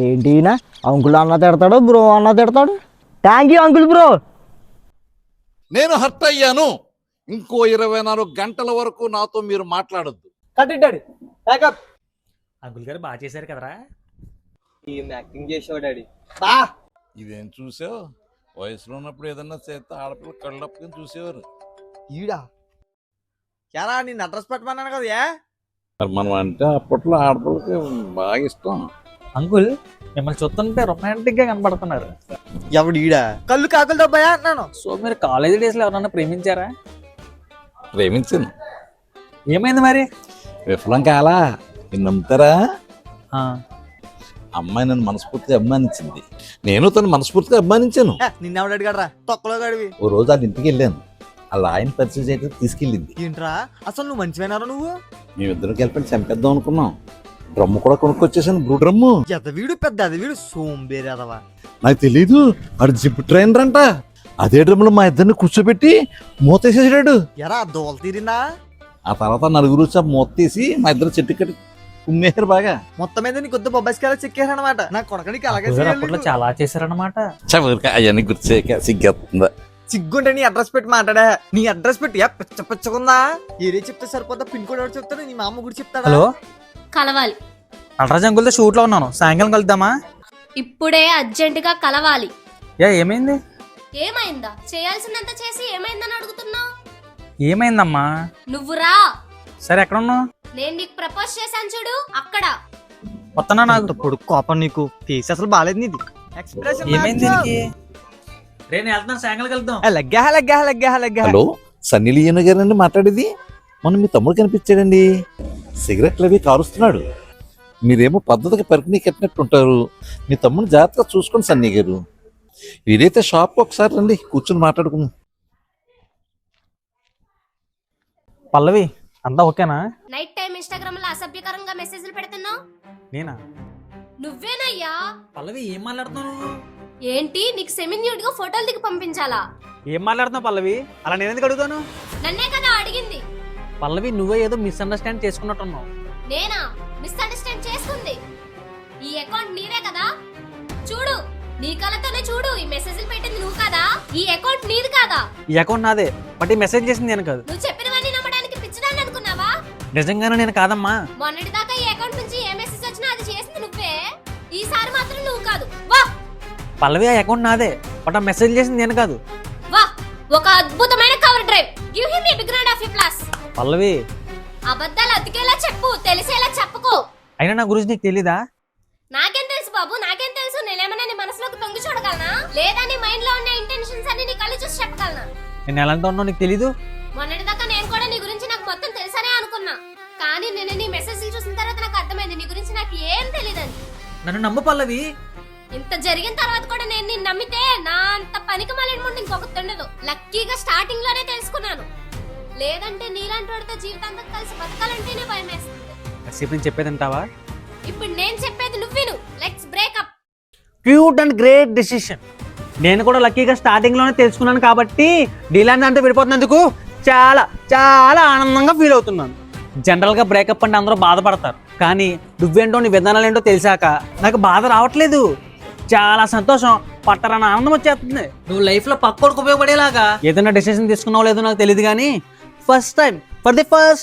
ఏంటి అంకుల్ అన్న తిడతాడు, బ్రో అన్న తిడతాడు. Thank you uncle. బ్రో నేను హర్ట్ అయ్యాను. ఇంకో 24 గంటల వరకు నాతో మీరు మాట్లాడొద్దు. Daddy backup. అంకుల్ గారు బాగా చేశారు కదరా. ఏం యాక్టింగ్ చేసావు డాడీ. ఇదేం చూసావు? వయసులో ఉన్నప్పుడు ఏదన్నా చేస్తే ఆడపిల్ల కళ్ళప్పుకొని చూసేవారు. ఈడా యారా నిన్ను అడ్రస్ పెట్టమన్నాను కదా. మరి మనం అంటే అప్పట్లో ఆడపిల్లకి బాగా ఇష్టం. అంకుల్ మిమ్మల్ని చూస్తుంటే రొమాంటిక్ గా కనపడుతున్నారు. ఎవడు ఈడా కళ్ళు కాకులు దబ్బాయా అంటున్నాను. సో మీరు కాలేజీ డేస్ లో ఎవరన్నా ప్రేమించారా? ప్రేమించాను, ఏమైంది మరి? విఫలం కాలా. మీరు నమ్ముతారా? ఆ, అమ్మాయి నన్ను మనస్ఫూర్తిగా అభిమానించింది, నేను తను మనస్ఫూర్తిగా అభిమానించాను. నిన్నెవడు అడిగాడరా తొక్కలో గడివి. ఓ రోజు వాళ్ళ ఇంటికి వెళ్ళాను, వాళ్ళ ఆయన పరిచయం చేయడానికి తీసుకెళ్ళింది. ఏంట్రా అసలు నువ్వు మంచివేనారా నువ్వు? మేమిద్దరం కలిపి చంపేద్దాం అనుకున్నాం. డ్రమ్ము కూడా కొనుక్కొచ్చేసాను, బ్లూ డ్రమ్ము. ఎదవీడు పెద్ద అదవీడు సోంబేరి అదవా. నాకు తెలీదు, వాడు జిప్ ట్రైనర్ అంట. అదే డ్రమ్ములో మా ఇద్దరిని కూర్చోబెట్టి మూతేసేసాడు. ఎరా దోల తీరిందా? ఆ తర్వాత నలుగురు వచ్చి ఆ మూత తీసి మా ఇద్దరు చెట్టు కట్టి కుమ్మేశారు బాగా. మొత్తం మీద నీ కొద్ది బొబ్బాయికాయలు చెక్కేసారనమాట. నా కొడకనికి అలాగే అప్పుడు అప్పట్లో చాలా చేశారన్నమాట. అవన్నీ గుర్తు సిగ్గేస్తుందా? సిగ్గుంటే నీ అడ్రస్ పెట్టి మాట్లాడా. నీ అడ్రస్ పెట్టి పిచ్చ పిచ్చకుందా? ఏరే చెప్తే సరిపోతా, పిన్ కోడ్ ఎవరు చెప్తాడు? నీ మామ గుడి చెప్తాడా? హలో, కలవాలి. నటరాజ్ అంకుల్తో షూట్ లో ఉన్నాను, సాయంకాలం కలుద్దామా? ఇప్పుడే అర్జెంటుగా కలవాలి. ఏమైంది? ఏమైందా? చేయాల్సినంత చేసి ఏమైందని అడుగుతున్నావు? ఏమైందమ్మా? నువ్వు రా. సరే, ఎక్కడ ఉన్నావు? నేను నీకు ప్రపోజ్ చేశాను చూడు, అక్కడ. వస్తున్నా. నాకు కొడుకు కోపం నీకు. ఫేస్ అసలు బాలేదు నీది. ఎక్స్ప్రెషన్ ఏమైంది దీనికి? రే నేను వెళ్తున్నాను, సాయంకాలం కలుద్దాం. లగ్గా. హలో, సన్నీ లియోన్ గారండి మాట్లాడేది. మొన్న మీ తమ్ముడు కనిపించాడండి, సిగరెట్లు అవి కారుస్తున్నాడు. మీరేమో పద్ధతికి పరికిణీ కట్టినట్టు ఉంటారు. మీ తమ్ముడిని జాగ్రత్తగా చూసుకోండి సన్నీ గారు. వీరైతే షాప్ ఒకసారి రండి, కూర్చొని మాట్లాడుకుందాం. పల్లవి, అంతా ఓకేనా? నైట్ టైం ఇన్స్టాగ్రామ్ లో అసభ్యకరంగా మెసేజ్లు పెడుతున్నావు. నేనా? నువ్వేనయ్యా. పల్లవి, ఏం మాట్లాడుతున్నావు? ఏంటి, నీకు సెమీ న్యూడ్ గా ఫోటోలు దిగి పంపించాలా? ఏం మాట్లాడుతున్నావు పల్లవి? అలా నేను ఎందుకు అడుగుతాను? నన్నే కదా అడిగింది. పల్లవి, నువ్వే ఏదో మిస్అండర్స్టాండ్ చేసుకున్నట్టున్నావు. నేనా మిస్అండర్స్టాండ్ చేసుకుంది? ఈ అకౌంట్ నీదే కదా, చూడు. నీ కళ్ళతోనే చూడు, ఈ మెసేజ్లు పెట్టింది నువ్వు కదా. ఈ అకౌంట్ నీది కాదా? ఈ అకౌంట్ నాదే, బట్ ఈ మెసేజ్ చేసింది నేను కాదు. నువ్వు చెప్పినవన్నీ నమ్మడానికి పిచ్చిదాన్ని అనుకున్నావా? నిజంగానే నేను కాదమ్మా. మొన్నటి దాకా ఈ అకౌంట్ నుంచి ఏ మెసేజ్ వచ్చినా అది చేసింది నువ్వే. ఈసారి మాత్రం నువ్వు కాదు. వా పల్లవి, ఆ అకౌంట్ నాదే, బట్ ఆ మెసేజ్ చేసింది నేను కాదు. వా, ఒక అద్భుతమైన cover drive. Give him a big round of applause. Pallavi, అబద్ధాలు అతికేలా చెప్పు, తెలిసేలా చెప్పుకో. అయినా నా గురించి నీకు తెలీదా? నాకేం తెలుసు బాబు, నాకేం తెలుసు? నేనేమన్నా నీ మనసులోకి తొంగి చూడగలనా? లేదా నీ మైండ్ లో ఉన్న ఇంటెన్షన్స్ అన్ని నీ కళ్ళు చూసి చెప్పగలనా? నేను ఎలాంటి ఉన్నావు నీకు తెలీదు. మొన్నటిదాకా నేను కూడా నీ గురించి నాకు మొత్తం తెలుసనే అనుకున్నా, కానీ నేను నీ మెసేజ్లు చూసిన తర్వాత నాకు అర్థమైంది నీ గురించి నాకు ఏం తెలియదని. నన్ను నమ్ము పల్లవి. ఇంత జరిగిన తర్వాత కూడా నేను నిన్ను నమ్మితే నా అంత పనికి మాలిన ముందు ఇంకొకటి ఉండదు. లక్కీగా స్టార్టింగ్ లోనే తెలుసుకున్నాను, లేదంటే నీలాంటి వాడితో జీవితాంతం కలిసి బతకాలంటేనే భయం వేస్తుంది. కాసేపు నేను చెప్పేదంటావా? ఇప్పుడు నేను చెప్పేది నువ్వు విను. Let's breakup. Cute and great decision. నేను కూడా లక్కీగా స్టార్టింగ్ లోనే తెలుసుకున్నాను కాబట్టి డీలాండ్ అంటే విడిపోతున్నందుకు చాలా చాలా ఆనందంగా ఫీల్ అవుతున్నాను. జనరల్ గా బ్రేకప్ అంటే అందరూ బాధపడతారు, కానీ నువ్వేంటో నీ విధానాలు ఏంటో తెలిసాక నాకు బాధ రావట్లేదు. చాలా సంతోషం, పట్టరాని ఆనందం వచ్చేస్తుంది. నువ్వు లైఫ్ లో పక్కోడికి ఉపయోగపడేలాగా ఏదైనా డెసిషన్ తీసుకున్నావు లేదో నాకు తెలియదు, కానీ ఫస్ట్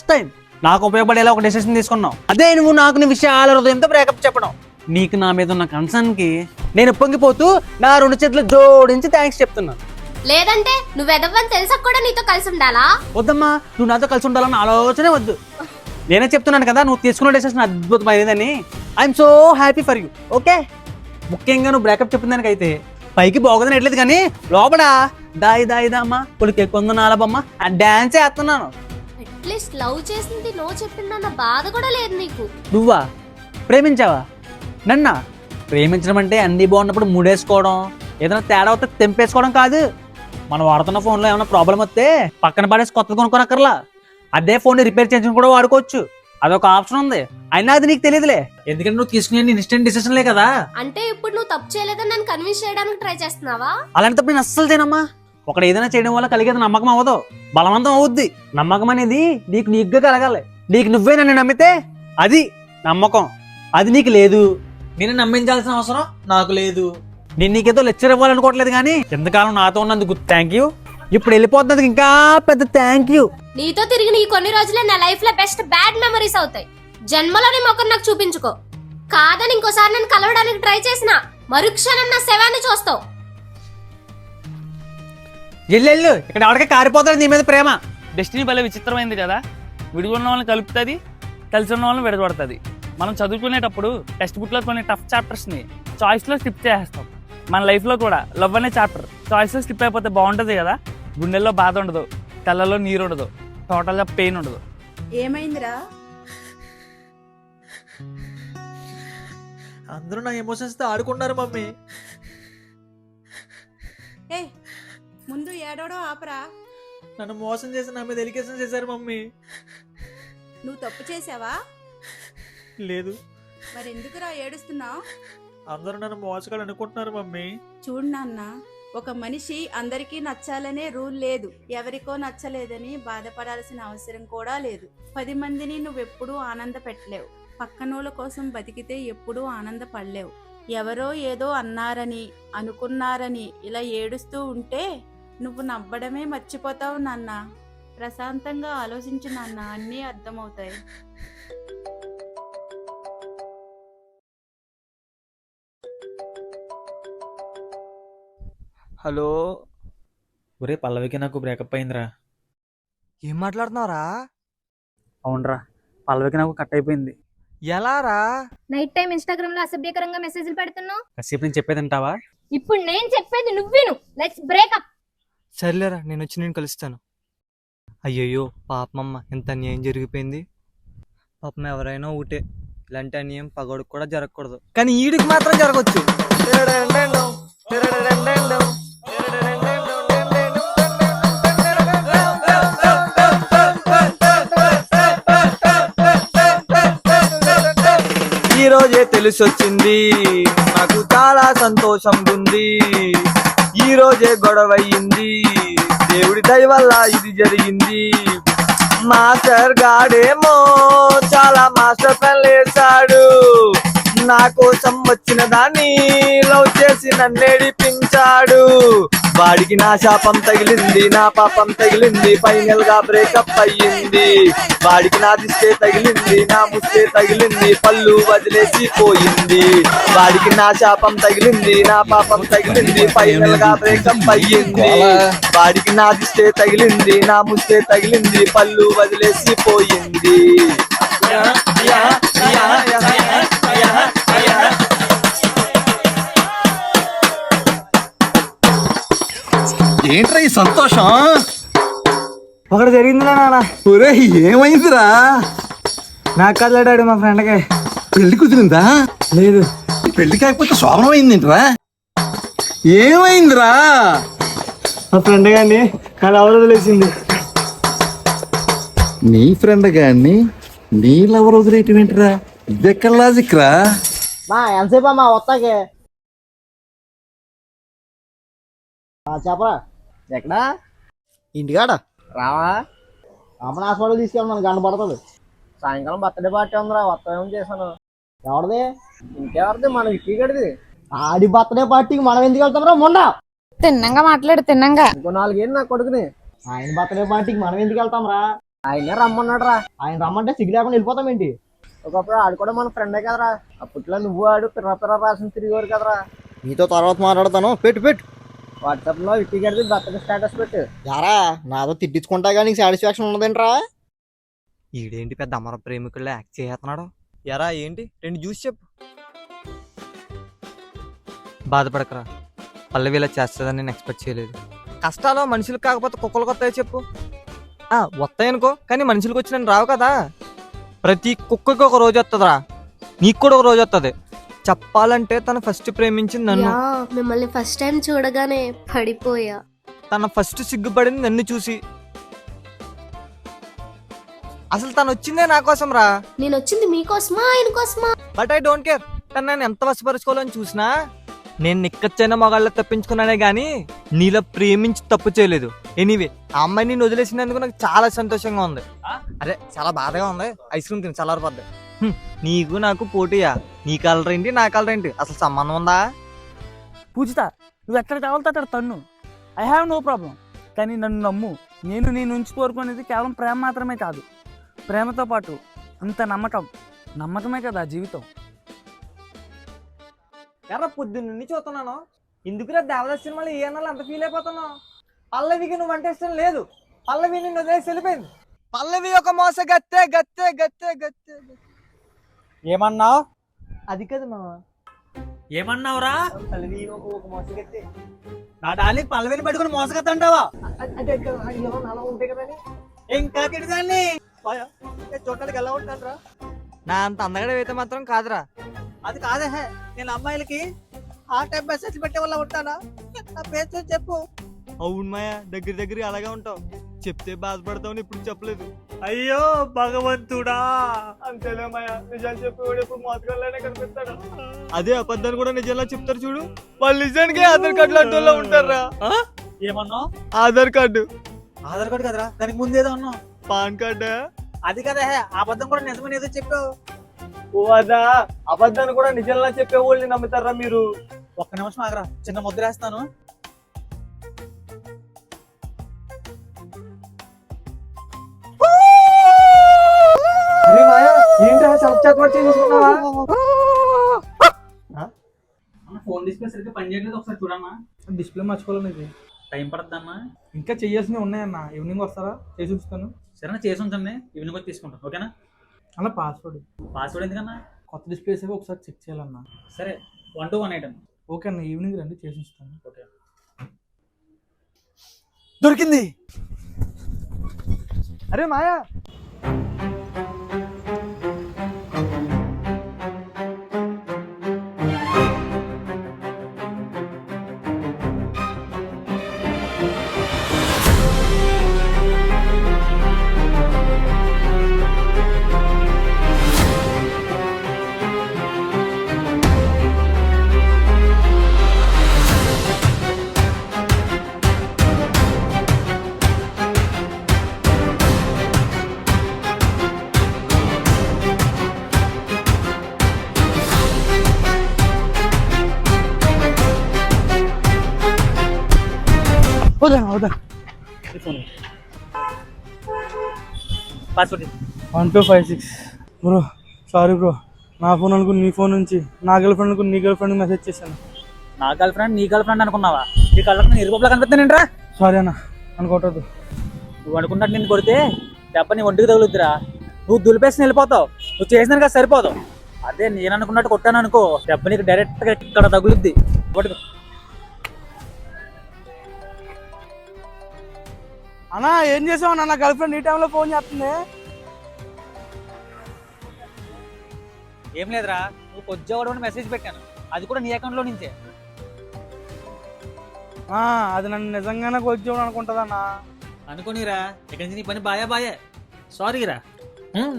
టైం నాకు ఉపయోగపడేలా ఒక డెసిషన్ తీసుకున్నావు. అదే నువ్వు నాకు నీ విషయాల హృదయంతో బ్రేకప్ చెప్పడం. నీకు నా మీద ఉన్న కన్సర్న్ కి నేను పొంగిపోతూ నా 2 చేతులు జోడించి థ్యాంక్స్ చెప్తున్నాను. లేదంటే నువ్వు ఎదవని తెలుసా కూడా నీతో కలిసి ఉండాలా? వద్దమ్మా, నువ్వు నాతో కలిసి ఉండాలన్న ఆలోచనే వద్దు. నేనే చెప్తున్నాను కదా, నువ్వు తీసుకున్న డెసిషన్ అద్భుతమైనదని. I'm so happy for you. Okay, ముఖ్యంగా నువ్వు బ్రేకప్ చెప్పిన దానికైతే పైకి బాగుందని ఎట్లేదు, కానీ లోపల దాయిదామ్మా కొడుకు కొందనాలబమ్మ ఆ డాన్స్ వేస్తున్నాను. అట్లీస్ట్ లవ్ చేసింది నో చెప్పిందన్న బాధ కూడా లేదు నీకు. నువ్వా ప్రేమించావా నన్నా? ప్రేమించడం అంటే అన్ని బాగున్నప్పుడు ముడేసుకోవడం, ఏదైనా తేడా వస్తే తెంపేసుకోవడం కాదు. మనం వాడుతున్న ఫోన్లో ఏమైనా ప్రాబ్లం వస్తే పక్కన పడేసి కొత్తది కొనుక్కోనక్కర్లా. అదే ఫోన్ రిపేర్ చేయించుకుని కూడా వాడుకోవచ్చు, అదొక ఆప్షన్ ఉంది. అయినా అది నీకు తెలియదులే, ఎందుకంటే నువ్వు తీసుకునే ఇన్స్టెంట్ డిసిషన్లే కదా. అంటే ఇప్పుడు నువ్వు తప్పు చేయలేదని నన్ను కన్విన్స్ చేయడానికి ట్రై చేస్తున్నావా? అలాంటి తప్పు నేను అస్సలు చేయనమ్మా. ఒకటి ఏదైనా చేయడం వల్ల కలిగేది నమ్మకం అవ్వదు, బలవంతం అవుద్ది. నమ్మకం అనేది నీకుగా కలగాలి. నీకు నువ్వే నన్ను నమ్మితే అది నమ్మకం, అది నీకు లేదు. నేను నమ్మించాల్సిన అవసరం నాకు లేదు. నేను నీకేదో లెక్చర్ ఇవ్వాలనుకోవట్లేదు, కానీ ఎంతకాలం నాతో ఉన్నందుకు థ్యాంక్ యూ. ఇప్పుడు వెళ్ళిపోతున్నందుకు ఇంకా పెద్ద థ్యాంక్ యూ. నీతో తిరిగిన ఈ కొన్ని రోజులే నా లైఫ్ లో బెస్ట్ బ్యాడ్ మెమరీస్ అవుతాయి. జన్మలోని మొక్కను నాకు చూపించుకో. కాదని ఇంకోసారి నన్ను కలవడానికి ట్రై చేసిన మరుక్షణం నా శవాన్ని చూస్తావు. ఎల్లెళ్ళు, ఇక్కడ ఎవరికే కారిపోతాడు నీ మీద ప్రేమ. డెస్టినీ భలే విచిత్రమైంది కదా. విడిగా ఉన్న వాళ్ళని కలుపుతుంది, కలిసి ఉన్న వాళ్ళని విడగొడుతుంది. మనం చదువుకునేటప్పుడు టెక్స్ట్ బుక్లో కొన్ని టఫ్ చాప్టర్స్ని చాయిస్లో స్కిప్ చేసేస్తాం. మన లైఫ్లో కూడా లవ్ అనే చాప్టర్ చాయిస్లో స్కిప్ అయిపోతే బాగుంటుంది కదా. గుండెల్లో బాధ ఉండదు, కళ్ళల్లో నీరు ఉండదు, టోటల్గా పెయిన్ ఉండదు. ఏమైందిరా? అందరూ నా ఎమోషన్స్తో ఆడుకున్నారు మమ్మీ. ఏ ముందు ఏడోడో ఆపరా. నన్ను మోసం చేసి నా మీద ఎలిగేషన్ చేశారు మమ్మీ. నువ్వు తప్పు చేసావా? లేదు, మరి ఎందుకురా ఏడుస్తున్నావు? అందరూ నన్ను మోసగాడు అనుకుంటున్నారు మమ్మీ. చూడు నాన్న, ఒక మనిషి అందరికీ నచ్చాలనే రూల్ లేదు. ఎవరికో నచ్చలేదని బాధపడాల్సిన అవసరం కూడా లేదు. 10 మందిని నువ్వెప్పుడూ ఆనంద పెట్టలేవు. పక్కనోళ్ళ కోసం బతికితే ఎప్పుడూ ఆనందపడలేవు. ఎవరో ఏదో అన్నారని అనుకున్నారని ఇలా ఏడుస్తూ ఉంటే నువ్వు నవ్వడమే మర్చిపోతావు నాన్న. ప్రశాంతంగా ఆలోచించు నాన్న, అన్నీ అర్థమవుతాయి. హలో, ఒరే పల్లవికి నాకు బ్రేకప్ అయిందిరా. ఏం మాట్లాడుతున్నావురా? అవునరా, పల్లవికి నాకు కట్ అయిపోయింది. ఎలా రా? నైట్ టైం ఇన్స్టాగ్రామ్ లో అసభ్యకరంగా మెసేజ్లు పెడుతున్నావు. కాసేపు నేను చెప్పేది వింటావా? ఇప్పుడు నేను చెప్పేది నువ్వేను. Let's breakup. సర్లేరా, నేను వచ్చి నేను కలుస్తాను. అయ్యయ్యో పాపమమ్మ, ఎంత అన్యాయం జరిగిపోయింది. పాపం ఎవరైనా ఒకటే, ఇలాంటి అన్యాయం పగోడికి కూడా జరగకూడదు, కానీ ఈడికి మాత్రం జరగచ్చు. ఈ రోజే తెలిసొచ్చింది, నాకు చాలా సంతోషంగా ఉంది. ఈ రోజే గొడవ అయ్యింది, దేవుడి దయ వల్ల ఇది జరిగింది. మాస్టర్ గాడేమో చాలా మాస్టర్ ప్లాన్ వేశాడు. నా కోసం వచ్చిన దాన్ని లవ్ చేసి నన్ను ఏడిపించాడు. వాడికి నా శాపం తగిలింది, నా పాపం తగిలింది, ఫైనల్ గా బ్రేకప్ అయ్యింది. వాడికి నా దిష్టే తగిలింది, నా ముస్తే తగిలింది, పళ్ళు వదిలేసి పోయింది. వాడికి నా శాపం తగిలింది, నా పాపం తగిలింది, ఫైనల్ గా బ్రేకప్ అయ్యింది. వాడికి నా దిష్టే తగిలింది, నా ముస్తే తగిలింది, పళ్ళు వదిలేసి పోయింది. ఏంట్రా ఈ సంతోషం? ఒకటి జరిగిందిలే నాన్న. ఒరే ఏమైందిరా? నాకు కదలాడాడు మా ఫ్రెండ్కి. పెళ్లి కుదిరిందా? లేదు. పెళ్లి కాకపోతే శోభనం అయిందేంట్రా? ఏమైందిరా? మా ఫ్రెండ్ గారిని కానీ ఎవరు వదిలేసింది. నీ ఫ్రెండ్ గారిని నీళ్ళెవరు వదిలేయటం ఏంటిరా? ఇదెక్కడ లాజిక్ రా? మా ఎంతసేపు అమ్మా వస్తాకే? చెప్పరా, ఎక్కడా? ఇంటికాడ రావా? అమ్మని హాస్పిటల్ తీసుకెళ్ళి గంట పడుతుంది. సాయంకాలం బర్త్డే పార్టీ ఉందిరా, వస్తామేమో చేశాను. ఎవరిది? ఇంకెవరిది? మన విక్కీగడిది. ఆడి బర్త్డే పార్టీకి మనం ఎందుకు వెళ్తాం రా మొండ? తిన్నంగా మాట్లాడు, తిన్నంగా. ఇంకో 4 ఏళ్ళు నా కొడుకుని. ఆయన బర్త్డే పార్టీకి మనం ఎందుకు వెళ్తాం రా? ఆయనే రమ్మన్నాడు రా. ఆయన రమ్మంటే సిగ్గు లేకుండా వెళ్ళిపోతాం ఏంటి? ఒకప్పుడు ఆడు కూడా మన ఫ్రెండే కదరా. అప్పట్లో నువ్వు ఆడు పిర్ర రాసిన తిరిగేవారు కదరా. నీతో తర్వాత మాట్లాడతాను, పెట్టు. వాట్సాప్ లో విక్కీ గడిది బర్త్డే స్టేటస్ పెట్టు. యారా, నాతో తిట్టించుకుంటా కానీ సాటిస్ఫాక్షన్ ఉన్నదేంట్రా? ఈడేంటి పెద్ద అమర ప్రేమికుల్లో యాక్ట్ చేస్తున్నాడు. ఎరా ఏంటి? 2 జ్యూస్ చెప్పు. బాధపడకరా, పల్లవి ఇలా చేస్తుందని నేను ఎక్స్పెక్ట్ చేయలేదు. కష్టాలు మనుషులకు కాకపోతే కుక్కలకు వస్తాయో చెప్పు. వస్తాయనుకో, కానీ మనుషులకు వచ్చిన రావు కదా. ప్రతి కుక్కకి ఒక రోజు వస్తుందిరా, నీకు కూడా ఒక రోజు వస్తుంది. చెప్పాలంటే తను ఫస్ట్ ప్రేమించింది నన్ను. మిమ్మల్ని ఫస్ట్ టైం చూడగానే పడిపోయా. తన ఫస్ట్ సిగ్గుపడింది నన్ను చూసి. అసలు తను వచ్చిందే నా కోసం రా. నేను వచ్చింది మీకోసమా ఆయన కోసమా? But I don't care. తను నేను ఎంత వశపరుచుకోవాలని చూసినా నేను నిక్కచ్చైన మగాళ్ళ తప్పించుకున్నానే గానీ నీలో ప్రేమించి తప్పు చేయలేదు. ఎనీవే, ఆ అమ్మాయిని నేను వదిలేసినందుకు నాకు చాలా సంతోషంగా ఉంది. అదే చాలా బాధగా ఉంది. ఐస్ క్రీమ్ తిని చల్లారిపోద్ది. నీకు నాకు పోటీయా? నీ కలర్ ఏంటి, నా కలర్ ఏంటి? అసలు సంబంధం ఉందా? పూజిత, నువ్వు ఎక్కడ కావాలితే అక్కడ తన్ను. I have no problem. కానీ నన్ను నమ్ము, నేను నీ నుంచి కోరుకునేది కేవలం ప్రేమ మాత్రమే కాదు. ప్రేమతో పాటు అంత నమ్మకమే కదా జీవితం. ఎర్ర పొద్దున్నుండి చూస్తున్నాను, ఎందుకురా దేవదాస్ సినిమాలో ఏ అన్నాళ్ళు అంత ఫీల్ అయిపోతున్నావు? పల్లవికి నువ్వు అంటే ఇష్టం లేదు. పల్లవి నిన్ను వదిలేసి వెళ్ళిపోయింది. పల్లవి ఒక మోస గత్తే. ఏమన్నావు? అది కదా మామ. ఏమన్నావురా? పల్లవి ఒక మోసగత్తే. నా డార్లింగ్ పల్లవిని పట్టుకుని మోసగత్తంటావా? అంటే అలా ఉంటాయి కదని ఇంకా దాన్ని చూడటానికి ఎలా ఉంటానరా? నా అంత అందగడ అయితే మాత్రం కాదురా. అది కాదే, నేను అమ్మాయిలకి ఆ టైప్ మెసేజ్ పెట్టే వల్ల ఉంటానా? నా పేరు చూసి చెప్పు. అవును మాయా, దగ్గర అలాగే ఉంటావు. చెప్తే బాధపడతావు, ఇప్పుడు చెప్పలేదు. అయ్యో భగవంతుడా. అంతేలే మాయా, నిజాలు చెప్పేవాడు ఎప్పుడు మోసగాళ్ళనే కనిపిస్తాడు. అదే అబద్ధాన్ని కూడా నిజంలా చెప్తారు చూడు, వాళ్ళు నిజానికి ఆధార్ కార్డు లాంటి ఉంటారా? ఏమన్నావు? ఆధార్ కార్డు. ఆధార్ కార్డు కదరా, దానికి ముందేదో అన్నావు. Pan card. అది కదా, అబద్ధం కూడా నిజమని ఏదో చెప్పావు. ఓ అదా, అబద్ధాన్ని కూడా నిజంలా చెప్పే వాళ్ళని నమ్ముతారా మీరు? ఒక్క నిమిషం ఆగరా, చిన్న ముద్ర వేస్తాను. ఫోన్ డిస్ప్లే సరిగ్గా పని చేయట్లేదు, ఒకసారి చూడన్నా. డిస్ప్లే మర్చిపోలేదు ఇది. టైం పడుతుందన్నా. ఇంకా చేయాల్సినవి ఉన్నాయన్న, ఈవినింగ్ వస్తారా? చేసి ఉంచుతాను. సరేనా, చేసి ఉంచండి, ఈవినింగ్ వచ్చి తీసుకుంటాను. ఓకేనా? అలా పాస్వర్డ్ ఎందుకన్నా? కొత్త డిస్ప్లేస్ ఏవో ఒకసారి చెక్ చేయాలన్నా. సరే, 1218 అన్న. ఓకే అన్న, ఈవినింగ్ రండి, చేసి ఉంచుతాను. ఓకే. దొరికింది. అరే మాయా, పాస్వర్డ్ 1256. బ్రో సారీ బ్రో, నా ఫోన్ అనుకుని నీ ఫోన్ నుంచి నా గర్ల్ ఫ్రెండ్ అనుకుని నీ గర్ల్ ఫ్రెండ్ మెసేజ్ చేశాను. నా గర్ల్ ఫ్రెండ్ నీ గర్ల్ ఫ్రెండ్ అనుకున్నావా? నీ కళ్ళకు నేను ఇరుపులా కనిపిస్తానంట్రా. సారీ అన్న, అనుకోవద్దు. నువ్వు అనుకున్నట్టు నేను కొడితే దెబ్బ నీ ఒంటికి తగులుద్దిరా. నువ్వు దులిపేసి వెళ్ళిపోతావు. నువ్వు చేసిన కదా సరిపోదు. అదే నేను అనుకున్నట్టు కొట్టాను అనుకో, దెబ్బ నీకు డైరెక్ట్గా ఇక్కడ తగులుద్ది. అన్నా ఏం చేసావు? నా గర్ల్ ఫ్రెండ్ ఈ టైంలో ఫోన్ చేస్తుంది. ఏం లేదురా, నువ్వు కొద్దిగా మెసేజ్ పెట్టాను, అది కూడా నీ అకౌంట్లో నుంచే. అది నన్ను నిజంగానే కొద్దిగా అనుకుంటుందన్నా. అనుకోనిరా, ఇక్కడి నుంచి నీ పని బాయే. సారీరా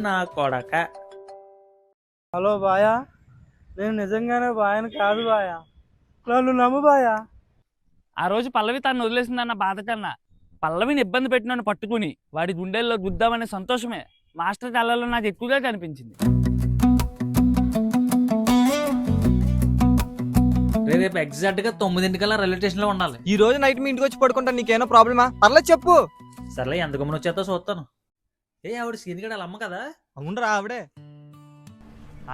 నా కొడక. హలో బాయా, నేను నిజంగానే బాయని కాదు బాయా, నన్ను నమ్ము బాయా. ఆ రోజు పల్లవి తను వదిలేసిందన్న బాధ కన్నా పల్లవిని ఇబ్బంది పెట్టినన్ను పట్టుకుని వాడి గుండెల్లో గుద్దామనే సంతోషమే మాస్టర్ కళ్ళలో నాకు ఎక్కువగా కనిపించింది. రేపు ఎగ్జాక్ట్ గా 9 రైల్వే స్టేషన్ లో ఉండాలి. ఈ రోజు నైట్ మీ ఇంటికి వచ్చి పడుకుంటా, నీకేమైనా ప్రాబ్లమా? పర్లేదు చెప్పు. సర్లే, ఎంత గమనం వచ్చేస్తా చూస్తాను. ఆవిడ సీన్ గడ అమ్మ కదా? అవునరా, ఆవిడే.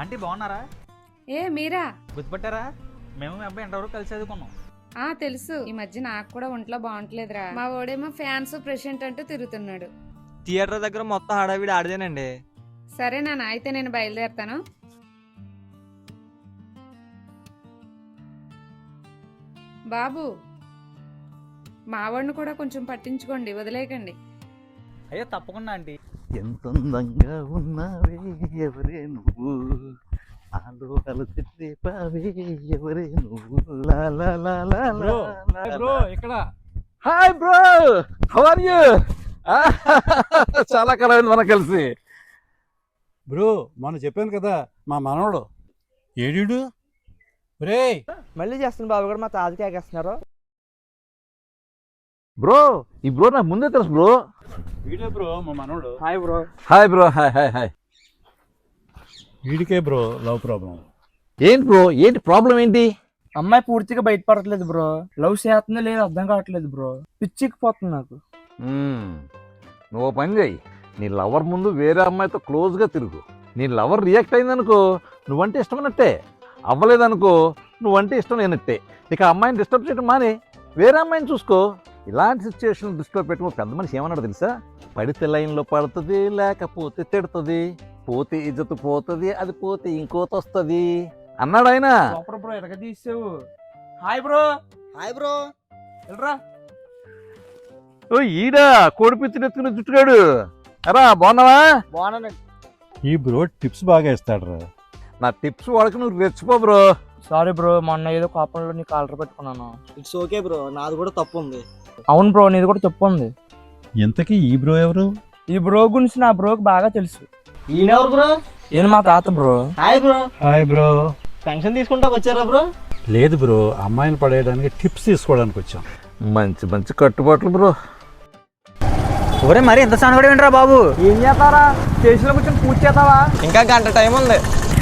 ఆంటీ బాగున్నారా? మీరా గుర్తుపట్టారా? మేము మీ అబ్బాయి ఎంతవరకు కలిసి చదువుకున్నాం. తెలుసు. ఈ మధ్య నాకు కూడా ఒంట్లో బాగుంటలేదురా. మా వాడేమో ఫ్యాన్స్ ప్రెసిడెంట్ అంటూ తిరుగుతున్నాడు. థియేటర్ దగ్గర మొత్తం హడావిడి ఆడదేనండి. సరే నాన్న, అయితే నేను బయలుదేరుతాను. బాబు, మావాడిని కూడా కొంచెం పట్టించుకోండి, వదిలేయకండి. అయ్యో తప్పకుండా ఆంటీ. ఎంత అందంగా ఉన్నావే ఎవరే నువ్వు, ఆలోకలు చెప్పావే ఎవరే నువ్వు. బ్రో ఇక్కడ. Hi bro, how are you? చాలా కాలం మనం కలిసి. బ్రో మనం చెప్పాను కదా, మా మనవడు ఏడు రే. మళ్ళీ చేస్తాను బాబు కూడా, మా తాతకి ఎగేస్తున్నారు. బ్రో ఈ బ్రో నాకు ముందే తెలుసు బ్రో. వీడే బ్రో మా మనవడు. Hi bro. Hi bro. Hi hi hi. వీడికే బ్రో లవ్ ప్రాబ్లం. ఏంటి బ్రో, ఏంటి ప్రాబ్లం ఏంటి? అమ్మాయి పూర్తిగా బయటపడట్లేదు బ్రో. లవ్ చేస్తుందో లేదు అర్థం కావట్లేదు బ్రో. పిచ్చికిపోతుంది నాకు. నువ్వు పని చేయి, నీ లవర్ ముందు వేరే అమ్మాయితో క్లోజ్గా తిరుగు. నీ లవర్ రియాక్ట్ అయిందనుకో నువ్వంటే ఇష్టమైనట్టే, అవ్వలేదనుకో నువ్వంటే ఇష్టం లేనట్టే. ఇక అమ్మాయిని డిస్టర్బ్ చేయడం మానే, వేరే అమ్మాయిని చూసుకో. ఇలాంటి సిచ్యువేషన్ దృష్టిలో పెట్టుకో. పెద్ద మనిషి ఏమన్నాడు తెలుసా? పడితే లైన్లో పడుతుంది, లేకపోతే తిడుతుంది. పోతే ఇజ్జత్ పోతుంది, అది పోతే ఇంకోటి వస్తుంది అన్నాడు ఆయన. బ్రో ఎరగ తీసావు. Hi bro. Hi bro. వెళ్ళరా. ఓ ఈడా కోడిపిచ్చి నెత్తుకుని చుట్టుగాడు. అరా బాగున్నావా? బాగున్నానండి. ఈ బ్రో టిప్స్ బాగా ఇస్తాడు రా. నా టిప్స్ వాడికి నువ్వు రెచ్చిపో బ్రో. సారీ బ్రో, మొన్న ఏదో కోపంలో నీ కాలర్ పెట్టుకున్నాను. ఇట్స్ ఓకే బ్రో, నాది కూడా తప్పు ఉంది. అవును బ్రో, నీది కూడా తప్పు ఉంది. ఇంతకీ ఈ బ్రో ఎవరు? ఈ బ్రో గురించి నా బ్రోకి బాగా తెలుసు. ఈయనెవరు బ్రో? ఈయన మా తాత bro. Hi bro. Hi bro. Pension తీసుకుంటా వచ్చారా బ్రో? లేదు బ్రో, అమ్మాయిని పడేయడానికి టిప్స్ తీసుకోవడానికి వచ్చాం. మంచి మంచి కట్టుబాట్లు బ్రో. ఒరే మరి ఎంత సాన్ కూడా వింటరా బాబు. ఏం చేస్తారా? స్టేషన్లో కూర్చొని పూజ చేస్తావా? ఇంకా గంట టైం ఉంది.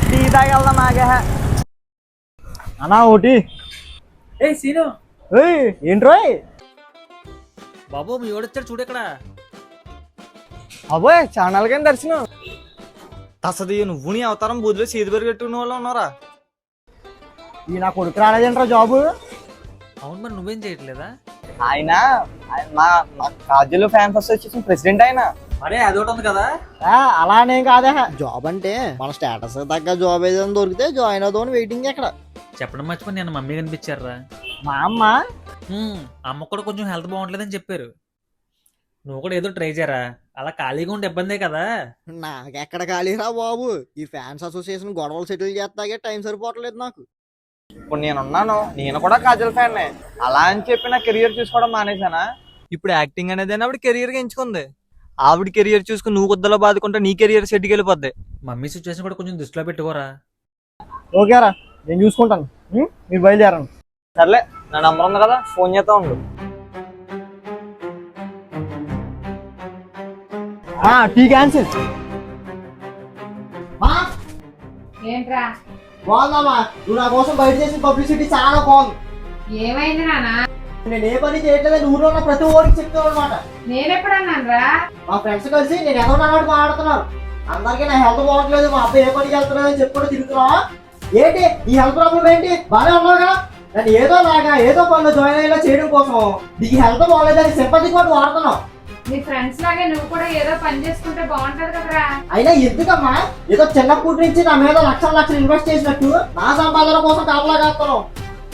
టీ తాగి వెళ్దాం. నాగే అన్నా ఒకటి. ఏ సీను. ఏంట్రో బాబు మీ ఓడొచ్చాడు చూడు ఇక్కడ. అబ్బోయ్ ఛానల్ కానీ దర్శనం తసది. నువ్వు నీ అవతారం బూదిలో సీది పెరిగెట్టుకునే వాళ్ళు ఉన్నారా? ఈ నా కొడుకు రాలేదేంట్రా జాబు? అవును మరి నువ్వేం చేయట్లేదా? ఆయన మా కాజల్ ఫ్యాన్స్ అసోసియేషన్ ప్రెసిడెంట్ ఆయన. అరే అదొకటి ఉంది కదా. అలానేం కాదా. జాబ్ అంటే మన స్టేటస్ తగ్గ జాబ్ ఏదైనా దొరికితే జాయిన్ అవుదామని వెయిటింగ్ ఎక్కడ. చెప్పడం మర్చిపోయి నేను మమ్మీ కనిపించారా. మా అమ్మ అమ్మ కూడా కొంచెం హెల్త్ బాగుంటలేదని చెప్పారు. నువ్వు కూడా ఏదో ట్రై చేయరా. అలా ఖాళీగా ఉంటే ఇబ్బందే కదా. నాకెక్కడ ఖాళీరా బాబు. ఈ ఫ్యాన్స్ అసోసియేషన్ గొడవలు సెటిల్ చేస్తాగే టైం సరిపోవట్లేదు నాకు. ఇప్పుడు నేనున్నాను, నేను కూడా కాజల్ ఫ్యాన్. అలా అని చెప్పి నా కెరియర్ చూసుకోవడం మానేసానా? ఇప్పుడు యాక్టింగ్ అనేది ఆవిడ కెరియర్ గా ఎంచుకుంది. ఆవిడ కెరియర్ చూసుకుని నువ్వు కొద్దలో బాదుకుంటే నీ కెరియర్ సెట్కి వెళ్ళిపోద్ది. మమ్మీ సిచ్యువేషన్ కూడా కొంచెం దృష్టిలో పెట్టుకోరా. ఓకేరా, నేను చూసుకుంటాను. మీరు బయలుదేరండి. సర్లే, నా నంబర్ ఉంది కదా, ఫోన్ చేస్తా ఉండు. Tea cancel. ఏంట్రా బాగుందమ్మా, నువ్వు నా కోసం బయట చేసిన పబ్లిసిటీ చాలా బాగుంది. ఏమైంది నాన్న? నేను ఏ పని చేయట్లేదు, ఊళ్ళో ఉన్న ప్రతి ఓడికి చెప్తాను అనమాట. నేనెప్పుడన్నాను రా? మా ఫ్రెండ్స్ కలిసి నేను ఎవరు అన్నట్టు మాట్లాడుతున్నారు. అందరికీ నా హెల్త్ బాగట్లేదు, మా అబ్బాయి ఏ పనికి వెళ్తున్నావు అని చెప్పుకుంటూ తిరుగుతున్నావా? ఏంటి ఈ హెల్త్ ప్రాబ్లం ఏంటి? బాగానే ఉన్నావు కదా. నేను ఏదో పనిలో జాయిన్ అయ్యేలా చేయడం కోసం నీకు హెల్త్ బాగలేదని సింపతి కూడా వాడుతున్నావు. నీ ఫ్రెండ్స్ లాగే నువ్వు కూడా ఏదో పని చేసుకుంటే బాగుంటది కదరా. అయినా ఎందుకమ్మా ఏదో చిన్నప్పటి నుంచి నా మీద లక్షలు ఇన్వెస్ట్ చేసినట్టు నా సంపాదన కోసం కాపలా కాస్తున్నావు?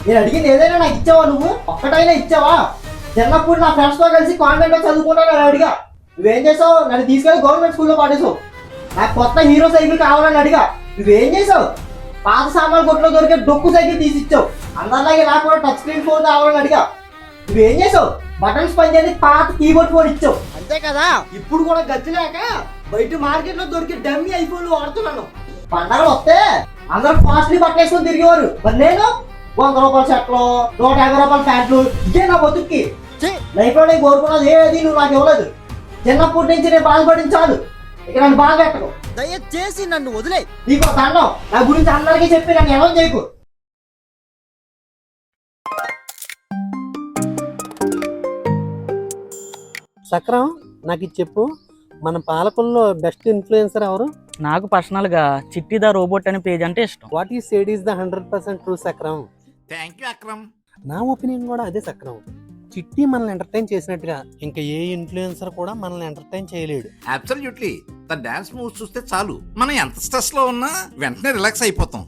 నేను అడిగింది ఏదైనా నాకు ఇచ్చావా? నువ్వు ఒక్కటైనా ఇచ్చావా? చిన్నప్పుడు నా ఫ్రెండ్స్ తో కలిసి కాన్వెంట్ లో చదువుకుంటా నేను అడిగా. నువ్వేం చేసావు? నన్ను తీసుకెళ్లి గవర్నమెంట్ స్కూల్లో పాడేసావు. నాకు కొత్త హీరో సైకిల్ కావాలని అడిగా. నువ్వేం చేసావు? పాత సామాన్ కొట్లో దొరికే డొక్కు సైకిల్ తీసి ఇచ్చావు. అందరిలాగే నాకు కూడా టచ్ స్క్రీన్ ఫోన్ కావాలని అడిగా. నువ్వేం చేసావు? బటన్స్ పనిచేసి పాత కీబోర్డ్ ఫోన్ ఇచ్చావు. అంతే కదా. ఇప్పుడు కూడా గతి లేక బయట మార్కెట్ లో దొరికి డమ్మీ ఐఫోన్లు వాడుతున్నాను. పండగలు వస్తే అందరూ కాస్ట్లీ బట్టలేసుకొని తిరిగేవారు. మరి నేను 100 రూపాయల షర్ట్లు, 150 రూపాయల ప్యాంట్లు. ఇదే నా బతుక్కి. లైఫ్ లో నేను కోరుకున్నది ఏది నువ్వు నాకు ఇవ్వలేదు. చిన్నప్పటి నుంచి నేను బాధపడింది చాలు. ఇక నన్ను బాధ పెట్టకు. దయచేసి నన్ను వదిలే. నీకు దండం. నా గురించి అందరికీ చెప్పి నన్ను ఎలా చేయకు. సక్రం, నాకు ఇది చెప్పు, మన పాలకుల్లో బెస్ట్ ఇన్ఫ్లుయెన్సర్ ఎవరు? నాకు పర్సనల్ గా చిట్టి ద రోబోట్ అనే పేజ్ అంటే ఇష్టం. What he said is the 100% true సక్రం. Thank you Akram. నా ఒపీనియన్ కూడా అదే సక్రం. చిట్టి మనల్ని ఎంటర్టైన్ చేసినట్టుగా ఇంకా ఏ ఇన్ఫ్లుయెన్సర్ కూడా మనల్ని ఎంటర్టైన్ చేయలేడు. అబ్సల్యూట్లీ. తన డాన్స్ మూవ్స్ చూస్తే చాలు, మనం ఎంత స్ట్రెస్ లో ఉన్నా వెంటనే రిలాక్స్ అయిపోతాం.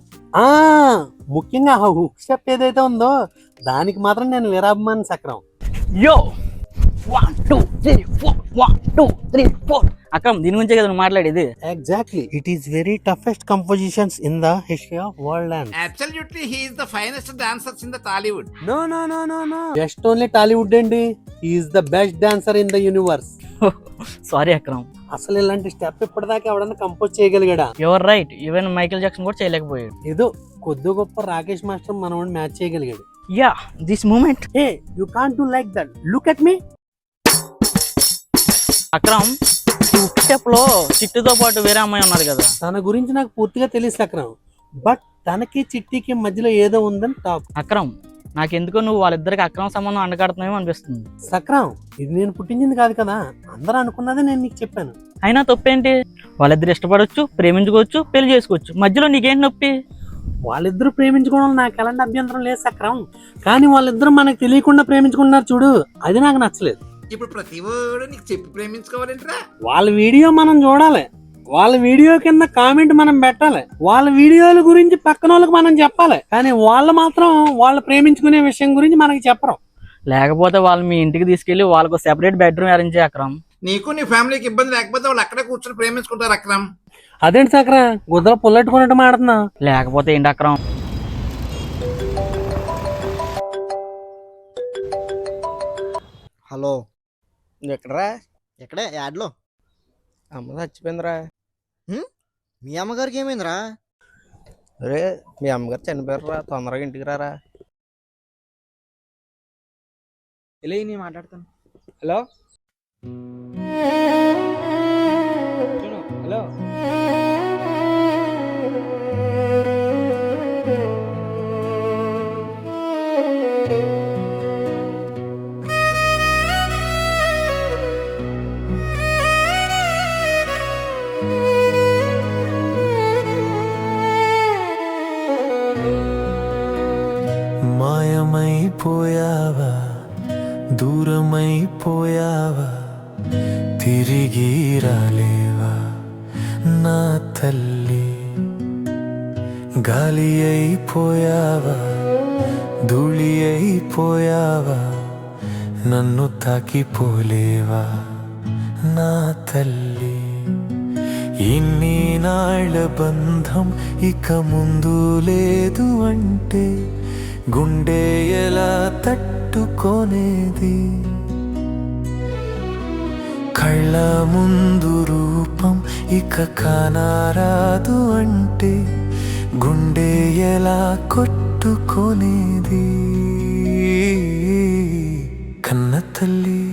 ముఖ్యంగా ఆ హుక్ స్టెప్ ఏదైతే ఉందో దానికి మాత్రం నేను వీరాభిమాని సక్రం. యో 1 2 3 4 1 2 3 4. అక్రమ్, దీని గురించే కదా నువ్వు మాట్లాడేది. Exactly. It is very toughest compositions in the history of world dance. Absolutely he is the finest dancers in the Tollywood. No no no no no. Just only Tollywood అండి. He is the best dancer in the universe. Sorry Akram. అసలు ఇలాంటి step ఇప్పటిదాకా ఎవడన్నా compose చేయగలిగాడా? Your right. Even Michael Jackson కూడా చేయలేకపోయాడు. ఏదో కొద్ది గొప్ప రాకేష్ మాస్టర్ మనోడిని మ్యాచ్ చేయగలిగాడు. Yeah, this moment. Hey, you can't do like that. Look at me. Akram, step లో చిట్టుతో పాటు వేరే అమ్మాయి ఉన్నది కదా. తన గురించి నాకు పూర్తిగా తెలియదు అక్రమ్. బట్ తనకి చిట్టికి మధ్యలో ఏదో ఉందని టాక్. అక్రమ్, నాకెందుకో నువ్వు వాళ్ళిద్దరికి అక్రమ సంబంధం అండగడుతున్నావేమో అనిపిస్తుంది. సక్రం, ఇది నేను పుట్టించింది కాదు కదా. అందరూ అనుకున్నదే నేను నీకు చెప్పాను. అయినా తప్పేంటి? వాళ్ళిద్దరు ఇష్టపడవచ్చు, ప్రేమించుకోవచ్చు, పెళ్లి చేసుకోవచ్చు. మధ్యలో నీకేంటి నొప్పి? వాళ్ళిద్దరు ప్రేమించుకోవడం నాకు ఎలాంటి అభ్యంతరం లేదు సక్రం. కానీ వాళ్ళిద్దరు మనకు తెలియకుండా ప్రేమించుకున్నారు చూడు, అది నాకు నచ్చలేదు. ఇప్పుడు ప్రతి వాడు నీకు చెప్పి ప్రేమించుకోవాలంటరా? వాళ్ళ వీడియో మనం చూడాలి. వాళ్ళ వీడియో కింద కామెంట్ మనం పెట్టాలి, వాళ్ళ వీడియోల గురించి పక్కన వాళ్ళకి మనం చెప్పాలి, కానీ వాళ్ళు మాత్రం వాళ్ళు ప్రేమించుకునే విషయం గురించి మనకి చెప్పరు. లేకపోతే వాళ్ళు మీ ఇంటికి తీసుకెళ్లి వాళ్ళకు సెపరేట్ బెడ్రూమ్ అరేంజ్ చేయ అక్రమ్. నీకు నీ ఫ్యామిలీకి ఇబ్బంది లేకపోతే వాళ్ళు అక్కడే కూర్చొని ప్రేమించుకుంటారు అక్రమ్. అదేంటి సక్ర గుద్దలు పుల్లెట్టుకున్నట్టు మాడుతున్నా? లేకపోతే ఏంటి అక్రమ్? హలో, ఎక్కడరా? ఎక్కడే యాడ్లో? అమ్మ చచ్చిపోయిందిరా. మీ అమ్మగారికి ఏమైందిరా? అరే మీ అమ్మగారు చనిపోయారా, తొందరగా ఇంటికి రారా. ఇలా నేను మాట్లాడతాను. హలో హలో, మాయమైపోయావా, దూరమైపోయావా, తిరిగి రాలేవా నా తల్లి. గాలి అయిపోయావా, ధూళి అయిపోయావా, నన్ను తాకిపోలేవా నా తల్లి. ఇన్ని నాళ్ళ బంధం ఇక ముందు లేదు అంటే గుండె ఎలా తట్టుకోనేది. కళ్ళ ముందు రూపం ఇక కానారాదు అంటే గుండె ఎలా కొట్టుకోనేది. కన్న తల్లి,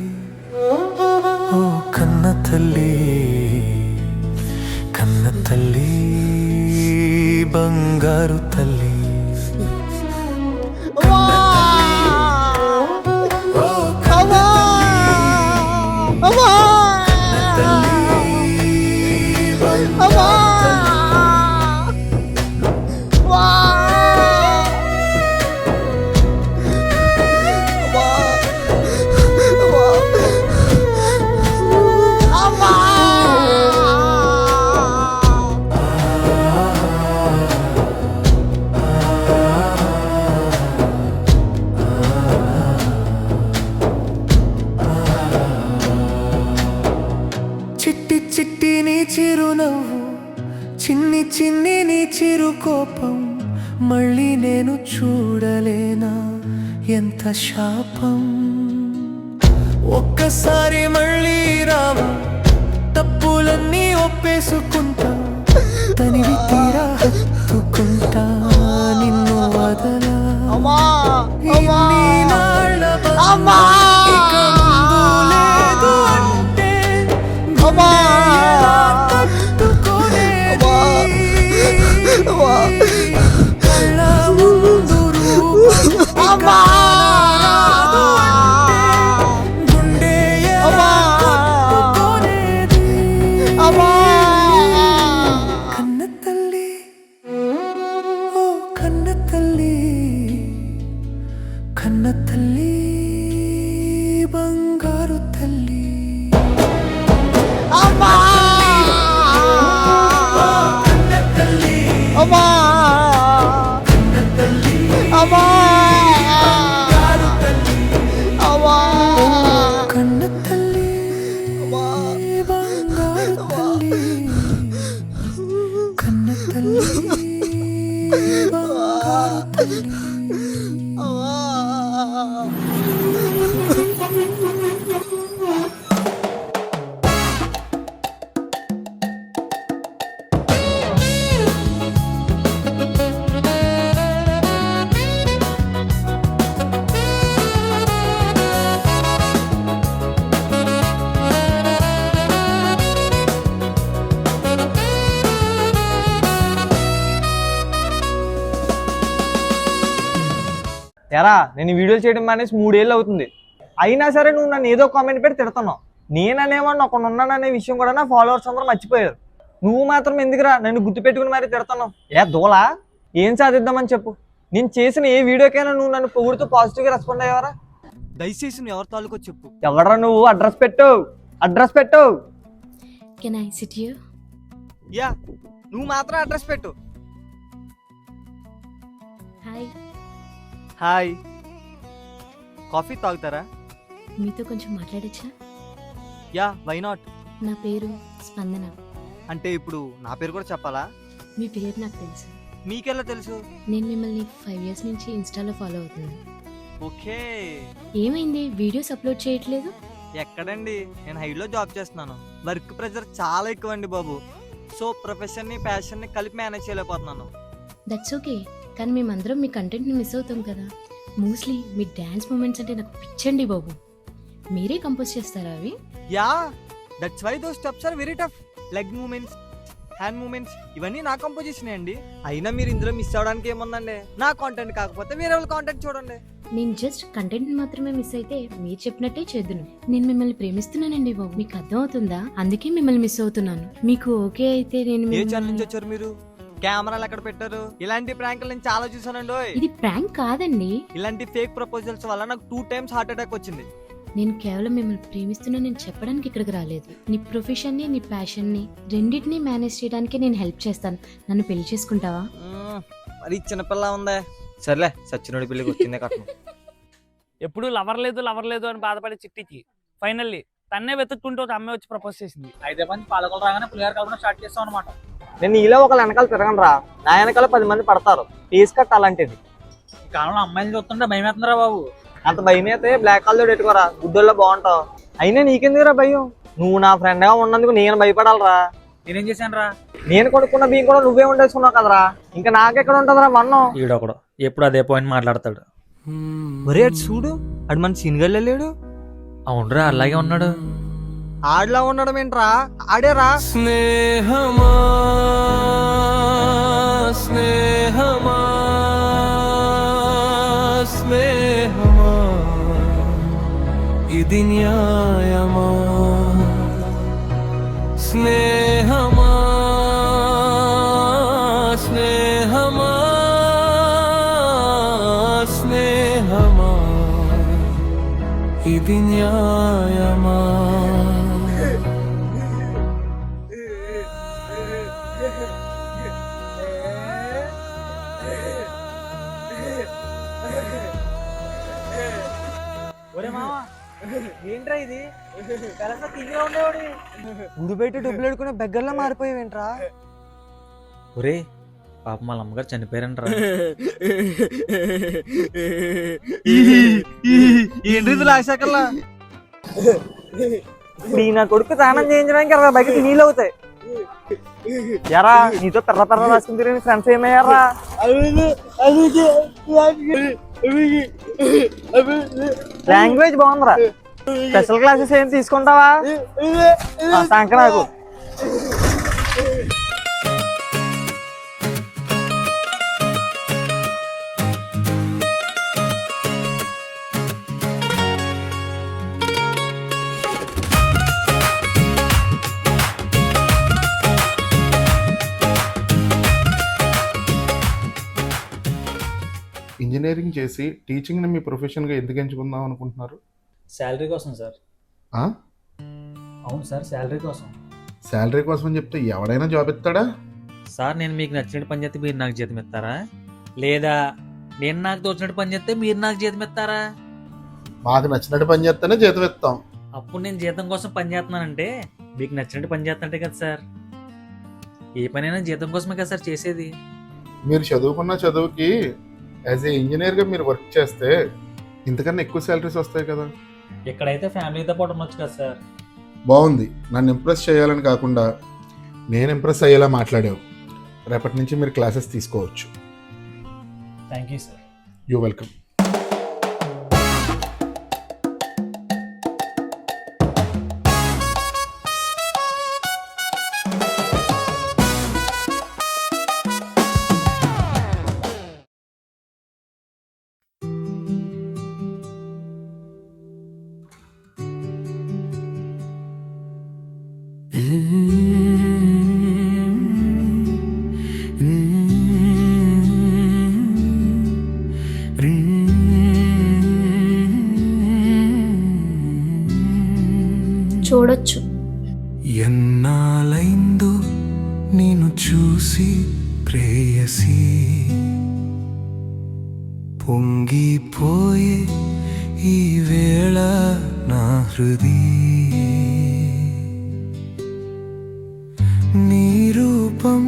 ఓ కన్న తల్లి, కన్న తల్లి, బంగారు తల్లి. చిట్టి చిట్టి నీ చిరునవ్వు, చిన్ని చిన్ని నీ చిరు కోపం, మళ్ళీ నేను చూడలేనా ఎంత శాపం. ఒక్కసారి మళ్ళీ రావా, తప్పులన్నీ ఒప్పేసుకుంటా, తనివి తీరా హత్తుకుంటా, నిన్ను వదలా. ఇన్ని నాళ్ళ బంధం ఇక ముందు లేదు అంటే ఎలా తట్టుకోనేది. కళ్ళ ముందు రూపం కానారాదు అంటే గుండె ఎలా తట్టుకోనేది. కన్న తల్లి, ఓ కన్న తల్లి, కన్న తల్లి, బంగారు తల్లి. కన్న తల్లి, బంగారు తల్లి, కన్న తల్లి, బంగారు తల్లి. ఎరా నేను ఈ వీడియోలు చేయడం మానేసి 3 ఏళ్ళు అవుతుంది, అయినా సరే నువ్వు నన్ను ఏదో కామెంట్ పెట్టి తిడుతున్నావు. నేననేమన్నా ఒకడు ఉన్నాననే విషయం కూడా నా ఫాలోవర్స్ అందరూ మర్చిపోయారు. నువ్వు మాత్రం ఎందుకురా నన్ను గుర్తుపెట్టుకుని మరీ తిడుతున్నావు? దూలా ఏం సాధిద్దామని చెప్పు. నేను చేసిన ఏ వీడియోకైనా నువ్వు నన్ను పొగుడుతూ పాజిటివ్గా రెస్పాండ్ అయ్యావరా? దయచేసి నువ్వు ఎవరి తాలూకో చెప్పు. ఎవరా నువ్వు? అడ్రస్ పెట్టు, అడ్రస్ పెట్టు. Can I sit here? Yeah, నువ్వు మాత్రం అడ్రస్ పెట్టు. హాయ్, హాయ్, కాఫీ తాగుతారా? మీతో కొంచెం మాట్లాడచ్చా? Yeah, why not. నా పేరు స్పందన. అంటే ఇప్పుడు నా పేరు కూడా చెప్పాలా? మీ పేరు నాకు తెలుసు. మీకెలా తెలుసు? నేను మిమ్మల్ని 5 years నుంచి ఇన్స్టాలో ఫాలో అవుతున్నాను. ఓకే. ఏమైంది, వీడియోస్ అప్లోడ్ చేయట్లేదు? ఎక్కడండి, నేను హైలో జాబ్ చేస్తున్నాను. వర్క్ ప్రెషర్ చాలా ఎక్కువ అండి బాబు. సో ప్రొఫెషన్ని ప్యాషన్ని కలిపి మేనేజ్ చేయలేకపోతున్నాను. దట్స్ ఓకే, కానీ మేమందరం మీ కంటెంట్ని మిస్ అవుతాం కదా. మోస్ట్లీ మీ డ్యాన్స్ మూమెంట్స్ అంటే నాకు పిచ్చండి బాబు. మీరే కంపోజ్ చేస్తారా అవి? Yeah, that's why those steps are very tough. Leg movements, hand movements ఇవన్నీ నా కంపోజిషన్ అండి. అయినా మీరు ఇందులో మిస్ అవడానికి ఏముందండి? నా కాంటెంట్ కాకపోతే వేరే వాళ్ళ కాంటెంట్ చూడండి. నేను జస్ట్ కంటెంట్ మాత్రమే మిస్ అయితే మీరు చెప్పినట్టే చేద్దును. నేను మిమ్మల్ని ప్రేమిస్తున్నానండి బాబు, మీకు అర్థం అవుతుందా? అందుకే మిమ్మల్ని మిస్ అవుతున్నాను. మీకు ఓకే అయితే నేను ఏ ఛానల్ నుంచి వచ్చారు మీరు? కెమెరాలు ఎక్కడ పెట్టారు? ఇలాంటి ప్రాంకులు నేను చాలా చూసానండి. ఇది ప్రాంక్ కాదండి. ఇలాంటి ఫేక్ ప్రపోజల్స్ వల్ల నాకు 2 times హార్ట్ అటాక్ వచ్చింది. నేను కేవలం మిమ్మల్ని ప్రేమిస్తున్నానని చెప్పడానికి ఇక్కడికి రాలేదు. నీ ప్రొఫెషన్ని, నీ ప్యాషన్ని రెండింటినీ మేనేజ్ చేయడానికి నేను హెల్ప్ చేస్తాను. నన్ను పెళ్లి చేసుకుంటావా? మరి చిన్నపిల్ల ఉందే. సర్లే, సచ్చినోడి పెళ్లికి వచ్చిందే కట్నం. ఎప్పుడు లవర్ లేదు అని బాధపడే చిట్టికి ఫైనల్లీ తన్నే వెతుక్కుంటూ ఒక అమ్మాయి వచ్చి ప్రపోజ్ చేసింది. అయితే మంది పాలకొలు రాగానే పులిహార కలపడం స్టార్ట్ చేస్తాం అనమాట. నేను నీలో ఒక వెనకాల తిరగను రా, నా వెనకాల 10 మంది పడతారు. తీసుకట్ట అలాంటిది. ఈ కాలంలో అమ్మాయిలు చూస్తుంటే భయం వేస్తుందిరా బాబు. అంత భయం అయితే బ్లాక్ కాల్ పెట్టుకోరా, గుడ్డల్లో బాగుంటావు. అయినా నీకెందుకురా భయం? నువ్వు నా ఫ్రెండ్ గా ఉన్నందుకు నేను భయపడాలరా. నేనేం చేశాను రా? నేను కొడుకున్న బియ్యం కూడా నువ్వే ఉండేసుకున్నావు కదరా, ఇంకా నాకెక్కడ ఉంటుందిరా మన్నం. ఈడొకడు ఎప్పుడు అదే పాయింట్ మాట్లాడతాడు. ఒరే అటు చూడు, అడు మన సీన్గల్ లేడు. అవునరా, అలాగే ఉన్నాడు. ఆడలా ఉండడం ఏంట్రా, ఆడేరా. స్నేహమా స్నేహమా స్నేహమా ఇది న్యాయమా? స్నేహమా స్నేహమా స్నేహమా ఇది న్యాయమా? ఒరే మావా, ఏంట్రా ఇది? తీగా ఉండేవాడి గుడి బయట డబ్బులు అడుకునే బెగ్గర్లా మారిపోయావేంట్రా? ఒరే పాప వాళ్ళ అమ్మగారు చనిపోయారంటరా. ఏంటి లాశాకల్లా? ఇప్పుడు నా కొడుకు స్నానం చేయించడానికి 20 బకెట్ నీళ్ళు అవుతాయి. ఎరా, నీతో పెర్ర రాసుకుని తిరిగి ఫ్రెండ్స్ ఏమయ్యారా? లాంగ్వేజ్ బాగుందిరా. స్పెషల్ క్లాసెస్ ఏం తీసుకుంటావా? సంక నాకు. ఇంజనీరింగ్ చేసి టీచింగ్ని మీ ప్రొఫెషన్గా ఎందుకు ఎంచుకుందాం అనుకుంటున్నారు? శాలరీ కోసం సార్. అవును సార్, శాలరీ కోసం. శాలరీ కోసం అని చెప్తే ఎవడైనా జాబ్ ఇస్తాడా? సార్, నేను మీకు నచ్చినట్టు పని చేస్తే మీరు నాకు జీతం ఇస్తారా? లేదా నేను నాకు తోచినట్టు పని చేస్తే మీరు నాకు జీతం ఇస్తారా? మాకు నచ్చినట్టు పని చేస్తేనే జీతం ఇస్తాం. అప్పుడు నేను జీతం కోసం పని చేస్తున్నానంటే మీకు నచ్చినట్టు పని చేస్తుంటే కదా సార్. ఏ పనైనా జీతం కోసమే కదా సార్ చేసేది. మీరు చదువుకున్న చదువుకి యాజ్ ఏ ఇంజనీర్గా మీరు వర్క్ చేస్తే ఇంతకన్నా ఎక్కువ శాలరీస్ వస్తాయి కదా. ఇక్కడైతే ఫ్యామిలీతో పాటు ఉండొచ్చు కదా సార్. బాగుంది, నన్ను ఇంప్రెస్ చేయాలని కాకుండా నేను ఇంప్రెస్ అయ్యేలా మాట్లాడావు. రేపటి నుంచి మీరు క్లాసెస్ తీసుకోవచ్చు. Thank you sir. You welcome. చూడొచ్చు. ఎన్నాలైందో పొంగిపోయే ఈ వేళ నా హృది నీ రూపం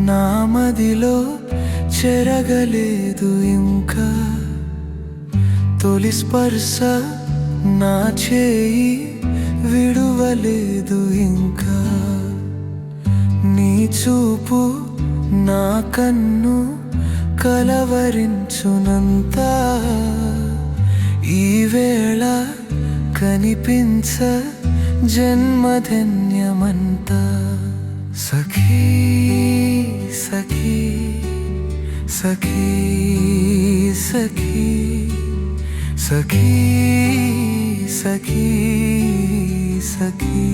నా మదిలో చెరగలేదు ఇంకా తొలి స్పర్శ నా చేయి విడువలేదు ఇంకా నీ చూపు నా కన్ను కలవరించునంత ఈ వేళ కనిపించ జన్మధన్యమంత సఖీ సఖీ సఖీ సఖీ సఖీ సఖీ సఖీ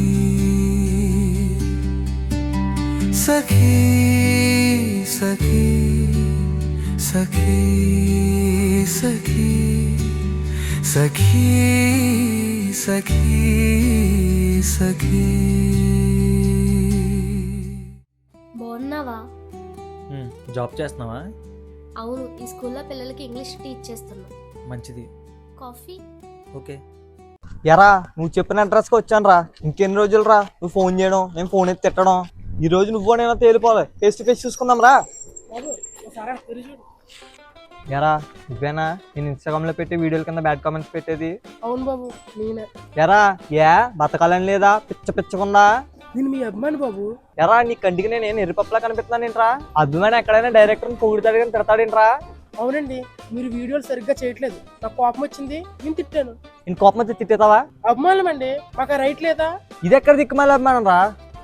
సఖీ సఖీ సఖీ సఖీ సఖీ సఖీ సఖీ. బాగున్నావా? జాబ్ చేస్తున్నావా? అవును, ఈ స్కూల్లో పిల్లలకి ఇంగ్లీష్ టీచ్ చేస్తున్నా. మంచిది. కాఫీ? ఓకే. ఎరా నువ్వు చెప్పిన అడ్రస్కి వచ్చాను రా. ఇంకెన్ని రోజులు రా నువ్వు ఫోన్ చేయడం, నేను ఫోన్ ఎత్తి తిట్టడం. ఈ రోజు నువ్వు నేను తేలిపోవాలి. ఫేస్ టు ఫేస్ చూసుకుందాం రా. ఎరా నువ్వేనా నేను ఇన్స్టాగ్రామ్ లో పెట్టి వీడియోల కింద బ్యాడ్ కామెంట్స్ పెట్టేది? అవును బాబు, నేనే. ఎరా బతకాలని లేదా? పిచ్చకుందా? నేను మీ అభిమాని బాబు. ఎరా నీ కంటికి నేను ఎరుపప్పులా కనిపిస్తున్నాను ఏంట్రా? అభిమాని ఎక్కడైనా డైరెక్టర్ పొగుడుతాడు కానీ తిడతాడేంట్రా? అవునండి, మీరు వీడియోలు సరిగ్గా చేయట్లేదు. నాకు కోపం వచ్చింది, నేను తిట్టాను. నేను కోపం వచ్చి తిట్టేతావా? అభిమానం అండి, మాకు రైట్ లేదా? ఇది ఎక్కడ దిక్కుమాల అభిమానం రా?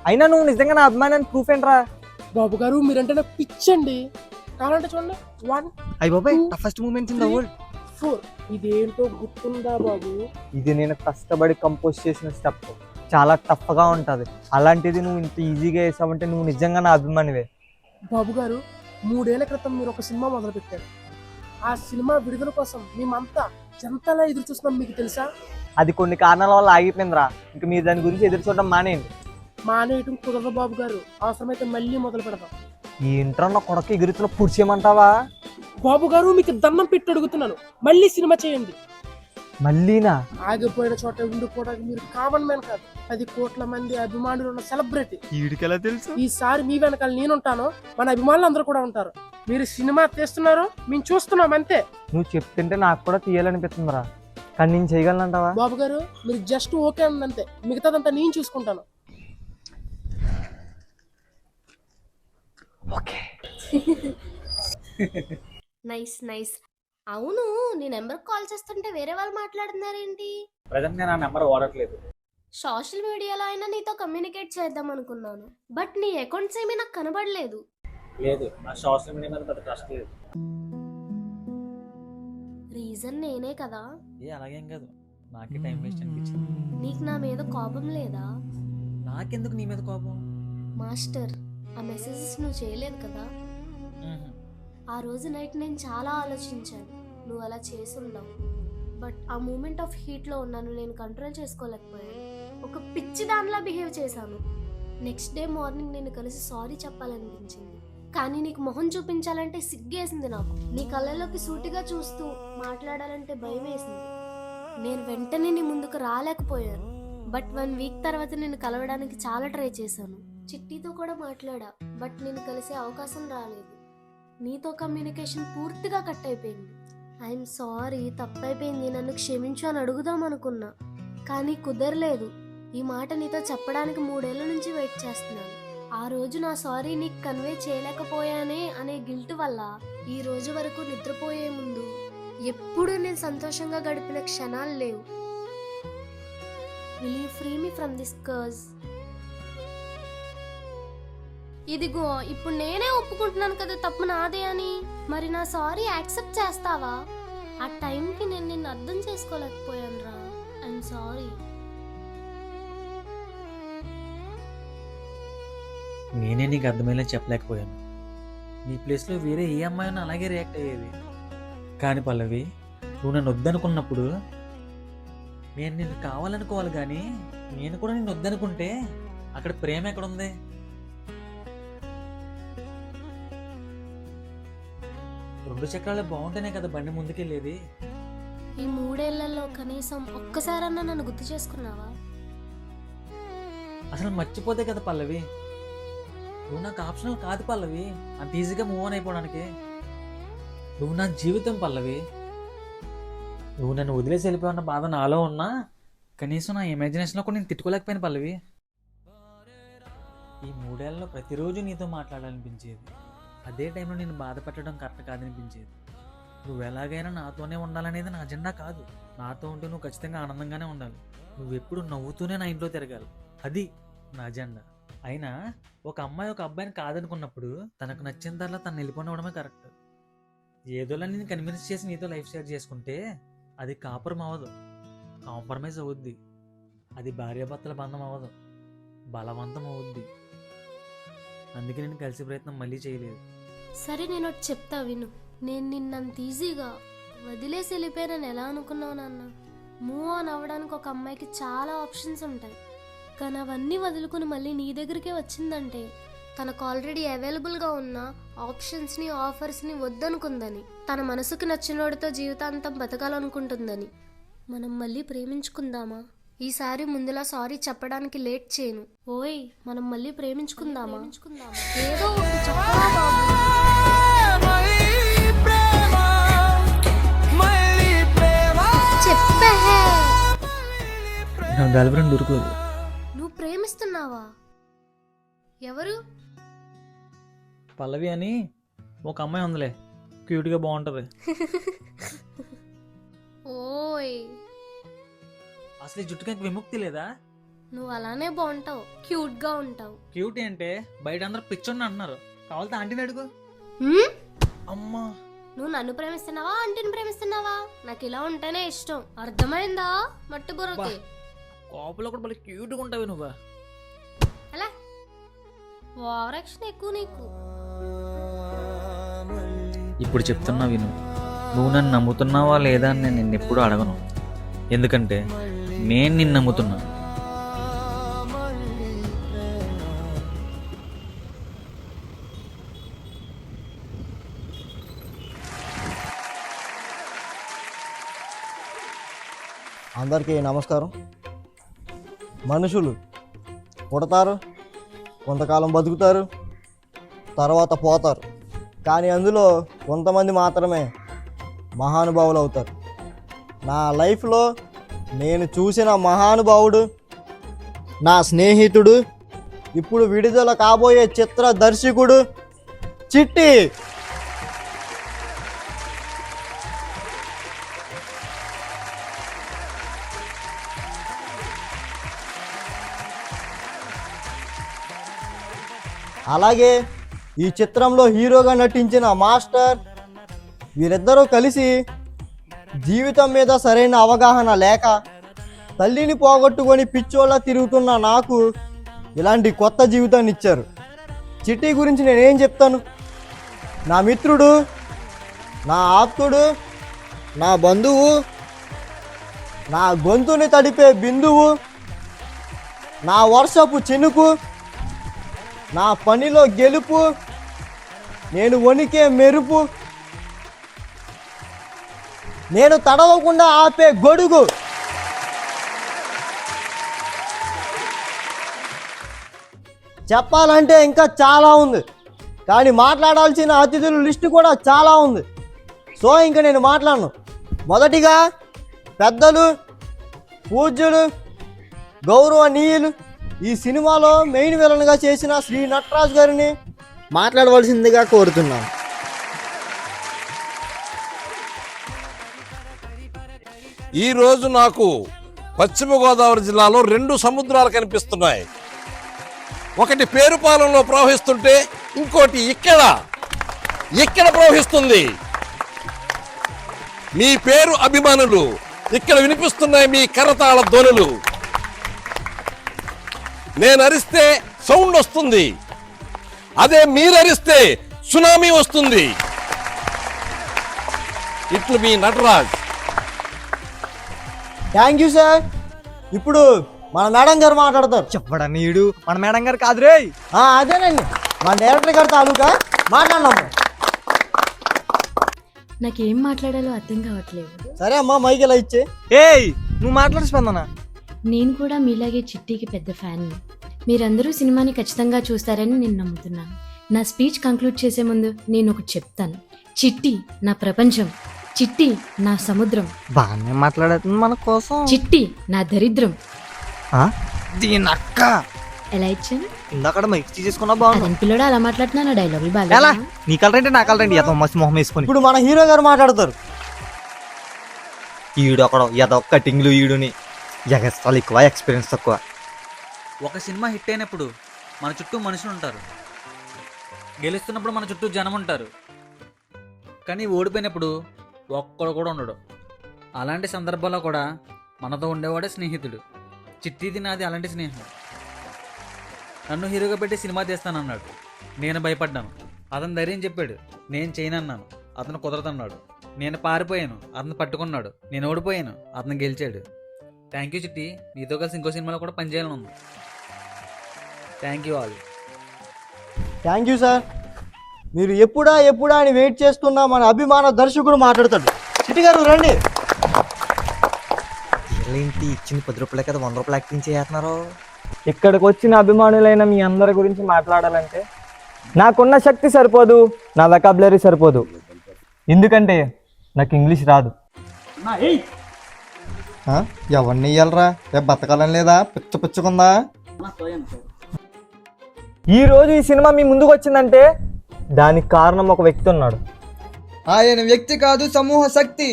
అయినా నువ్వు నిజంగా నా అభిమానాన్ని ప్రూఫ్ ఏంట్రా? బాబు గారు మీరంటే నాకు పిచ్చండి. కావాలంటే చూడండి. 1 అయ్య బాబాయ్ first movements in the world 4. ఇదేంటో గుర్తుందా బాబు? ఇది నేను కష్టపడి కంపోజ్ చేసిన స్టెప్. చాలా టఫ్ గా ఉంటది. అలాంటిది నువ్వు ఇంత ఈజీగా వేసావంటే నువ్వు నిజంగా నా అభిమానివే. బాబు గారు 3 ఏళ్ల క్రితం మీరు ఒక సినిమా మొదలు పెట్టారు. ఆ సినిమా విడుదల కోసం మేమంతా ఎంతలా ఎదురు చూస్తున్నాం మీకు తెలుసా? అది కొన్ని కారణాల వల్ల ఆగిపోయిందిరా. ఇంక మీరు దాని గురించి ఎదురు చూడడం మానేయండి. మానేయటం కుదరదు బాబు గారు, అవసరమైతే మళ్ళీ మొదలు పెడదాం. ఈ ఇంట్లో నా కొడక ఎగురుతున్న పుడిచేయమంటావా? బాబు గారు మీకు దండం పెట్టి అడుగుతున్నాను, మళ్ళీ సినిమా చేయండి. మళ్ళీనా? ఆగిపోయిన చోట ఉండిపోవడానికి మీరు కామన్ మ్యాన్ కాదు, 10 కోట్ల మంది అభిమానులు ఉన్న సెలబ్రిటీ. ఈడికెలా తెలుసు? ఈసారి మీ వెనకాల నేనుంటాను, మన అభిమానులు అందరూ కూడా ఉంటారు. మీరు సినిమా తీస్తున్నారు, మేము చూస్తున్నాం అంతే. నువ్వు చెప్తుంటే నాకు కూడా తీయాలనిపిస్తుందిరా, కానీ నేను చేయగలనంటావా? బాబు గారు మీరు జస్ట్ ఓకే అంతే, మిగతాదంతా నేను చూసుకుంటాను. Nice nice. అవును, నీ నెంబర్ కాల్ చేస్తుంటే వేరే వాళ్ళు మాట్లాడుతున్నారేంటి? ప్రజెంట్ నా నెంబర్ వాడట్లేదు. సోషల్ మీడియాలో అయినా నీతో కమ్యూనికేట్ చేద్దాం అనుకున్నాను, బట్ నీ అకౌంట్స్ ఏమీ నాకు కనబడలేదు. లేదు, నా సోషల్ మీడియా మీద పెద్ద ట్రస్ట్ లేదు. రీజన్ నేనే కదా? అలాగేం కాదు, నాకే టైం వేస్ట్ అనిపించింది. నీకు నా మీద కోపం లేదా? నాకెందుకు నీ మీద కోపం? మాస్టర్, ఆ మెసేజెస్ నువ్వు చేయలేదు కదా? ఆ రోజు నైట్ నేను చాలా ఆలోచించాను, నువ్వు అలా చేసుండవు. బట్ ఆ మూమెంట్ ఆఫ్ హీట్లో ఉన్నాను, నేను కంట్రోల్ చేసుకోలేకపోయాను. ఒక పిచ్చి దానిలా బిహేవ్ చేశాను. నెక్స్ట్ డే మార్నింగ్ నేను కలిసి సారీ చెప్పాలనిపించింది, కానీ నీకు మొహం చూపించాలంటే సిగ్గేసింది నాకు. నీ కళ్ళలోకి సూటిగా చూస్తూ మాట్లాడాలంటే భయం వేసింది. నేను వెంటనే నీ ముందుకు రాలేకపోయాను. బట్ 1 వీక్ తర్వాత నేను కలవడానికి చాలా ట్రై చేశాను. చిట్టితో కూడా మాట్లాడా, బట్ నేను కలిసే అవకాశం రాలేదు. నీతో కమ్యూనికేషన్ పూర్తిగా కట్ అయిపోయింది. ఐఎమ్ సారీ, తప్పైపోయింది, నన్ను క్షమించు అని అడుగుదాం అనుకున్నా, కానీ కుదరలేదు. ఈ మాట నీతో చెప్పడానికి 3 ఏళ్ల నుంచి వెయిట్ చేస్తున్నాను. ఆ రోజు నా సారీ నీకు కన్వే చేయలేకపోయానే అనే గిల్ట్ వల్ల ఈ రోజు వరకు నిద్రపోయే ముందు ఎప్పుడూ నేను సంతోషంగా గడిపిన క్షణాలు లేవు. Will you free me from this Kurtz? ఇదిగో ఇప్పుడు నేనే ఒప్పుకుంటున్నాను కదా తప్పు నాదే అని. మరి నా సారీ యాక్సెప్ట్ చేస్తావా? ఆ టైంకి నేను నిన్ను అర్థం చేసుకోలేకపోయాను రా. I'm sorry. నేనే నీకు అర్థమయ్యేలా చెప్పలేకపోయాను. నీ ప్లేస్లో వేరే ఏ అమ్మాయినా అలాగే రియాక్ట్ అయ్యేది. కానీ పల్లవి, నువ్వు నన్ను వద్దనుకున్నప్పుడు నేను నిన్ను కావాలనుకోవాలి, కానీ నేను కూడా నిన్ను వద్దనుకుంటే అక్కడ ప్రేమ ఎక్కడుంది? 2 చక్రాలే బాగుంటేనే కదా బండి ముందుకెళ్ళేది. ఈ 3 ఏళ్లలో కనీసం ఒక్కసారన్నా నన్ను గుర్తు చేసుకున్నావా? అసలు మర్చిపోతే కదా పల్లవి. నువ్వు నాకు ఆప్షనల్ కాదు పల్లవి, అంత ఈజీగా మూవ్ ఆన్ అయిపోవడానికి. నువ్వు నా జీవితం పల్లవి. నువ్వు నన్ను వదిలేసి వెళ్ళిపోయిన బాధ నాలో ఉన్నా కనీసం నా ఇమాజినేషన్లో కూడా నేను తిట్టుకోలేకపోయాను పల్లవి. ఈ 3 ఏళ్లలో ప్రతిరోజు నీతో మాట్లాడాలనిపించేది. అదే టైంలో నేను బాధ పెట్టడం కరెక్ట్ కాదనిపించేది. నువ్వు ఎలాగైనా నాతోనే ఉండాలనేది నా అజెండా కాదు. నాతో ఉంటే నువ్వు ఖచ్చితంగా ఆనందంగానే ఉండాలి. నువ్వు ఎప్పుడు నవ్వుతూనే నా ఇంట్లో తిరగాలి, అది నా అజెండా. అయినా ఒక అమ్మాయి ఒక అబ్బాయిని కాదనుకున్నప్పుడు తనకు నచ్చిన దానిలో తను వెళ్ళిపోవడమే కరెక్ట్. ఏదోలా నేను కన్విన్స్ చేసి నీతో లైఫ్ షేర్ చేసుకుంటే అది కాపురం అవ్వదు, కాంప్రమైజ్ అవుద్ది. అది భార్యాభర్తల బంధం అవ్వదు, బలవంతం అవుద్ది. అందుకే నేను కలిసి ప్రయత్నం మళ్ళీ చేయలేదు. సరే నేను ఒకటి చెప్తా విను. నేను నిన్నంత ఈజీగా వదిలేసి వెళ్ళిపోయానని ఎలా అనుకున్నావు నాన్న? మూవ్ ఆన్ అవ్వడానికి ఒక అమ్మాయికి చాలా ఆప్షన్స్ ఉంటాయి, కానీ అవన్నీ వదులుకుని మళ్ళీ నీ దగ్గరికే వచ్చిందంటే తనకు ఆల్రెడీ అవైలబుల్గా ఉన్న ఆప్షన్స్ని ఆఫర్స్ని వద్దనుకుందని, తన మనసుకు నచ్చినోడితో జీవితాంతం బతకాలనుకుంటుందని. మనం మళ్ళీ ప్రేమించుకుందామా? ఈసారి ముందులా సారీ చెప్పడానికి లేట్ చేయను. ఓయ్, మనం మళ్ళీ ప్రేమించుకుందామా? ఏదో ఒకటి చెప్పరా బాబు. చెప్పే నా గర్ల్ ఫ్రెండ్ దొరకదు. నువ్వు ప్రేమిస్తున్నావా? ఎవరు? పల్లవి అని ఒక అమ్మాయి ఉందిలే, క్యూట్గా బాగుంటుంది. ఓయ్, అసలు ఈ జుట్టుకి విముక్తి లేదా? నువ్వు అలానే బాగుంటావు, క్యూట్ గా ఉంటావు. క్యూట్ ఏంటే, బయట అందరూ పిచ్చోని అంటున్నారు. కావాలంటే ఆంటీని అడుగు. అమ్మా, నువ్వు నన్ను ప్రేమిస్తున్నావా ఆంటీని ప్రేమిస్తున్నావా? నాకు ఇలా ఉంటేనే ఇష్టం, అర్థమైందా? మట్టి బుర్రకి కోపలో కూడా మళ్ళీ క్యూట్గా ఉంటావు నువ్వా. అలా ఓవరాక్షన్ ఎక్కువ నీకు. ఇప్పుడు చెప్తున్నా విను. నువ్వు నన్ను నమ్ముతున్నావా లేదా అని నేను నిన్నెప్పుడు అడగను, ఎందుకంటే నేను నిన్ను నమ్ముతున్నా. అందరికీ నమస్కారం. మనుషులు పుడతారు, కొంతకాలం బతుకుతారు, తర్వాత పోతారు. కానీ అందులో కొంతమంది మాత్రమే మహానుభావులు అవుతారు. నా లైఫ్లో నేను చూసిన మహానుభావుడు నా స్నేహితుడు, ఇప్పుడు విడుదల కాబోయే చిత్ర దర్శకుడు చిట్టి. అలాగే ఈ చిత్రంలో హీరోగా నటించిన మాస్టర్. వీరిద్దరూ కలిసి జీవితం మీద సరైన అవగాహన లేక తల్లిని పోగొట్టుకొని పిచ్చోళ్ళ తిరుగుతున్న నాకు ఇలాంటి కొత్త జీవితాన్ని ఇచ్చారు. చిట్టి గురించి నేనేం చెప్తాను? నా మిత్రుడు, నా ఆప్తుడు, నా బంధువు, నా గొంతుని తడిపే బిందువు, నా వర్షపు చినుకు, నా పనిలో గెలుపు, నేను వణికే మెరుపు, నేను తడవకుండా ఆపే గొడుగు. చెప్పాలంటే ఇంకా చాలా ఉంది, కానీ మాట్లాడాల్సిన అతిథుల లిస్టు కూడా చాలా ఉంది. సో ఇంకా నేను మాట్లాడను. మొదటిగా పెద్దలు, పూజ్యులు, గౌరవనీయులు, ఈ సినిమాలో మెయిన్ విలన్గా చేసిన శ్రీ నటరాజ్ గారిని మాట్లాడవలసిందిగా కోరుతున్నాను. ఈరోజు నాకు పశ్చిమ గోదావరి జిల్లాలో 2 సముద్రాలు కనిపిస్తున్నాయి. ఒకటి పేరుపాలెంలో ప్రవహిస్తుంటే ఇంకోటి ఇక్కడ ప్రవహిస్తుంది. మీ పేరు అభిమానులు ఇక్కడ వినిపిస్తున్నాయి మీ కరతాళ ధ్వనులు. నేను అరిస్తే సౌండ్ వస్తుంది, అదే మీరు అరిస్తే సునామీ వస్తుంది. ఇట్లు మీ నటరాజ్. Thank you sir. ఇప్పుడు మన మేడం గారు మాట్లాడతారు. చెప్పడా నీడు మన మేడం గారు కాదురే. అదేనండి, మన డైరెక్టర్ గారు తాలూకా మాట్లాడినాము. నాకేం మాట్లాడాలో అర్థం కావట్లేదు. సరే అమ్మా మైక్ ఎలా ఇచ్చే. ఏయ్ నువ్వు మాట్లాడు స్పందన. నేను కూడా మీలాగే చిట్టికి పెద్ద ఫ్యాన్ని. మీరందరూ సినిమాని ఖచ్చితంగా చూస్తారని నేను నమ్ముతున్నాను. నా స్పీచ్ కంక్లూడ్ చేసే ముందు నేను ఒకటి చెప్తాను. చిట్టి నా ప్రపంచం, చిట్టి నా సముద్రం, బాగానే మాట్లాడుతుంది మన కోసం. చిట్టి నా దరిద్రం. దీని అక్క ఎలా ఇచ్చాను? ఇందాక మైక్ చేసుకున్నా బాగుంది. అదని పిల్లడు అలా మాట్లాడుతున్నా నా డైలాగులు ఎలా బాగా. నీ కలర్ ఏంటి నా కలర్ ఏంటి? ఎదో మస్తు మొహం వేసుకొని ఇప్పుడు మన హీరో గారు మాట్లాడతారు. ఈడు అక్కడ ఏదో కటింగ్లు ఈడుని ఎగస్ట్రాలు ఎక్కువ, ఎక్స్పీరియన్స్ తక్కువ. ఒక సినిమా హిట్ అయినప్పుడు మన చుట్టూ మనుషులు ఉంటారు, గెలుస్తున్నప్పుడు మన చుట్టూ జనం ఉంటారు, కానీ ఓడిపోయినప్పుడు ఒక్కడు కూడా ఉండడు. అలాంటి సందర్భాల్లో కూడా మనతో ఉండేవాడే స్నేహితుడు. చిట్టిది నాది అలాంటి స్నేహం. నన్ను హీరోగా పెట్టి సినిమా తీస్తానన్నాడు, నేను భయపడ్డాను. అతను ధైర్యం చెప్పాడు, నేను చేయనన్నాను, అతను కుదరదన్నాడు. నేను పారిపోయాను, అతను పట్టుకున్నాడు. నేను ఓడిపోయాను, అతను గెలిచాడు. థ్యాంక్ యూ చిట్టి, నీతో కలిసి ఇంకో సినిమాలో కూడా పనిచేయాలని ఉంది. Thank you all. Thank you sir. మీరు ఎప్పుడా అని వెయిట్ చేస్తున్న మన అభిమాన దర్శకుడు మాట్లాడతాడు. చిట్టి గారు రండి. ఏంటి ఇచ్చిన 10 రూపాయలే కదా 100 రూపాయలు యాక్టింగ్ చేస్తున్నారు. ఇక్కడికి వచ్చిన అభిమానులైన మీ అందరి గురించి మాట్లాడాలంటే నాకున్న శక్తి సరిపోదు, నా వెకాబులరీ సరిపోదు. ఎందుకంటే నాకు ఇంగ్లీష్ రాదు. ఎవరిని ఇయ్యాలరా? రేపు బతకాలని లేదా? పిచ్చుకుందా? ఈ రోజు ఈ సినిమా మీ ముందుకు వచ్చిందంటే దానికి కారణం ఒక వ్యక్తి ఉన్నాడు. ఆయన వ్యక్తి కాదు, సమూహ శక్తి.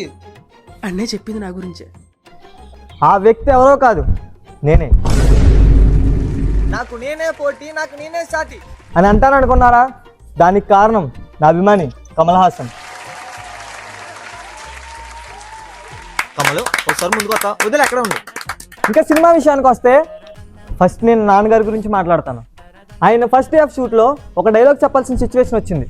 అన్నే చెప్పింది నా గురించే. ఆ వ్యక్తి ఎవరో కాదు, నేనే. నాకు నేనే పోటీ, నాకు నేనే సాటి అని అంటాను అనుకున్నారా? దానికి కారణం నా అభిమాని కమల్ హాసన్. కమలు ఒకసారి ముందుకు వస్తా, వదిలే ఎక్కడ ఉంది. ఇంకా సినిమా విషయానికి వస్తే ఫస్ట్ నేను నాన్నగారి గురించి మాట్లాడతాను. ఆయన ఫస్ట్ హాఫ్ షూట్లో ఒక డైలాగ్ చెప్పాల్సిన సిచ్యువేషన్ వచ్చింది.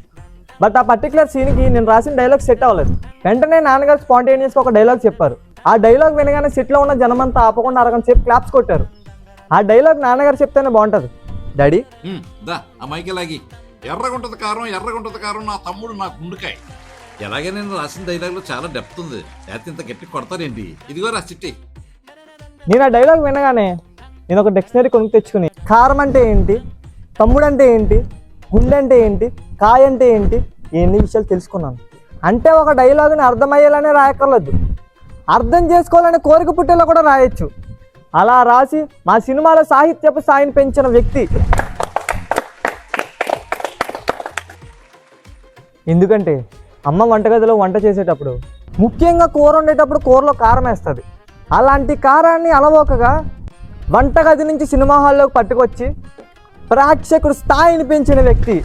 బట్ ఆ పర్టికులర్ సీన్కి నేను రాసిన డైలాగ్ సెట్ అవ్వలేదు. వెంటనే నాన్నగారు స్పాంటేనియస్గా ఒక డైలాగ్ చెప్పారు. ఆ డైలాగ్ వినగానే సెట్లో ఉన్న జనమంతా ఆపకుండా అరగంట సేపు క్లాప్స్ కొట్టారు. ఆ డైలాగ్ నాన్నగారు చెప్తేనే బాగుంటుంది. డాడీ ఆ మైకెలాగి ఎర్రగుంటది కారం నా తమ్ముడు నా గుండుకాయ. ఎలాగే నేను రాసిన డైలాగ్లో చాలా డెప్త్ ఉంది. లేకపోతే ఇంత గట్టి కొడతారేంటి? ఇదిగో రా చిట్టి. నేను ఆ డైలాగ్ వినగానే నేను ఒక డిక్షనరీ కొనుక్కు తెచ్చుకుని కారం అంటే ఏంటి, తమ్ముడు అంటే ఏంటి, గుండె అంటే ఏంటి, కాయ అంటే ఏంటి, ఎన్ని విషయాలు తెలుసుకున్నాను. అంటే ఒక డైలాగ్ని అర్థమయ్యేలానే రాయక్కర్లేదు, అర్థం చేసుకోవాలనే కోరిక పుట్టేలా కూడా రాయొచ్చు. అలా రాసి మా సినిమాలో సాహిత్యపు స్థాయిని పెంచిన వ్యక్తి. ఎందుకంటే అమ్మ వంటగదిలో వంట చేసేటప్పుడు, ముఖ్యంగా కూర వండేటప్పుడు కూరలో కారం వేస్తుంది. అలాంటి కారాన్ని అలవోకగా వంటగది నుంచి సినిమా హాల్లోకి పట్టుకొచ్చి ప్రేక్షకుడు స్థాయిని పెంచిన వ్యక్తి.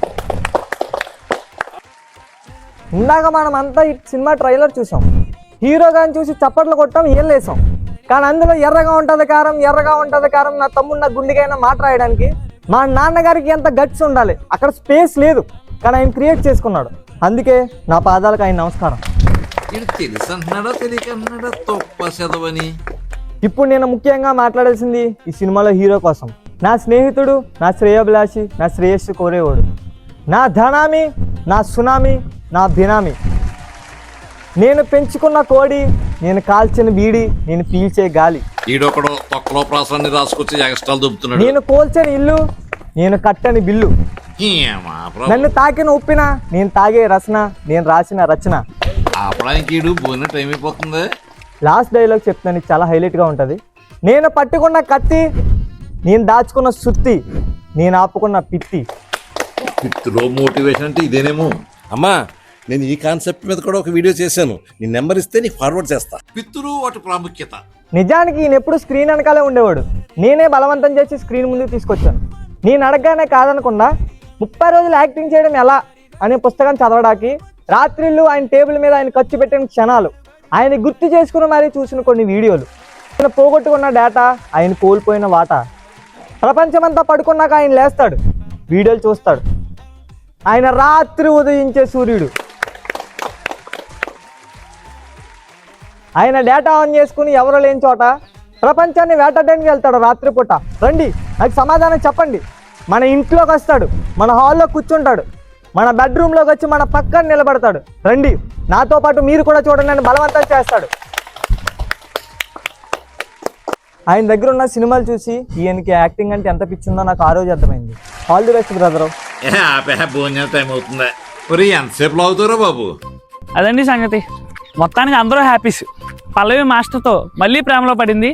ఇందాక మనం అంతా ఈ సినిమా ట్రైలర్ చూసాం. హీరో గారిని చూసి చప్పట్లు కొట్టాం, ఏళ్ళేసాం. కానీ అందులో ఎర్రగా ఉంటుంది కారం నా తమ్ముడు నా గుండెకైనా మాట రాయడానికి మా నాన్నగారికి ఎంత గట్స్ ఉండాలి. అక్కడ స్పేస్ లేదు, కానీ ఆయన క్రియేట్ చేసుకున్నాడు. అందుకే నా పాదాలకు ఆయన నమస్కారం. ఇప్పుడు నేను ముఖ్యంగా మాట్లాడాల్సింది ఈ సినిమాలో హీరో కోసం. నా స్నేహితుడు, నా శ్రేయోభిలాషి, నా శ్రేయస్సు కోరేవాడు, నా ధనామి, నా సునామీ, నా బినామీ. నేను పెంచుకున్న కోడి, నేను కాల్చిన బీడి, నేను పీల్చే గాలి. నేను కోల్చని ఇల్లు, నేను కట్టని బిల్లు. నన్ను తాకిన ఉప్పిన, నేను తాగే రచన, నేను రాసిన రచన. లాస్ట్ డైలాగ్ చెప్తాను, చాలా హైలైట్ గా ఉంటది. నేను పట్టుకున్న కత్తి, నేను దాచుకున్న సుత్తి, నేను ఆపుకున్న పిత్తి. మోటివేషన్ అంటే ఇదేనేమో. అమ్మా, నేను ఈ కాన్సెప్ట్ మీద కూడా ఒక వీడియో చేశాను. నీ నెంబర్ ఇస్తే నీకు ఫార్వర్డ్ చేస్తా. పితృ వాటి ప్రాముఖ్యత. నిజానికి ఈయన ఎప్పుడు స్క్రీన్ వెనకాలే ఉండేవాడు. నేనే బలవంతం చేసి స్క్రీన్ ముందుకు తీసుకొచ్చాను. నేను అడగగానే కాదనకుండా 30 రోజులు యాక్టింగ్ చేయడం ఎలా అనే పుస్తకం చదవడానికి రాత్రిళ్ళు ఆయన టేబుల్ మీద ఆయన ఖర్చు పెట్టిన క్షణాలు, ఆయన గుర్తు చేసుకుని మరీ చూసిన కొన్ని వీడియోలు, ఆయన పోగొట్టుకున్న డేటా, ఆయన కోల్పోయిన వాటా. ప్రపంచమంతా పడుకున్నాక ఆయన లేస్తాడు, వీడియోలు చూస్తాడు. ఆయన రాత్రి ఉదయించే సూర్యుడు. ఆయన డేటా ఆన్ చేసుకుని ఎవరో లేని చోట ప్రపంచాన్ని వేటాడడానికి వెళ్తాడు రాత్రిపూట. రండి, నాకు సమాధానం చెప్పండి. మన ఇంట్లోకి వస్తాడు, మన హాల్లో కూర్చుంటాడు, మన బెడ్రూమ్లోకి వచ్చి మన పక్కన నిలబడతాడు. రండి, నాతో పాటు మీరు కూడా చూడండి అని బలవంతం చేస్తాడు. ఆయన దగ్గర ఉన్న సినిమాలు చూసి ఈయనకి యాక్టింగ్ అంటే ఎంత పిచ్చిందో నాకు ఆ రోజు అర్థమైంది. All the best brother. భోజనం టైం అవుతుందా? ఎంతసేపు అవుతారో బాబు? అదండి సంగతి. మొత్తానికి అందరూ హ్యాపీస్. పల్లవి మాస్టర్తో మళ్ళీ ప్రేమలో పడింది.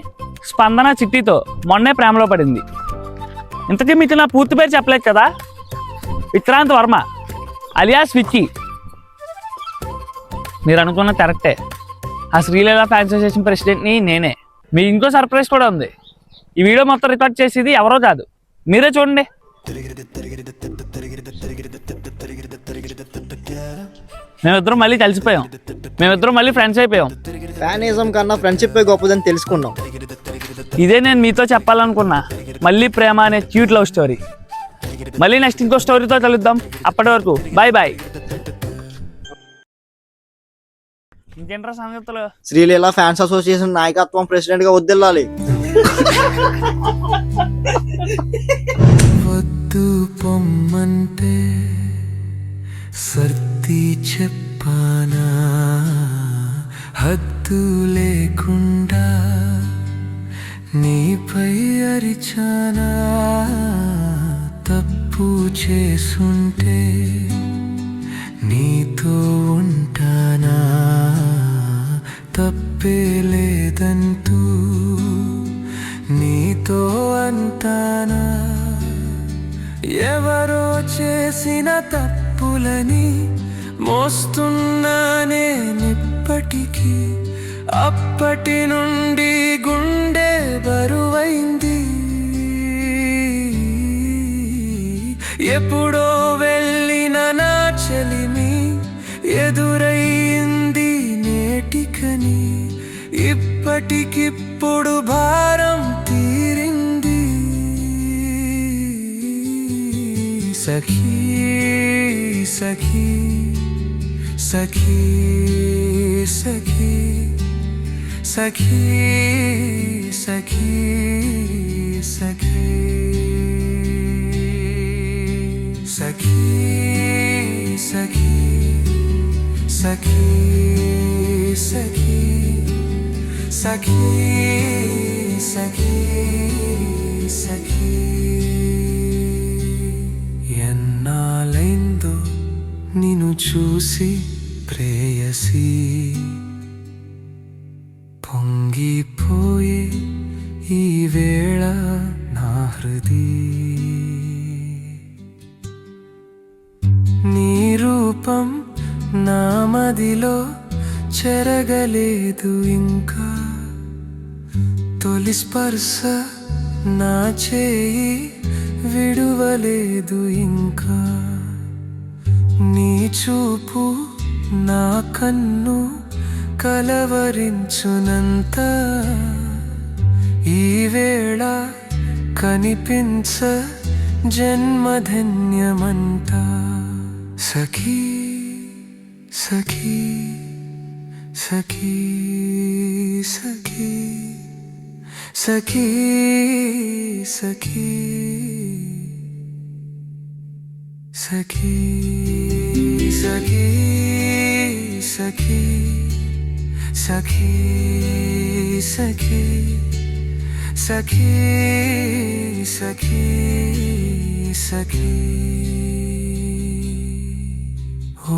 స్పందన చిట్టితో మొన్నే ప్రేమలో పడింది. ఇంతకీ మీకు నా పూర్తి పేరు చెప్పలేదు కదా. విక్రాంత్ వర్మ అలియాస్ విక్కీ. మీరు అనుకున్న కరెక్టే. ఆ శ్రీలీల ఫ్యాన్స్ అసోసియేషన్ ప్రెసిడెంట్ని నేనే. మీ ఇంకో సర్ప్రైజ్ కూడా ఉంది. ఈ వీడియో మొత్తం రికార్డ్ చేసేది ఎవరో కాదు, మీరే చూడండి. మేమిద్దరం మళ్ళీ కలిసిపోయాం. మేమిద్దరం మళ్ళీ ఫ్రెండ్స్ అయిపోయాం. ఫ్యానిజం కన్నా ఫ్రెండ్షిప్ గొప్పదని తెలుసుకున్నాం. ఇదే నేను మీతో చెప్పాలనుకున్నా. మళ్ళీ ప్రేమ అనే క్యూట్ లవ్ స్టోరీ. మళ్ళీ నెక్స్ట్ ఇంకో స్టోరీతో కలుద్దాం. అప్పటి వరకు బాయ్ బాయ్. ఇంకేంట్రా సంగతులు? శ్రీలీల ఫ్యాన్స్ అసోసియేషన్ నాయకత్వం ప్రెసిడెంట్ గా వదిలాలి. వద్దు పొమ్మంటే సర్ది చెప్పానా, హద్దు లేకుండా నీపై అరిచానా, తప్పు చేసుంటే నీతో ఉంటానా, తప్పే లేదంటూ నీతో అంటానా, ఎవరో చేసిన తప్పులని మోస్తున్నానే నిప్పటికీ, అప్పటి నుండి గుండె బరువైంది, ఎప్పుడో వెళ్ళిన నా చెలిమి ఎదురయింది నేటికని, ఇప్పటికిప్పుడు భారం తీరింది. సఖీ సఖీ సఖీ సఖీ సఖీ సఖీ సఖీ సఖీ సఖీ సఖీ సఖీ సఖీ సఖీ సఖీ. ఎన్నాళ్ళైందో నిన్ను చూసి ప్రేయసి, పొంగిపోయే ఈ వేళ నా హృది, నీ రూపం నా మదిలో చెరగలేదు ఇంకా, తొలి స్పర్శ నా చేయి విడువలేదు ఇంకా, నీ చూపు నా కన్ను కలవరించునంత, ఈ వేళ కనిపించ జన్మధన్యమంట. సఖీ సఖీ సఖీ సఖీ సఖీ సఖీ సఖీ సఖీ సఖీ సఖీ సఖీ సఖీ సఖీ సఖీ. ఓ